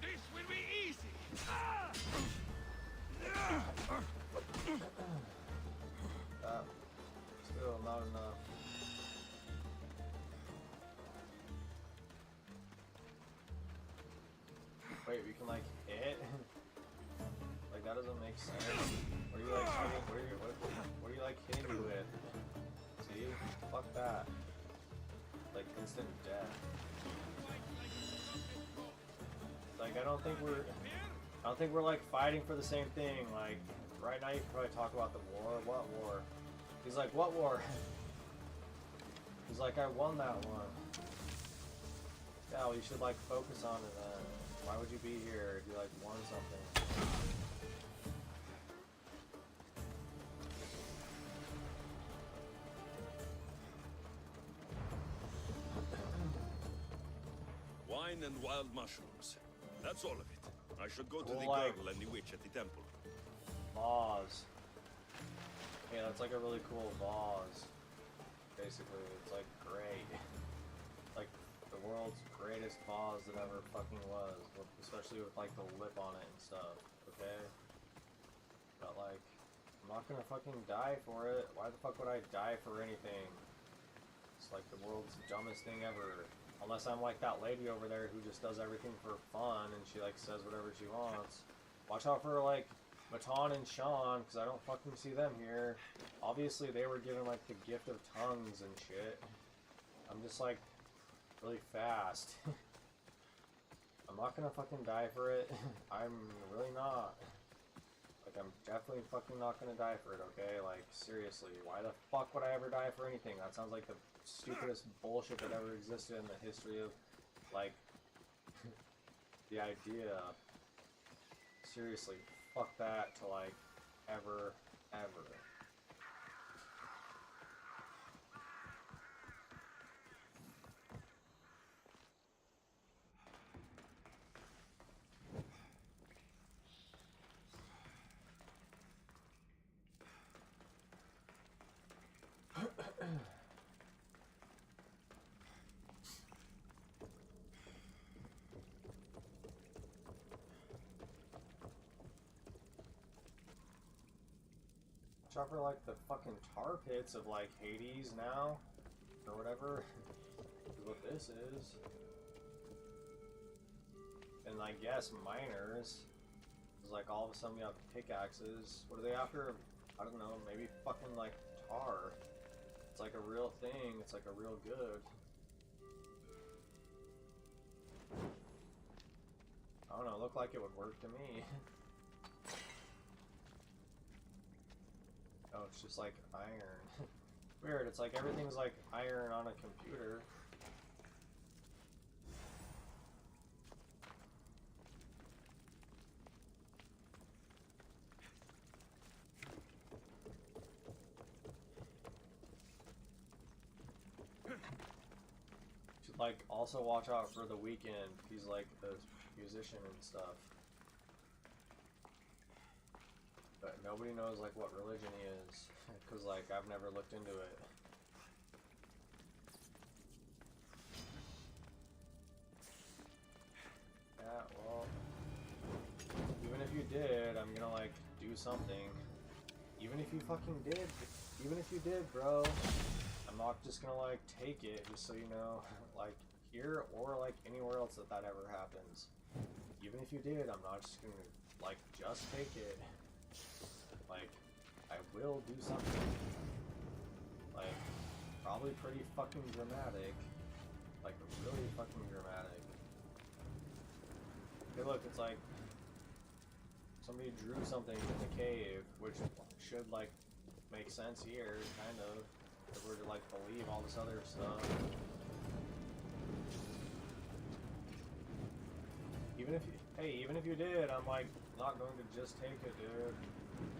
This will be easy. Still not enough. Wait, we can like hit? Like that doesn't make sense. What are you like hitting? What are you like hitting me with? See? Fuck that. Like instant death. Like I don't think we're like fighting for the same thing. Like right now you can probably talk about the war. What war? He's like, what war? He's like, I won that one. Yeah, well, you should like focus on it then. Why would you be here if you like won something? Wine and wild mushrooms. That's all of it. I should go to Well, the like- girl and the witch at the temple. Vase. Yeah, that's like a really cool vase. Basically, it's like great. Like the world's greatest vase that ever fucking was, especially with like the lip on it and stuff. Okay. But like, I'm not gonna fucking die for it. Why the fuck would I die for anything? It's like the world's dumbest thing ever. Unless I'm like that lady over there who just does everything for fun and she like says whatever she wants. Watch out for like Matan and Sean, because I don't fucking see them here. Obviously they were given like the gift of tongues and shit. I'm just like really fast. I'm not gonna fucking die for it. I'm really not. Like I'm definitely fucking not gonna die for it, okay? Like seriously, why the fuck would I ever die for anything? That sounds like the stupidest bullshit that ever existed in the history of like the idea. Seriously, fuck that to like ever. Watch out for like the fucking tar pits of like Hades now, or whatever. Is what this is. And I guess miners. Is like all of a sudden you have pickaxes. What are they after? I don't know. Maybe fucking like tar. It's like a real thing. It's like a real good. I don't know. It looked like it would work to me. Oh, it's just like iron. Weird, it's like everything's like iron on a computer. Should like also watch out for The Weeknd. He's like a musician and stuff. But nobody knows like what religion he is, because like I've never looked into it. Yeah, well, even if you did, I'm gonna like do something. Even if you fucking did, even if you did, bro, I'm not just gonna like take it, just so you know, like here or like anywhere else that ever happens. Even if you did, I'm not just gonna like just take it. Like, I will do something. Like, probably pretty fucking dramatic. Like, really fucking dramatic. Hey look, it's like somebody drew something in the cave, which should like make sense here, kind of. If we're to like believe all this other stuff. Even if you, hey, even if you did, I'm like not going to just take it, dude.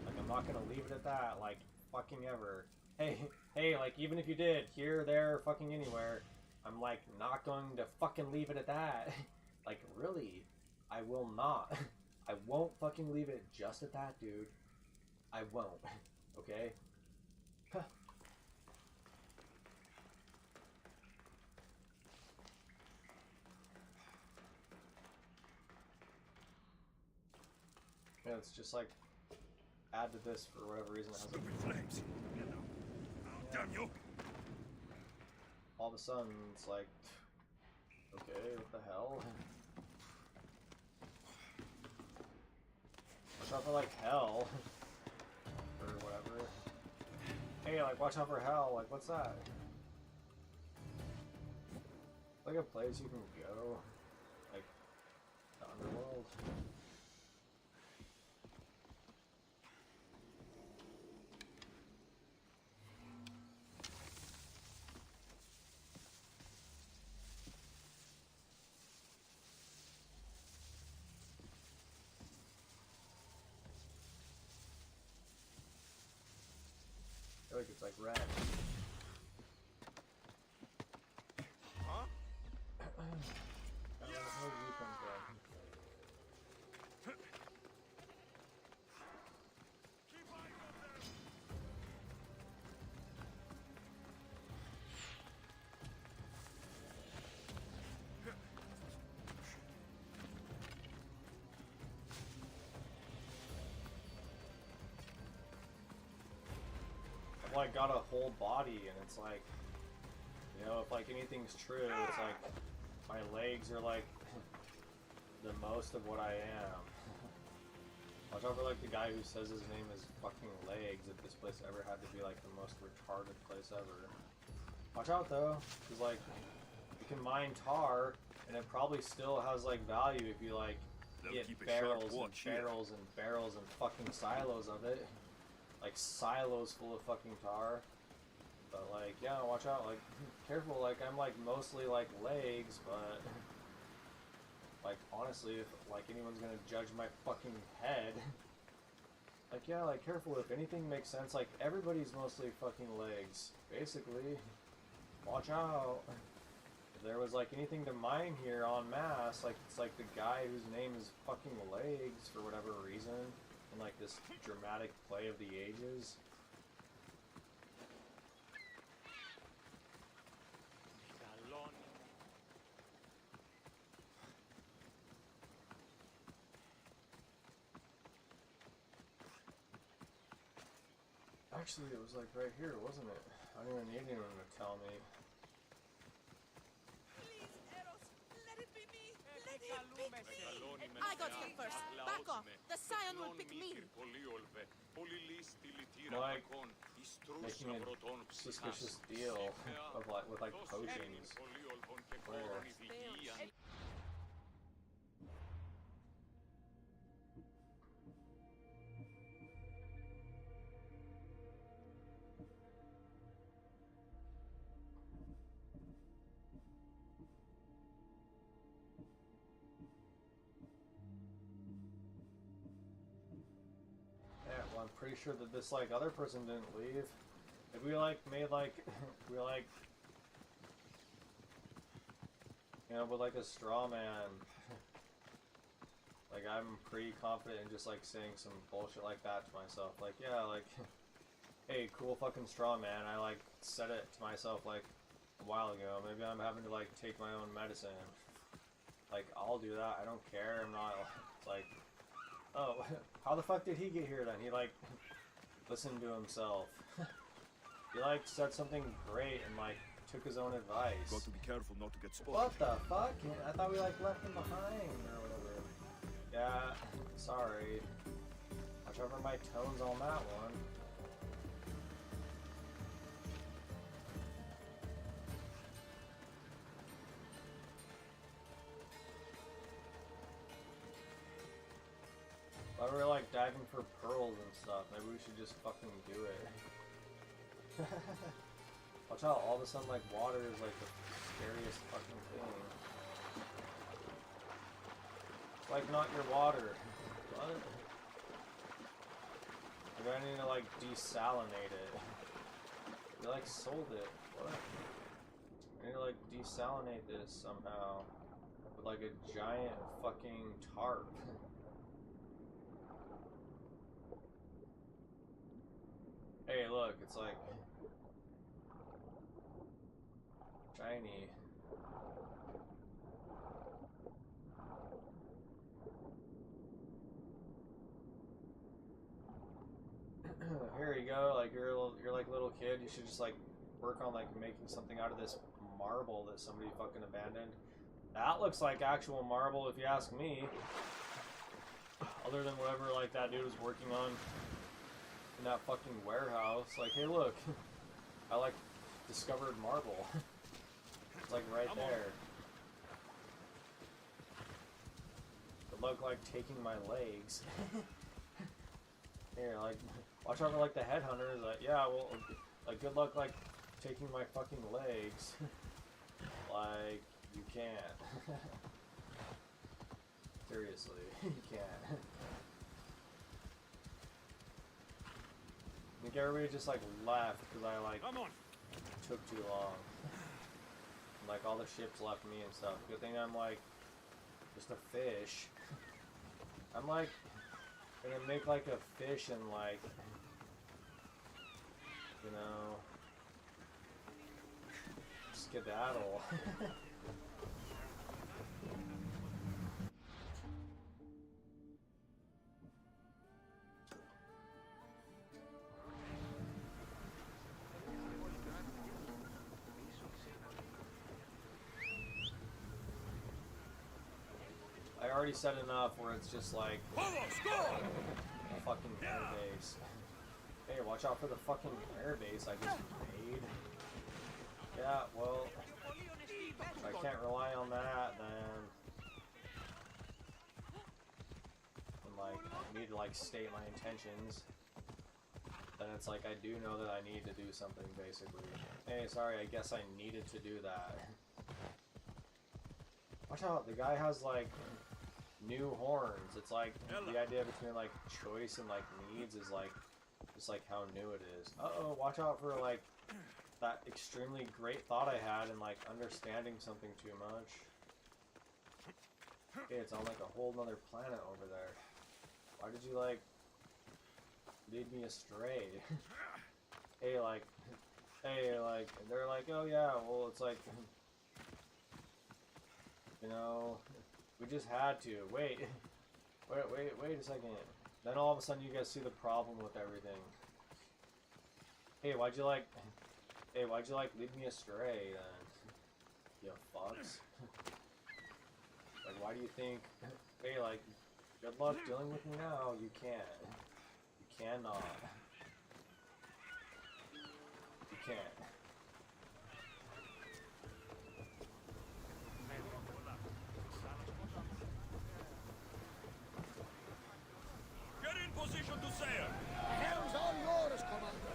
Like, I'm not gonna leave it at that, like, fucking ever. Hey, like, even if you did, here, there, fucking anywhere, I'm, like, not going to fucking leave it at that. Like, really, I will not. I won't fucking leave it just at that, dude. I won't. Okay? Yeah, it's just like add to this for whatever reason. It has Stupid flames! Get out! Yeah. Damn you! All of a sudden, it's like, okay, what the hell? Watch out for like hell, or whatever. Hey, like watch out for hell. Like, what's that? Like a place you can go, like the underworld. I feel like it's like red. Huh? I don't know where you come from. I've like got a whole body, and it's like, you know, if like anything's true, it's like my legs are like the most of what I am. Watch out for like the guy who says his name is fucking Legs, if this place ever had to be like the most retarded place ever. Watch out though, because like you can mine tar, and it probably still has like value if you like get barrels and barrels and barrels and fucking silos of it. Like silos full of fucking tar. But like, yeah, watch out, like, careful, like, I'm like mostly like Legs, but like, honestly, if like anyone's gonna judge my fucking head, like, yeah, like, careful, if anything makes sense, like, everybody's mostly fucking Legs, basically. Watch out. If there was like anything to mine here en masse, like, it's like the guy whose name is fucking Legs for whatever reason. And like this dramatic play of the ages. Actually, it was like right here, wasn't it? I don't even need anyone to tell me. I got here first. Back off. The Scion will pick me. Like, making a suspicious deal of like, with like potions. Where? Well, I'm pretty sure that this like other person didn't leave. If we like made like we like you know with like a straw man, like I'm pretty confident in just like saying some bullshit like that to myself. Like yeah, like hey, cool fucking straw man. I like said it to myself like a while ago. Maybe I'm having to like take my own medicine. Like I'll do that. I don't care. I'm not like. Oh, how the fuck did he get here then? He like listened to himself. He like said something great and like took his own advice. Got to be careful not to get spotted. What the fuck? I thought we like left him behind or whatever. Yeah, sorry. Watch over my tones on that one. Why we're like diving for pearls and stuff, maybe we should just fucking do it. Watch out, all of a sudden like water is like the scariest fucking thing. It's like not your water. What? Maybe I need to like desalinate it. You like sold it. What? I need to like desalinate this somehow. With like a giant fucking tarp. Hey, look, it's like shiny. Here you go. Like you're like a little kid. You should just like work on like making something out of this marble that somebody fucking abandoned. That looks like actual marble, if you ask me. Other than whatever like that dude was working on. In that fucking warehouse, like, hey, look, I like discovered marble. It's like right there. Good luck like taking my legs. Here, like, watch out for like the headhunters. Like, yeah, well, like, good luck like taking my fucking legs. Like, you can't. Seriously, you can't. I think everybody just like left because I like took too long. And, like all the ships left me and stuff. Good thing I'm like just a fish. I'm like gonna make like a fish and like you know skedaddle. I already said enough where it's just like a fucking airbase. Hey, watch out for the fucking airbase I just made. Yeah, well, if I can't rely on that, then like I need to like state my intentions. Then it's like I do know that I need to do something basically. Hey, sorry, I guess I needed to do that. Watch out, the guy has like new horns. It's like the idea between like choice and like needs is like just like how new it is. Uh-oh, watch out for like that extremely great thought I had and like understanding something too much. Okay, it's on like a whole nother planet over there. Why did you like lead me astray? Hey, like they're like, oh yeah, well it's like you know, we just had to. Wait a second. Then all of a sudden you guys see the problem with everything. Hey, why'd you like lead me astray then? You fucks. Like, why do you think? Hey, like, good luck dealing with me now. You can't. You cannot. You can't. Get in position to sail! The helm's all yours, Commander.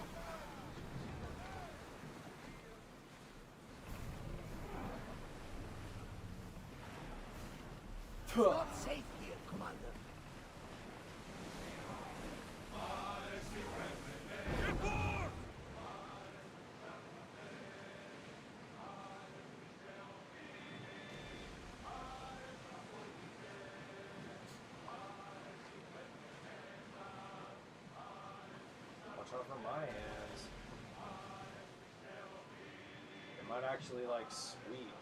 It's not safe here, Commander. Watch out for my hands. It might actually like sweep.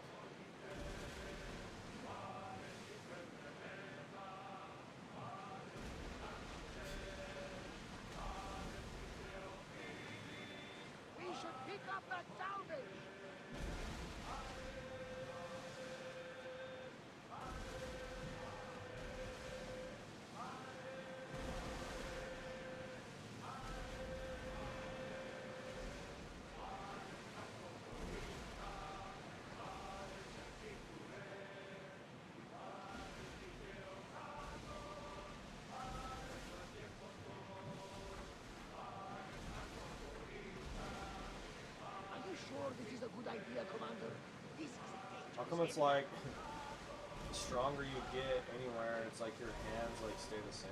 We should pick up that salvage. Are you sure this is a good idea, Commander? This is a How come it's like the stronger you get anywhere, it's like your hands like stay the same?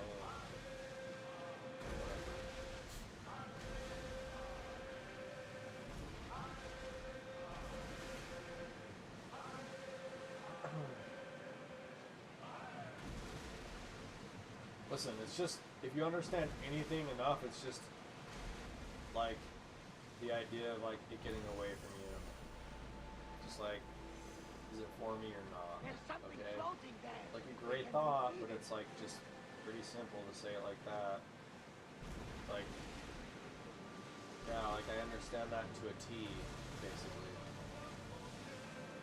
Listen, it's just, if you understand anything enough, it's just like the idea of like it getting away from you. Just like, is it for me or not? There's something Okay? floating there. Like a great thought, but it's like just pretty simple to say it like that. Like, yeah, like I understand that to a T, basically.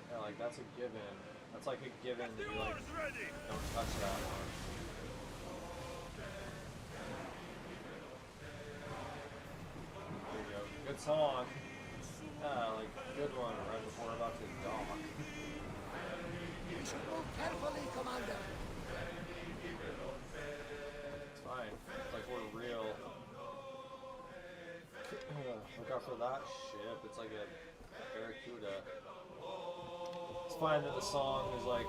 Yeah, like that's a given. That's like a given that you like don't touch that one. There you go. Good song. Yeah, like good one right before we're about to dock. We should move carefully, Commander. It's fine. It's like we're real. Look out for that ship. It's like a barracuda. It's fine that the song is like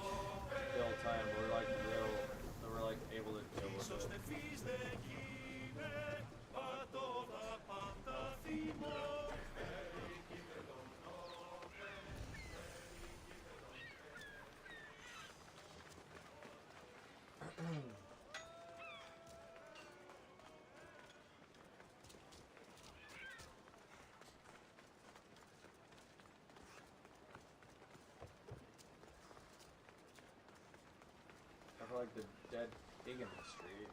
real time. We're like real. We're like able to deal with it. I feel like the dead pig in the street.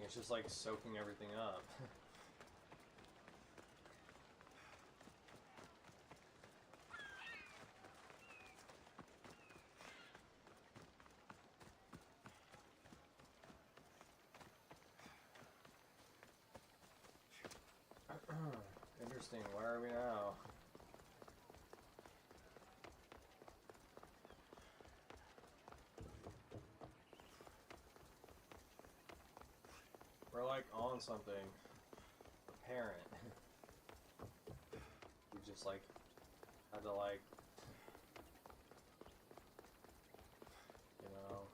It's just like soaking everything up. Interesting, where are we now? We're like on something apparent. We just like had to like, you know,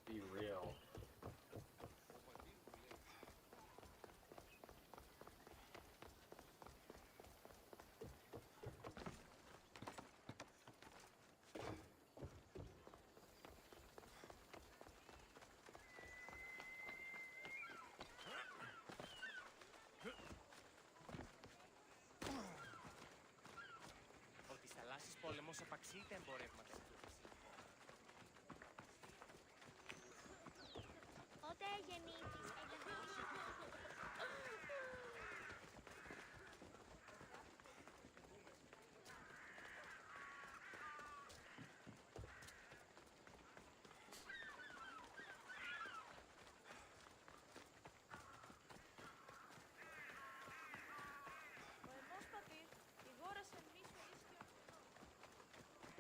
be real. Ότι στις θαλάσσιες πόλεμος απαξεί τα εμπορεύματα του Πότε γεννήθηκες?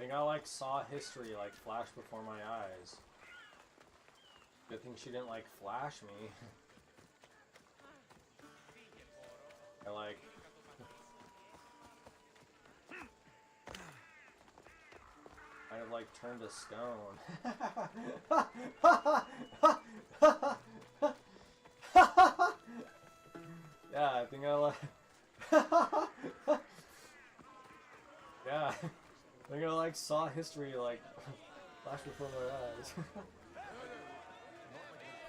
think I like saw history like flash before my eyes. Good thing she didn't like flash me. I like kind of like turned to stone. Yeah, I think I like yeah, I think I like saw history like flash before my eyes.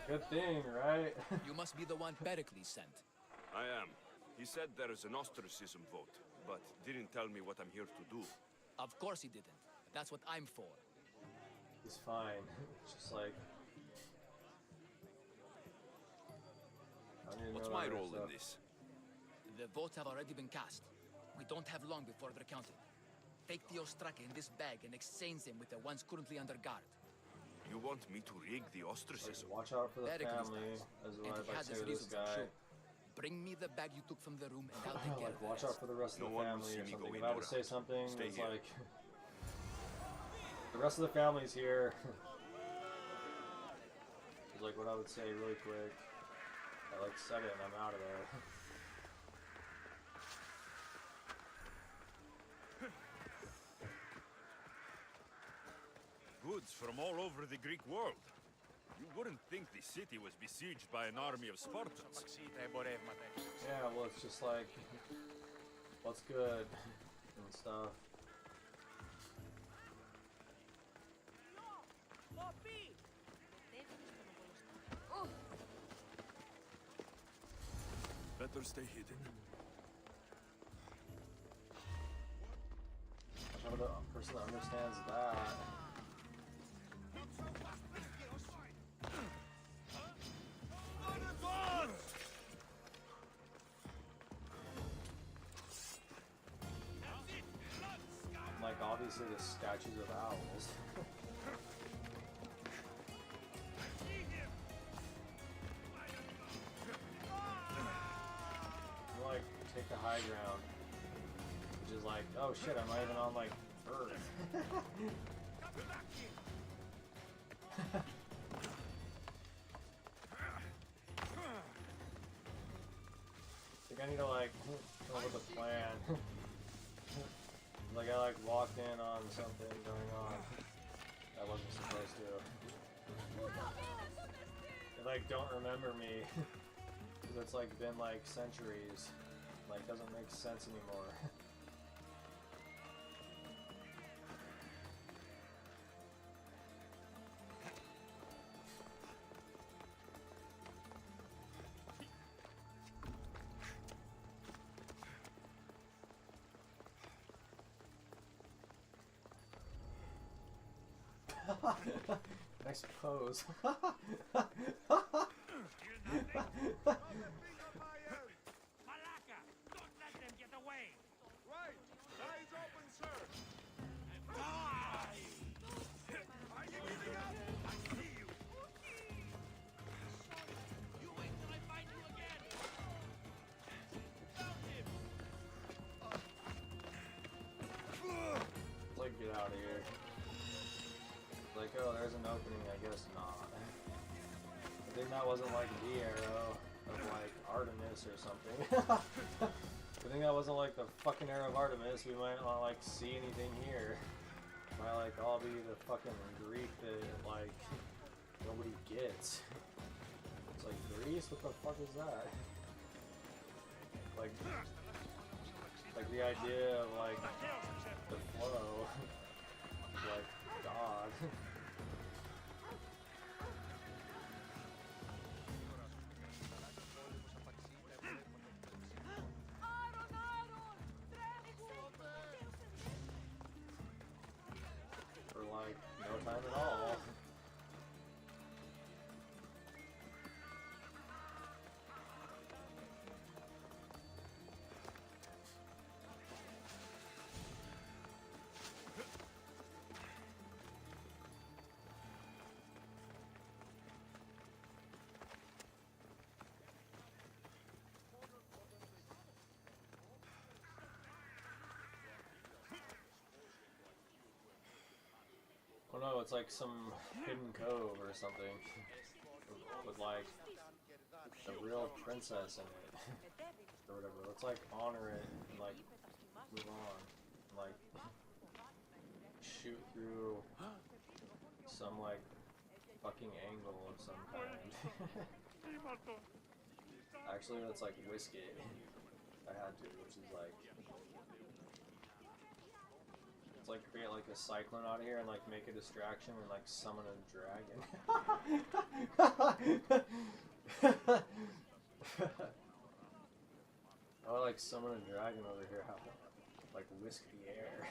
Good thing, right? You must be the one Pericles sent. I am. He said there is an ostracism vote, but didn't tell me what I'm here to do. Of course he didn't. That's what I'm for. He's fine. Just like I don't even What's know my that role stuff. in this? The votes have already been cast. We don't have long before they're counted. Take the Ostraka in this bag and exchange them with the ones currently under guard. You want me to rig the ostracism? Watch out for the Pericles family, does. as And what he I'd has say his to this reasons, I'm guy. sure. Bring me the bag you took from the room and I'll take care of Like, the watch rest. out for the rest of No the one will family see or me something. go If in, I would Nora. say something, Stay it's here. like the rest of the family's here. It's like what I would say really quick. I like said it and I'm out of there. Goods from all over the Greek world. You wouldn't think the city was besieged by an army of Spartans. Yeah, well, it's just like what's good and stuff. Better stay hidden. I'm the person that understands that. Like obviously the statues of owls. You like take the high ground, which is like, oh shit, I'm not even on like Earth. I think I need to like come up with a plan. Like I like walked in on something going on I wasn't supposed to. They like don't remember me because it's like been like centuries. Like doesn't make sense anymore. Nice pose. Malaka, don't let them get away. Right. Eyes open, sir. Are you giving up? I see you. You wait till I find you again. Found him. Like get out of here. Like, oh, there's an opening, I guess not. I think that wasn't like the arrow of like Artemis or something. I think that wasn't like the fucking arrow of Artemis. We might not like see anything here. Might like all be the fucking Greek that like nobody gets. It's like Greece? What the fuck is that? Like the idea of like the flow. Like God. For like no time at all. no, it's like some hidden cove or something with like the real princess in it or whatever. Let's like honor it and like move on and like shoot through some like fucking angle of some kind. Actually, let's like whisk it. I had to, which is like, it's like create like a cyclone out of here and like make a distraction and like summon a dragon. I would like summon a dragon over here, like whisk the air.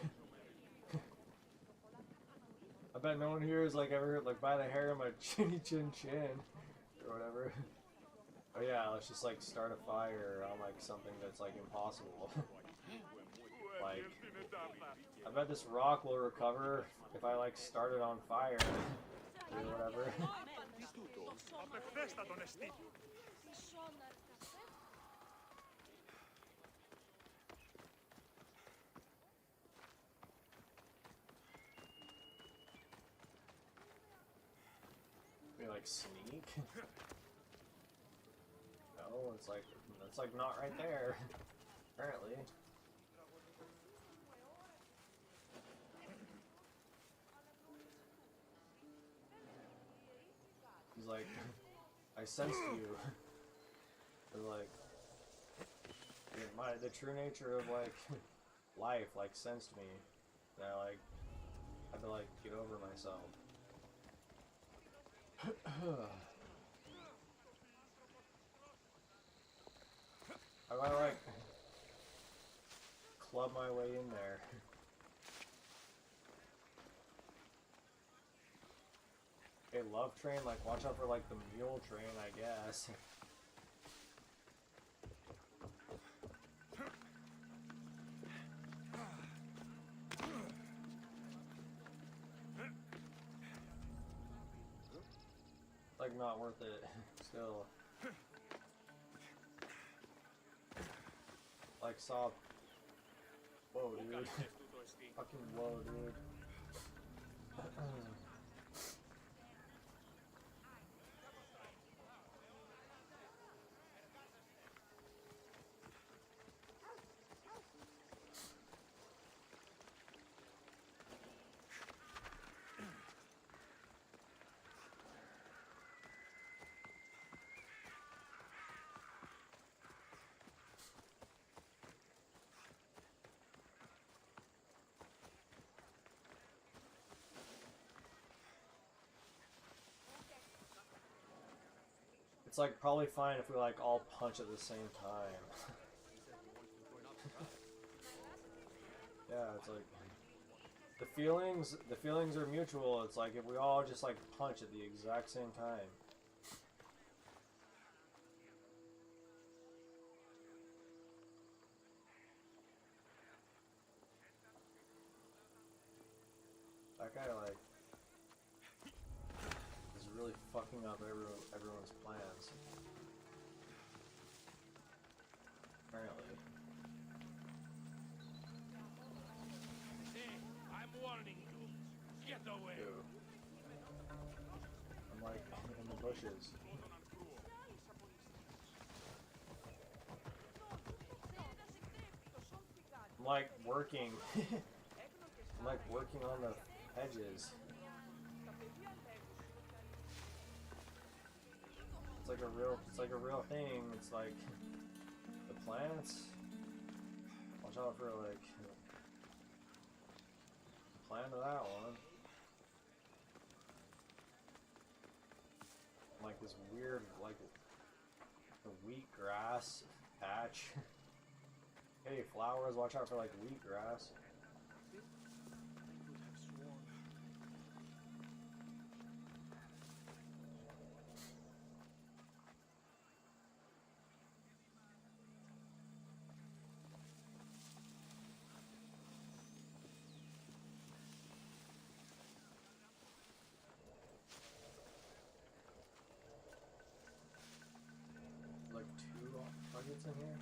I bet no one here is like ever like by the hair of my chinny chin chin or whatever. Oh yeah, let's just like start a fire on like something that's like impossible. Like, I bet this rock will recover if I like start it on fire or whatever. Maybe like sneak? No, it's like not right there, apparently. He's like, I sensed you. Or like, the true nature of like life like sensed me. And I like had to like get over myself. How do I like club my way in there? Okay, love train, like watch out for like the mule train, I guess. Like not worth it still. Like saw. Whoa, dude. Fucking whoa, dude. It's like probably fine if we like all punch at the same time. Yeah, it's like the feelings are mutual. It's like if we all just like punch at the exact same time. That guy like is really fucking up everyone's plans. Apparently. Hey, I'm warning you. Get away. Ew. I'm like in the bushes. I'm like working. I'm like working on the hedges. It's like a real thing. It's like the plants. Watch out for like the plant of that one. Like this weird like the wheatgrass patch. Hey, flowers, watch out for like wheatgrass. Like 2 targets in here.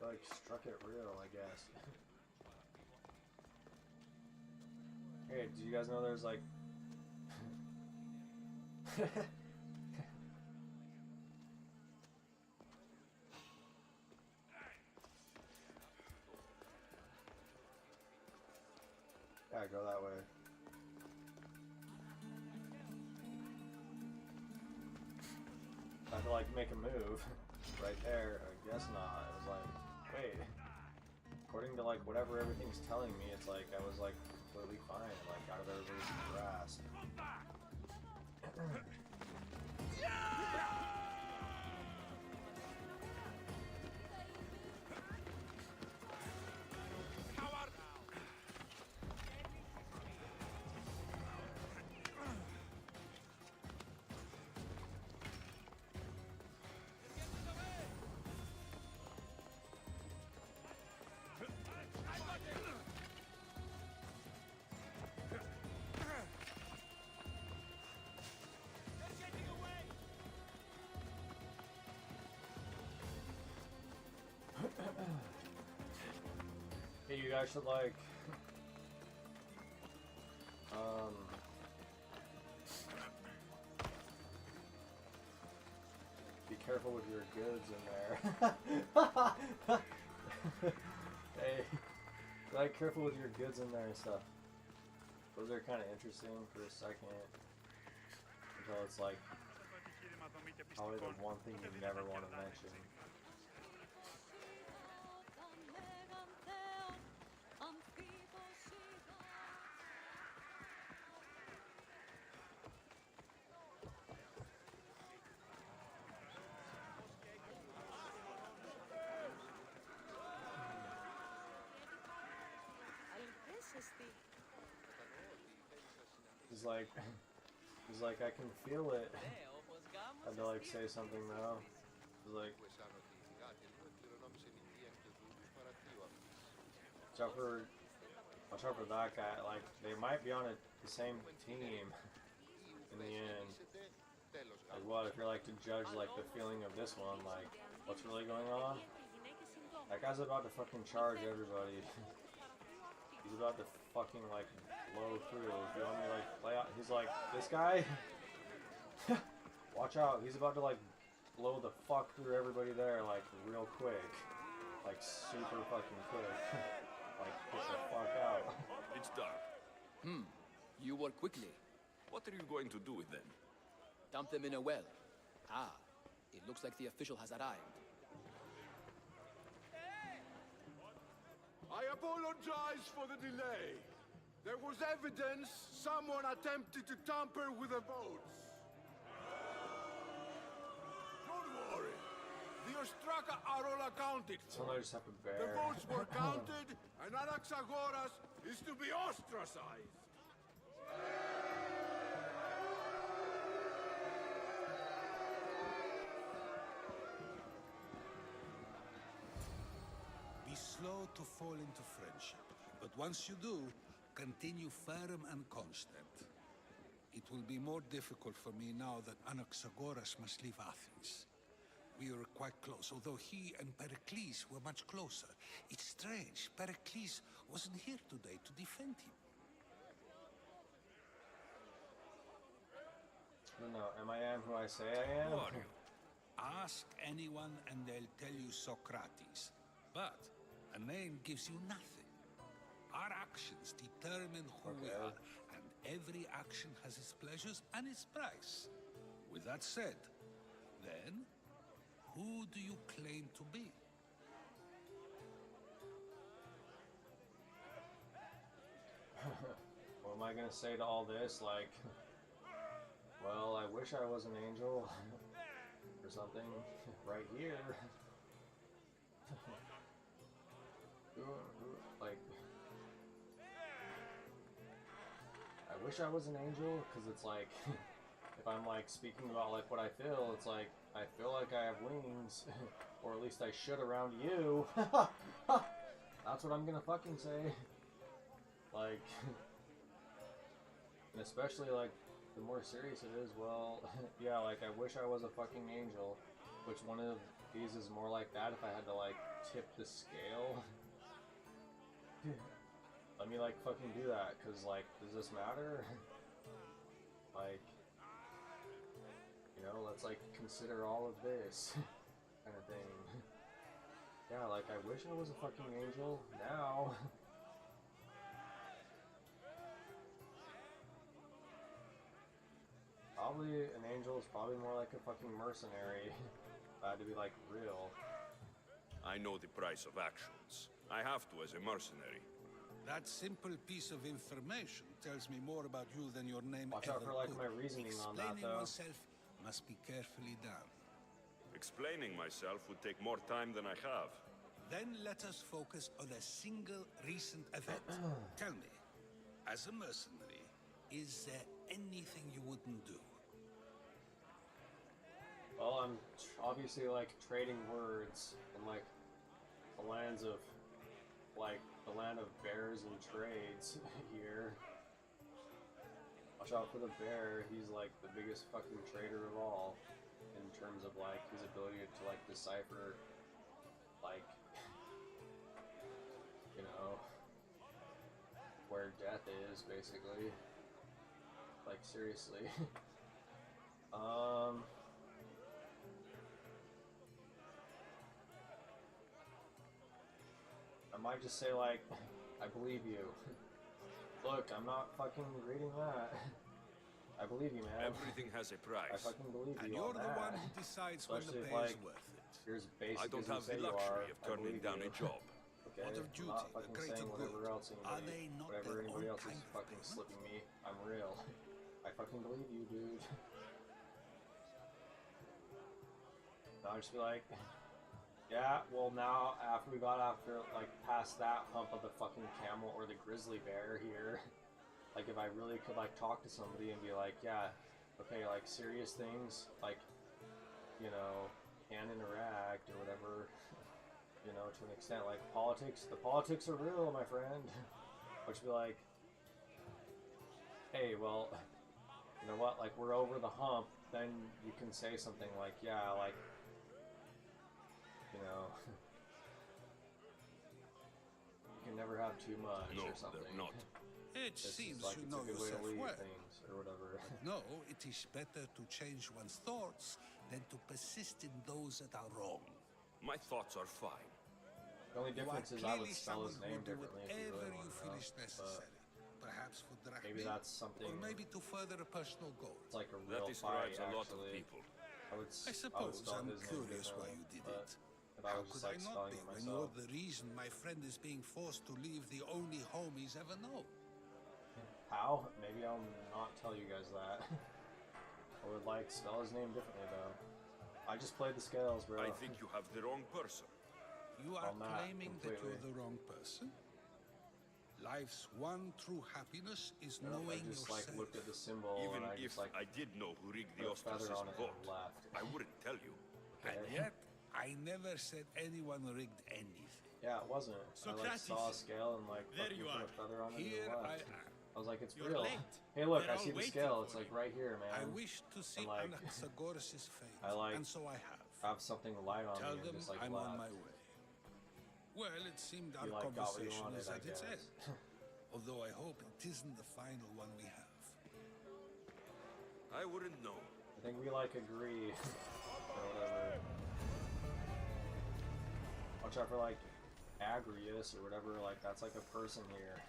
like struck it real, I guess. Hey, do you guys know there's like yeah, go that way. I had to like make a move right there. I guess not. It was like, wait. According to like whatever everything's telling me, it's like I was like completely fine, like out of everybody's grasp. Hey, you guys should like be careful with your goods in there. Hey, like careful with your goods in there and stuff. Those are kind of interesting for a second until it's like probably the one thing you never want to mention. He's like, I can feel it. I had to like say something though. He's like, watch out for that guy. Like, they might be on the same team in the end. Like, what if you're like to judge like the feeling of this one? Like, what's really going on? That guy's about to fucking charge everybody. He's about to fucking like blow through. If you want me to like play out, he's like, this guy. Watch out, he's about to like blow the fuck through everybody there like real quick. Like super fucking quick. Like get the fuck out. It's dark. You work quickly. What are you going to do with them? Dump them in a well. Ah, it looks like the official has arrived. I apologize for the delay. There was evidence someone attempted to tamper with the votes. Don't worry. The Ostraka are all accounted for. Somebody just have a bear. The votes were counted, and Anaxagoras is to be ostracized. Be slow to fall into friendship, but once you do, continue firm and constant. It will be more difficult for me now that Anaxagoras must leave Athens. We were quite close, although he and Pericles were much closer. It's strange, Pericles wasn't here today to defend him. No, am I who I say I am? Who are you? Ask anyone and they'll tell you Socrates. But a name gives you nothing. Our actions determine who we are, and every action has its pleasures and its price. With that said, then, who do you claim to be? What am I gonna say to all this? Like, well, I wish I was an angel or something right here. Like, I wish I was an angel, because it's like, if I'm like speaking about like what I feel, it's like, I feel like I have wings, or at least I should around you. That's what I'm gonna fucking say. Like, and especially like, the more serious it is, well, yeah, like I wish I was a fucking angel, which one of these is more like that if I had to like tip the scale. Let me like fucking do that, cause like, does this matter? Like, you know, let's like consider all of this kind of thing. Yeah, like I wish I was a fucking angel now. Probably an angel is probably more like a fucking mercenary. If I had to be like real. I know the price of actions. I have to as a mercenary. That simple piece of information tells me more about you than your name Watch ever out for like could. my reasoning on that Explaining though. oneself must be carefully done. Explaining myself would take more time than I have. Then let us focus on a single recent event. Tell me, as a mercenary, is there anything you wouldn't do? Well, I'm obviously like trading words in like the lands of like the land of bears and trades here. Watch out for the bear. He's like the biggest fucking trader of all in terms of like his ability to like decipher like you know where death is basically. Like seriously. I might just say like, I believe you. Look, I'm not fucking reading that. I believe you, man. Everything has a price. I fucking believe And you you're on the that. one who decides when the Especially if, pay like, is worth it. you're as basic I don't as have you say the you luxury are. of I turning believe down you. a job. Okay, What of I'm duty, not the fucking greater saying whatever good? else Are they not whatever their anybody own else kind is of fucking payment? slipping me. I'm real. I fucking believe you, dude. Now I just be like, yeah, well now after we got like past that hump of the fucking camel or the grizzly bear here, like if I really could like talk to somebody and be like, yeah, okay, like serious things, like, you know, can interact or whatever, you know, to an extent, like the politics are real, my friend. Which be like, hey, well, you know what, like we're over the hump, then you can say something like, yeah, like, you know, you can never have too much No, or something. they're not. It This is seems like you it's know a good way to yourself leave well. things or whatever. No, it is better to change one's thoughts than to persist in those that are wrong. My thoughts are fine. The only You are difference is I would clearly spell someone his who name will do differently if you whatever really you want to feel know. is necessary. Perhaps for drachmae, Maybe that's something. or maybe to further a personal goal. It's like a That real fight, describes a lot of actually. people. I suppose spell I'm his name curious why differently, you did but it. if I How was just could I like not spelling be it when you're myself. the reason my friend is being forced to leave the only home he's ever known? How? Maybe I'll not tell you guys that. I would like spell his name differently though. I just played the scales, bro. I think you have the wrong person. You are On that, claiming that you're completely. the wrong person? Life's one true happiness is You know, if knowing I just yourself. like looked at the symbol Even and I if just like I did know who rigged the put a feather ostracism on it vote, and left. I wouldn't tell you. And yet, I never said anyone rigged anything. Yeah, it wasn't. I like saw a Socrates. scale and like There fucking you put are. a feather on it Here and I left. am. I was like, it's You're real. late. Hey, look, They're I all see the waiting scale. for It's you. like right here, man. I wish to see like- Anaxagoras' fate, I like and so I have. have something light on Tell me them and just like I'm left. on my way. Well, it seemed our You like got what you conversation wanted, is I at its guess. end. Although I hope it isn't the final one we have. I wouldn't know. I think we like agree or whatever. Watch out for like Agrius or whatever. Like that's like a person here.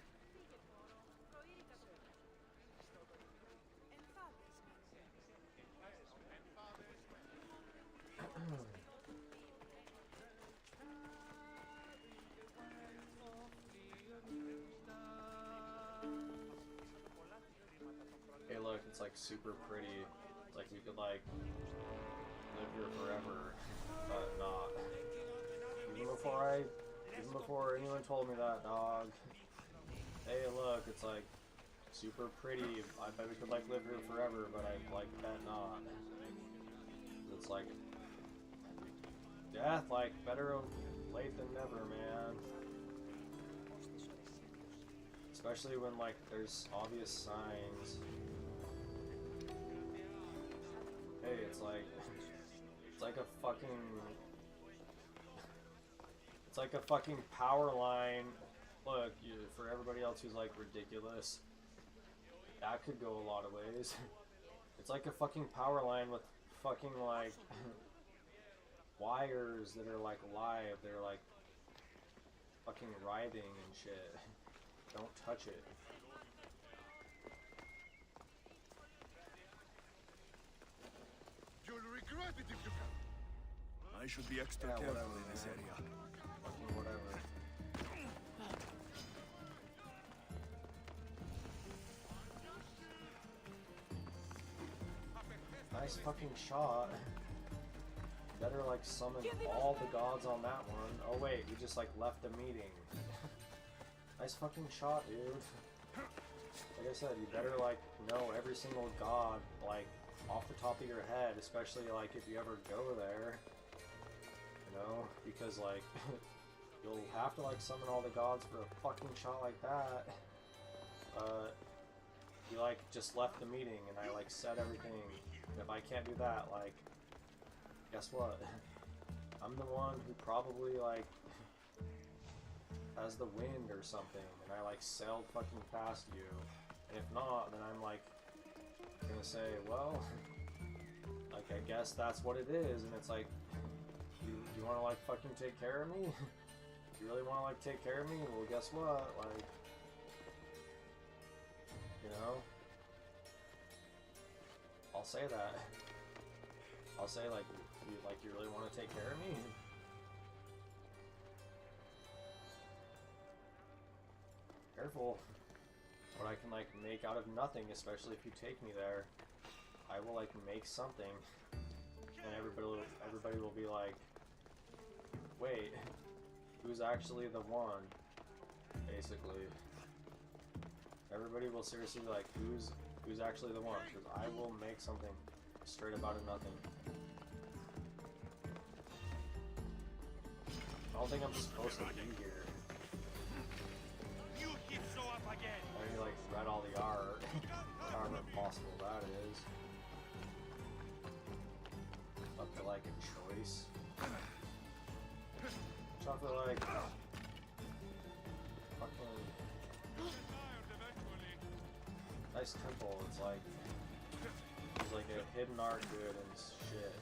Hey, look, it's like super pretty. It's like we could like live here forever, but not. Even before anyone told me that, dog. Hey, look, it's like super pretty. I bet we could like live here forever, but I like bet not. It's like death, like better late than never, man. Especially when like there's obvious signs. Hey, it's like It's like a fucking... It's like a fucking power line. Look, for everybody else who's like ridiculous, that could go a lot of ways. It's like a fucking power line with fucking like wires that are like live. They're like fucking writhing and shit. Don't touch it. You'll regret it if you I should be extra careful in this area. Fucking whatever. Nice fucking shot. Better like summon all the gods on that one. Oh wait, we just like left the meeting. Nice fucking shot, dude. Like I said, you better like know every single god like off the top of your head, especially like if you ever go there. You know, because like you'll have to like summon all the gods for a fucking shot like that. You like just left the meeting and I like said everything. And if I can't do that, like, guess what? I'm the one who probably like has the wind or something, and I like sailed fucking past you. And if not, then I'm like gonna say, well, like I guess that's what it is. And it's like, you want to like fucking take care of me? You really want to like take care of me? Well, guess what? Like, you know, I'll say that. I'll say like you really want to take care of me? Careful. What I can like make out of nothing, especially if you take me there. I will like make something, and everybody will be like, wait, who's actually the one? Basically, everybody will seriously be like, who's actually the one? Because I will make something straight up out of nothing. I don't think I'm supposed to be here. You keep so up again. I already like read all the art. However impossible that is. Up to like a choice. Up to like fucking nice temple. It's like there's like a hidden art to it and shit.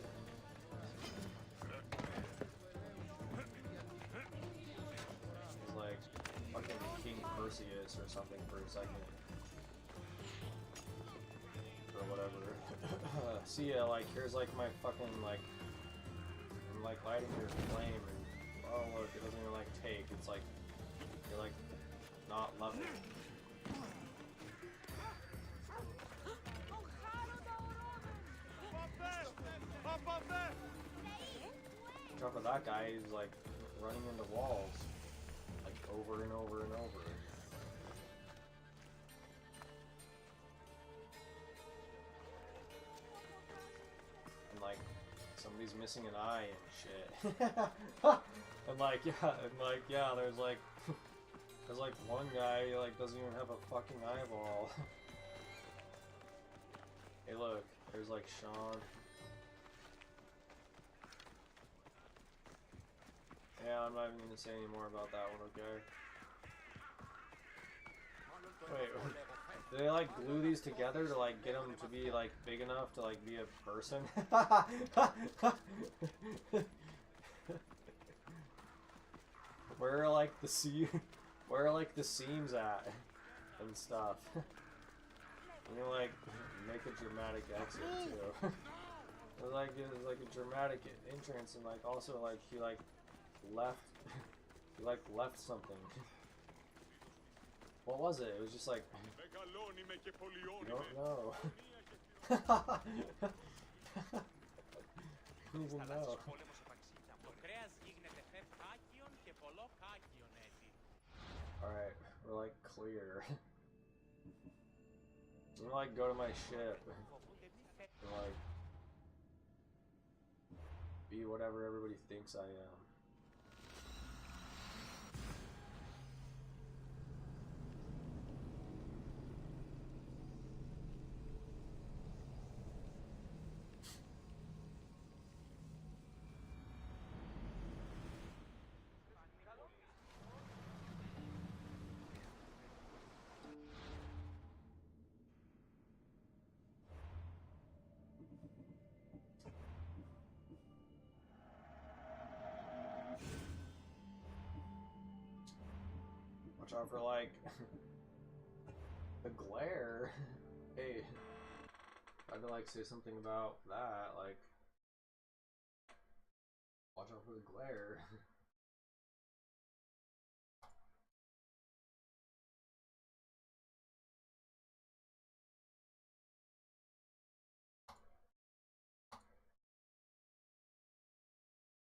He's like fucking King Perseus or something for a second. Or whatever. See ya, like here's like my fucking like I'm like lighting your flame and oh look, it doesn't even like take, it's like you're like not level. Top of that guy is like running into walls like over and over and over. And like somebody's missing an eye and shit. and like yeah, there's like one guy who like doesn't even have a fucking eyeball. Hey look, there's like Sean. Yeah, I'm not even gonna say any more about that one, okay? Wait, do they like glue these together to like get them to be like big enough to like be a person? Where are like the seams at and stuff? You know, like make a dramatic exit too. It's like a dramatic entrance and like also like he like left something. What was it? It was just like you don't know. I don't even know. Alright, we're like clear. I'm gonna like go to my ship and like be whatever everybody thinks I am. Watch out for, like, the glare. Hey, I had to, like, say something about that, like, watch out for the glare.